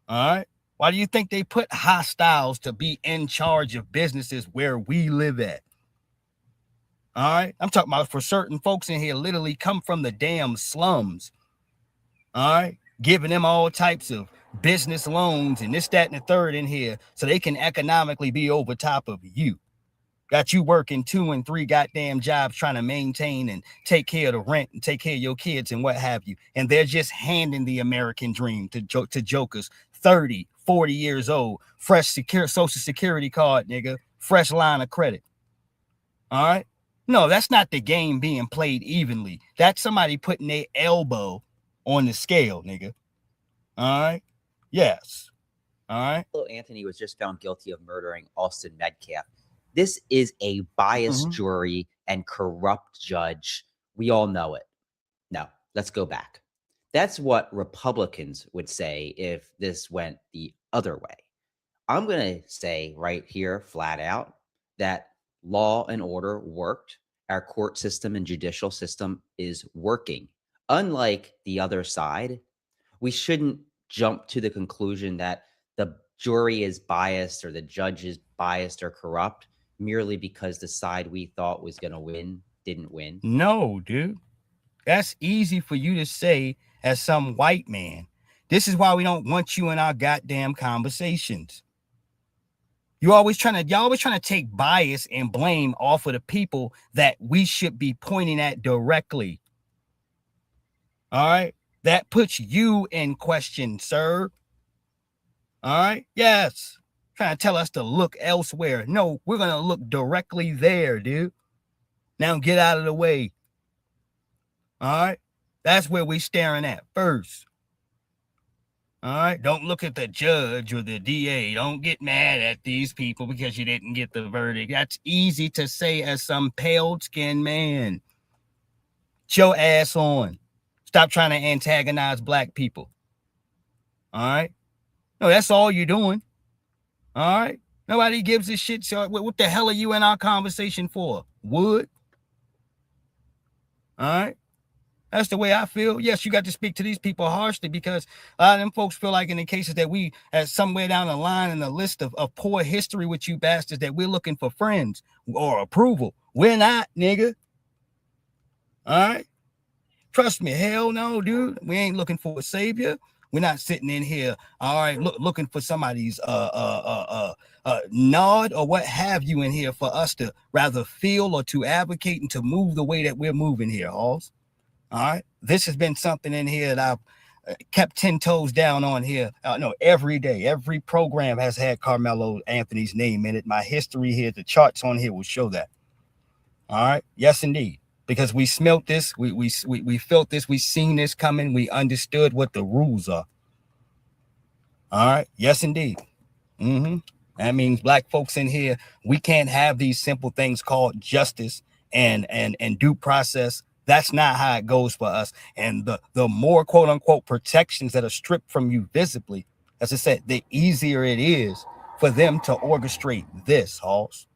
S1: All right, why do you think they put hostiles to be in charge of businesses where we live at? All right, I'm talking about for certain folks in here literally come from the damn slums. All right, giving them all types of business loans and this, that, and the third in here so they can economically be over top of you. Got you working 2 and 3 goddamn jobs trying to maintain and take care of the rent and take care of your kids and what have you. And they're just handing the American dream to jokers 30, 40 years old, fresh social security card, nigga, fresh line of credit. All right. No, that's not the game being played evenly. That's somebody putting their elbow on the scale, nigga. All right. Yes. All right.
S16: Anthony was just found guilty of murdering Austin Metcalf. This is a biased jury and corrupt judge. We all know it. Now, let's go back. That's what Republicans would say if this went the other way. I'm going to say right here, flat out, that law and order worked. Our court system and judicial system is working. Unlike the other side, we shouldn't jump to the conclusion that the jury is biased or the judge is biased or corrupt merely because the side we thought was going to win didn't win.
S1: No, dude. That's easy for you to say as some white man. This is why we don't want you in our goddamn conversations. Y'all always trying to take bias and blame off of the people that we should be pointing at directly. All right? That puts you in question, sir. All right? Yes. Trying to tell us to look elsewhere. No, we're going to look directly there, dude. Now get out of the way. All right? That's where we staring at first. All right? Don't look at the judge or the DA. Don't get mad at these people because you didn't get the verdict. That's easy to say as some pale-skinned man. Get your ass on. Stop trying to antagonize black people. All right? No, that's all you're doing. All right? Nobody gives a shit. So what the hell are you in our conversation for? Wood? All right? That's the way I feel. Yes, you got to speak to these people harshly because a lot of them folks feel like in the cases that we, at somewhere down the line in the list of poor history with you bastards, that we're looking for friends or approval. We're not, nigga. All right? Trust me. Hell no, dude. We ain't looking for a savior. We're not sitting in here, all right, looking for somebody's nod or what have you in here for us to rather feel or to advocate and to move the way that we're moving here, Halls. All right. This has been something in here that I've kept 10 toes down on here. No, every day, every program has had Karmelo Anthony's name in it. My history here, the charts on here will show that. All right. Yes, indeed. Because we smelt this, we felt this, we seen this coming, we understood what the rules are. All right. Yes, indeed. That means black folks in here, we can't have these simple things called justice and due process. That's not how it goes for us. And the more quote unquote protections that are stripped from you visibly, as I said, the easier it is for them to orchestrate this, Halls,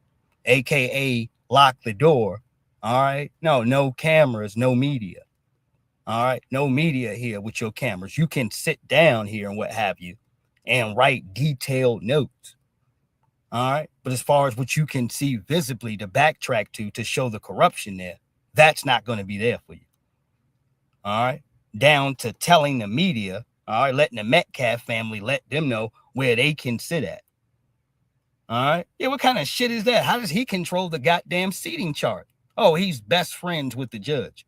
S1: aka lock the door. All right. No cameras, no media. All right. No media here with your cameras. You can sit down here and what have you and write detailed notes. All right. But as far as what you can see visibly to backtrack to show the corruption there, that's not going to be there for you. All right. Down to telling the media, all right, letting the Metcalf family let them know where they can sit at. All right. Yeah, what kind of shit is that? How does he control the goddamn seating chart? Oh, he's best friends with the judge.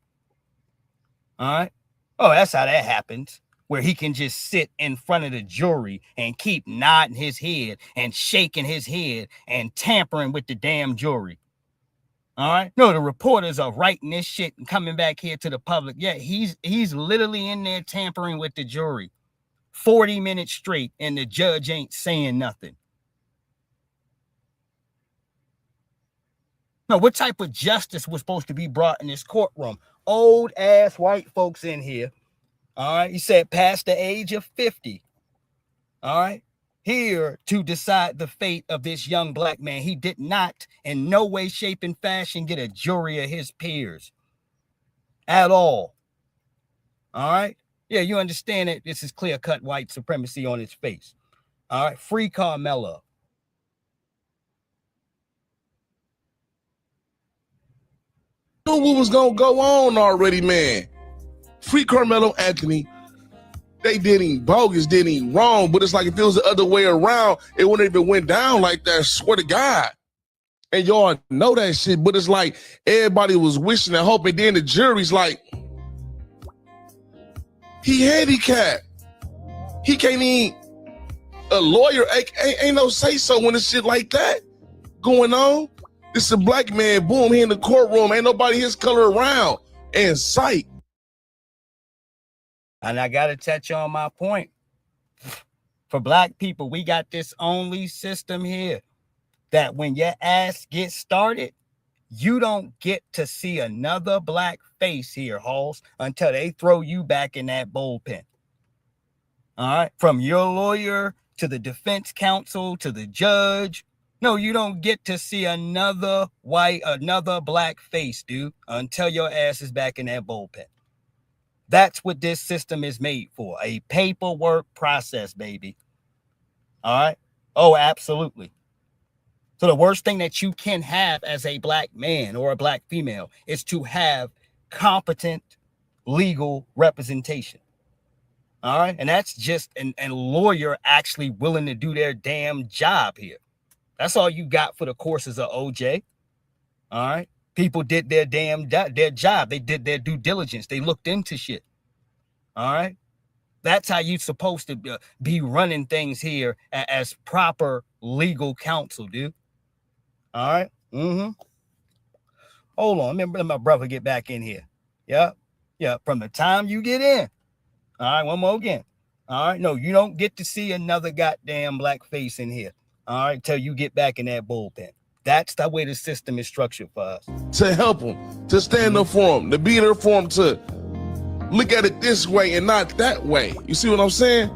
S1: All right. Oh, that's how that happens. Where he can just sit in front of the jury and keep nodding his head and shaking his head and tampering with the damn jury. All right. No, the reporters are writing this shit and coming back here to the public. Yeah, he's literally in there tampering with the jury 40 minutes straight, and the judge ain't saying nothing. No, what type of justice was supposed to be brought in this courtroom? Old ass white folks in here. All right. He said past the age of 50. All right. Here to decide the fate of this young black man. He did not in no way, shape, and fashion get a jury of his peers at all. All right. Yeah, you understand it. This is clear-cut white supremacy on his face. All right. Free Karmelo.
S17: Knew what was gonna go on already, man. Free Karmelo Anthony. They did him bogus, did him wrong, but it's like if it was the other way around, it wouldn't even went down like that. I swear to God. And y'all know that shit, but it's like everybody was wishing and hoping. Then the jury's like, he handicapped. He can't even, a lawyer ain't no say so when it's shit like that going on. This is a black man, boom, he in the courtroom, ain't nobody his color around in sight.
S1: And I got to touch on my point. For black people, we got this only system here that when your ass gets started, you don't get to see another black face here, Halls, until they throw you back in that bullpen. All right. From your lawyer to the defense counsel to the judge. No, you don't get to see another black face, dude, until your ass is back in that bullpen. That's what this system is made for. A paperwork process, baby. All right. Oh, absolutely. So the worst thing that you can have as a black man or a black female is to have competent legal representation. All right. And that's just a lawyer actually willing to do their damn job here. That's all you got for the courses of OJ. All right. People did their job. They did their due diligence. They looked into shit. All right. That's how you're supposed to be running things here as proper legal counsel, dude. All right. Oh, Hold on, let my brother get back in here. Yep. From the time you get in. All right, one more again. All right, no, you don't get to see another goddamn black face in here. All right, till you get back in that bullpen. That's the way the system is structured for us.
S17: To help them, to stand up for them, to be there for them, to look at it this way and not that way. You see what I'm saying?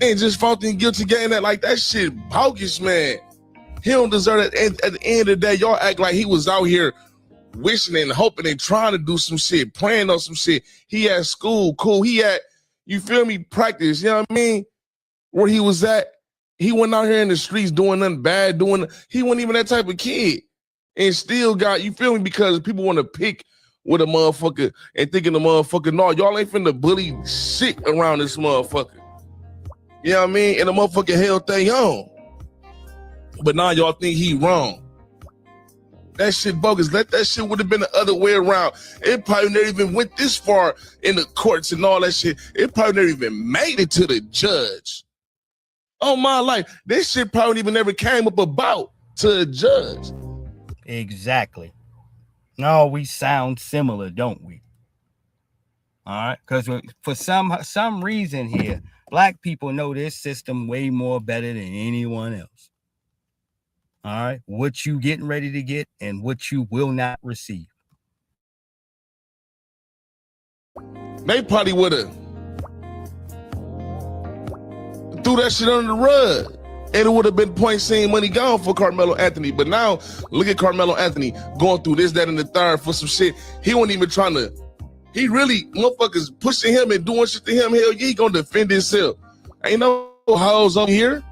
S17: And just faulty and guilty getting that, like, that shit bogus, man. He don't deserve it. At the end of the day, y'all act like he was out here wishing and hoping and trying to do some shit, playing on some shit. He at school, cool. He at, you feel me, practice, you know what I mean? Where he was at, he went out here in the streets doing nothing bad, he wasn't even that type of kid. And still got, you feel me, because people want to pick with a motherfucker and thinking the motherfucker, no, y'all ain't finna bully shit around this motherfucker. You know what I mean? And the motherfucker held thing on. But now y'all think he wrong. That shit bogus. Let that shit would have been the other way around. It probably never even went this far in the courts and all that shit. It probably never even made it to the judge. Oh my life, this shit probably even never came up about to a judge.
S1: Exactly. No, we sound similar, don't we? All right, because for some reason here, black people know this system way more better than anyone else. All right, what you getting ready to get and what you will not receive.
S17: They probably would have threw that shit under the rug. And it would have been point seeing money gone for Karmelo Anthony. But now, look at Karmelo Anthony going through this, that, and the third for some shit. He wasn't even trying to, he really, motherfuckers pushing him and doing shit to him. Hell yeah, he gonna defend himself. Ain't no hoes up here.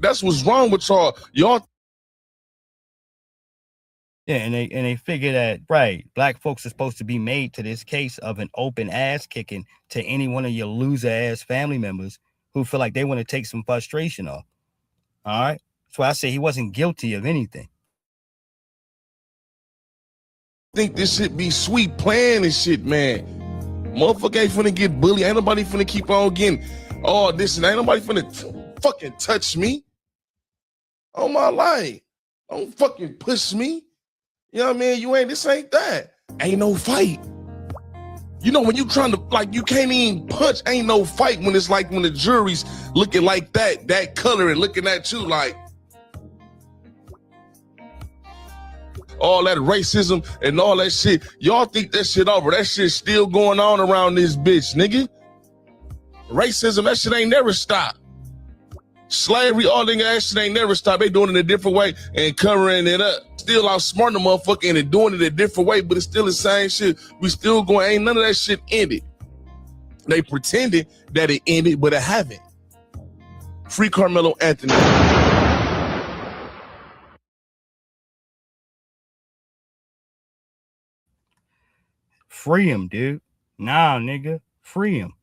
S17: That's what's wrong with y'all. Y'all.
S1: Yeah, and they figure that, right, black folks are supposed to be made to this case of an open ass kicking to any one of your loser ass family members who feel like they want to take some frustration off. All right. That's why I say he wasn't guilty of anything.
S17: Think this shit be sweet playing and shit, man. Motherfucker ain't finna get bullied. Ain't nobody finna keep on getting all this and ain't nobody finna fucking touch me. Oh my life. Don't fucking push me. You know what I mean? This ain't that. Ain't no fight. You know, when you trying to, like, you can't even punch, ain't no fight when it's like when the jury's looking like that color and looking at you like all that racism and all that shit. Y'all think that shit over. That shit's still going on around this bitch, nigga. Racism, that shit ain't never stopped. Slavery, all that shit ain't never stopped. They doing it a different way and covering it up. Still outsmarting the motherfucker and doing it a different way, but it's still the same shit. We still going, ain't none of that shit ended. They pretended that it ended, but it haven't. Free Karmelo Anthony.
S1: Free him, dude. Nah, nigga. Free him.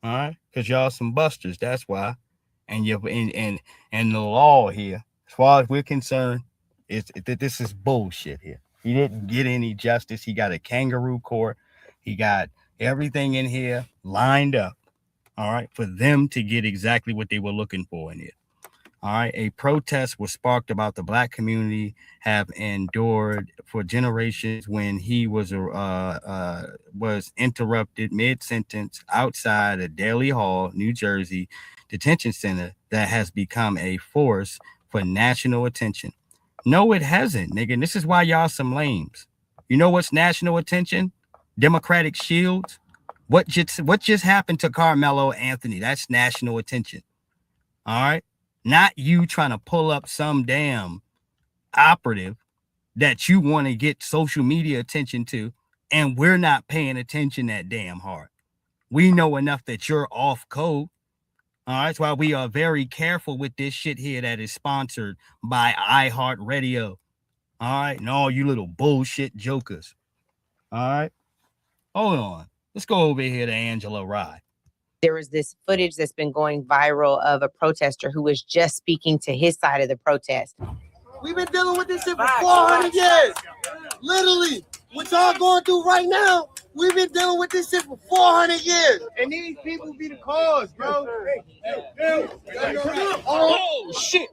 S1: All right? Because y'all some busters. That's why. And you and the law here, as far as we're concerned, this is bullshit here. He didn't get any justice. He got a kangaroo court. He got everything in here lined up, all right, for them to get exactly what they were looking for in it. All right, a protest was sparked about the black community have endured for generations when he was interrupted mid-sentence outside a Daly Hall, New Jersey detention center that has become a force for national attention. No, it hasn't, nigga. And this is why y'all some lames. You know what's national attention? Democratic shields. What just happened to Karmelo Anthony? That's national attention. All right. Not you trying to pull up some damn operative that you want to get social media attention to, and we're not paying attention that damn hard. We know enough that you're off code. All right, that's why we are very careful with this shit here that is sponsored by iHeartRadio. All right, and all you little bullshit jokers. All right, hold on. Let's go over here to Angela Rye.
S18: There was this footage that's been going viral of a protester who was just speaking to his side of the protest.
S19: We've been dealing with this shit for 400 years. Literally, what y'all going through right now, we've been dealing with this shit for 400 years. And these people be the cause, bro. Oh, shit.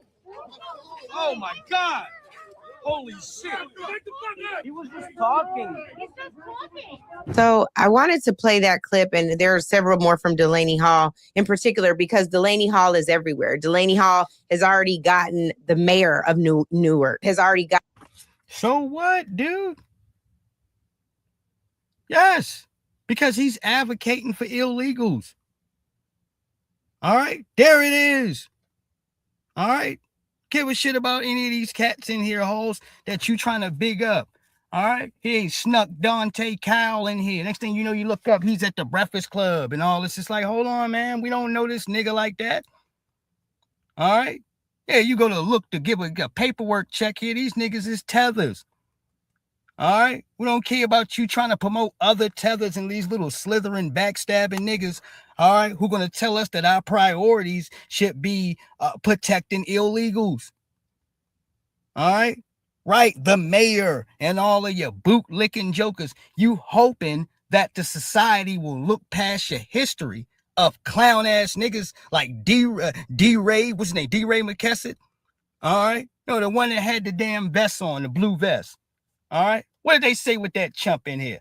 S19: Oh, my God.
S10: Holy shit.
S19: He was just talking.
S18: So I wanted to play that clip, and there are several more from Delaney Hall in particular, because Delaney Hall is everywhere. Delaney Hall has already gotten the mayor of Newark, has already got.
S1: So what, dude? Yes, because he's advocating for illegals. All right, there it is. All right, give a shit about any of these cats in here, hoes, that you trying to big up. All right, he ain't snuck Dante Kyle in here. Next thing you know, you look up, he's at the Breakfast Club and all this. It's like, hold on, man, we don't know this nigga like that. All right, yeah, you go to look to give a paperwork check here. These niggas is tethers. All right, we don't care about you trying to promote other tethers and these little slithering, backstabbing niggas. All right, who gonna tell us that our priorities should be protecting illegals? All right, right, the mayor and all of your boot-licking jokers. You hoping that the society will look past your history of clown-ass niggas like D-Ray, what's his name, D-Ray McKesson? All right, no, the one that had the damn vest on, the blue vest. All right. What did they say with that chump in here?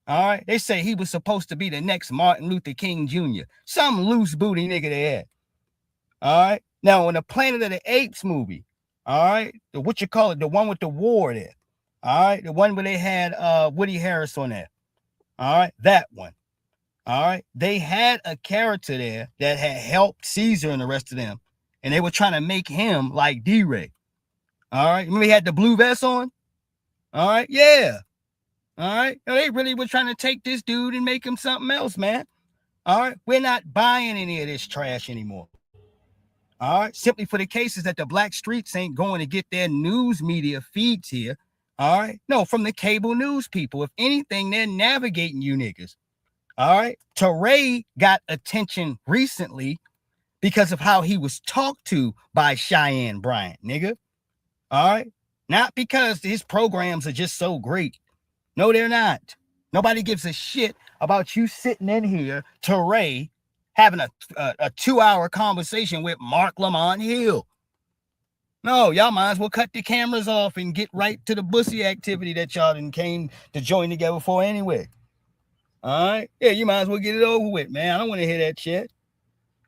S1: All right. They say he was supposed to be the next Martin Luther King Jr. Some loose booty nigga they had. All right. Now, in the Planet of the Apes movie, all right, the one with the war there. All right. The one where they had Woody Harris on there. All right. That one. All right. They had a character there that had helped Caesar and the rest of them. And they were trying to make him like D-Ray. All right. Remember he had the blue vest on? All right, yeah. All right. They really were trying to take this dude and make him something else, man. All right. We're not buying any of this trash anymore. All right. Simply for the cases that the black streets ain't going to get their news media feeds here. All right. No, from the cable news people. If anything, they're navigating you niggas. All right. Teray got attention recently because of how he was talked to by Cheyenne Bryant, nigga. All right. Not because his programs are just so great. No, they're not. Nobody gives a shit about you sitting in here, Teray, having a 2-hour conversation with Mark Lamont Hill. No, y'all might as well cut the cameras off and get right to the bussy activity that y'all done came to join together for anyway. All right? Yeah, you might as well get it over with, man. I don't want to hear that shit.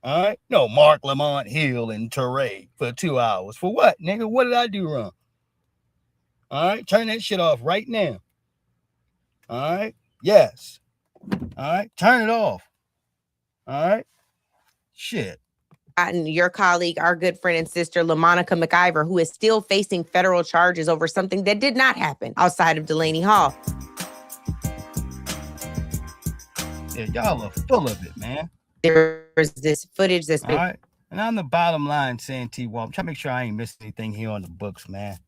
S1: All right? No, Mark Lamont Hill and Teray for 2 hours. For what, nigga? What did I do wrong? All right, turn that shit off right now. All right, yes. All right, turn it off. All right, shit.
S18: Your colleague, our good friend and sister, LaMonica McIver, who is still facing federal charges over something that did not happen outside of Delaney Hall.
S1: Yeah, y'all are full of it, man.
S18: There's this footage that's
S1: been... All right, and on the bottom line saying, T-Wall, I'm trying to make sure I ain't missing anything here on the books, man.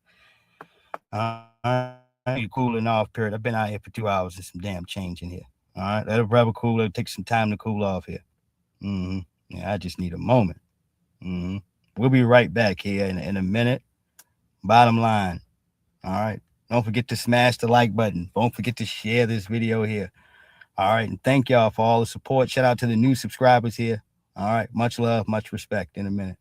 S1: Cooling off period. I've been out here for 2 hours. There's some damn change in here. All right, let a brother cool. It'll take some time to cool off here. Yeah, I just need a moment. We'll be right back here in a minute. Bottom line. All right, don't forget to smash the like button. Don't forget to share this video here. All right, and thank y'all for all the support. Shout out to the new subscribers here. All right, much love, much respect. In a minute.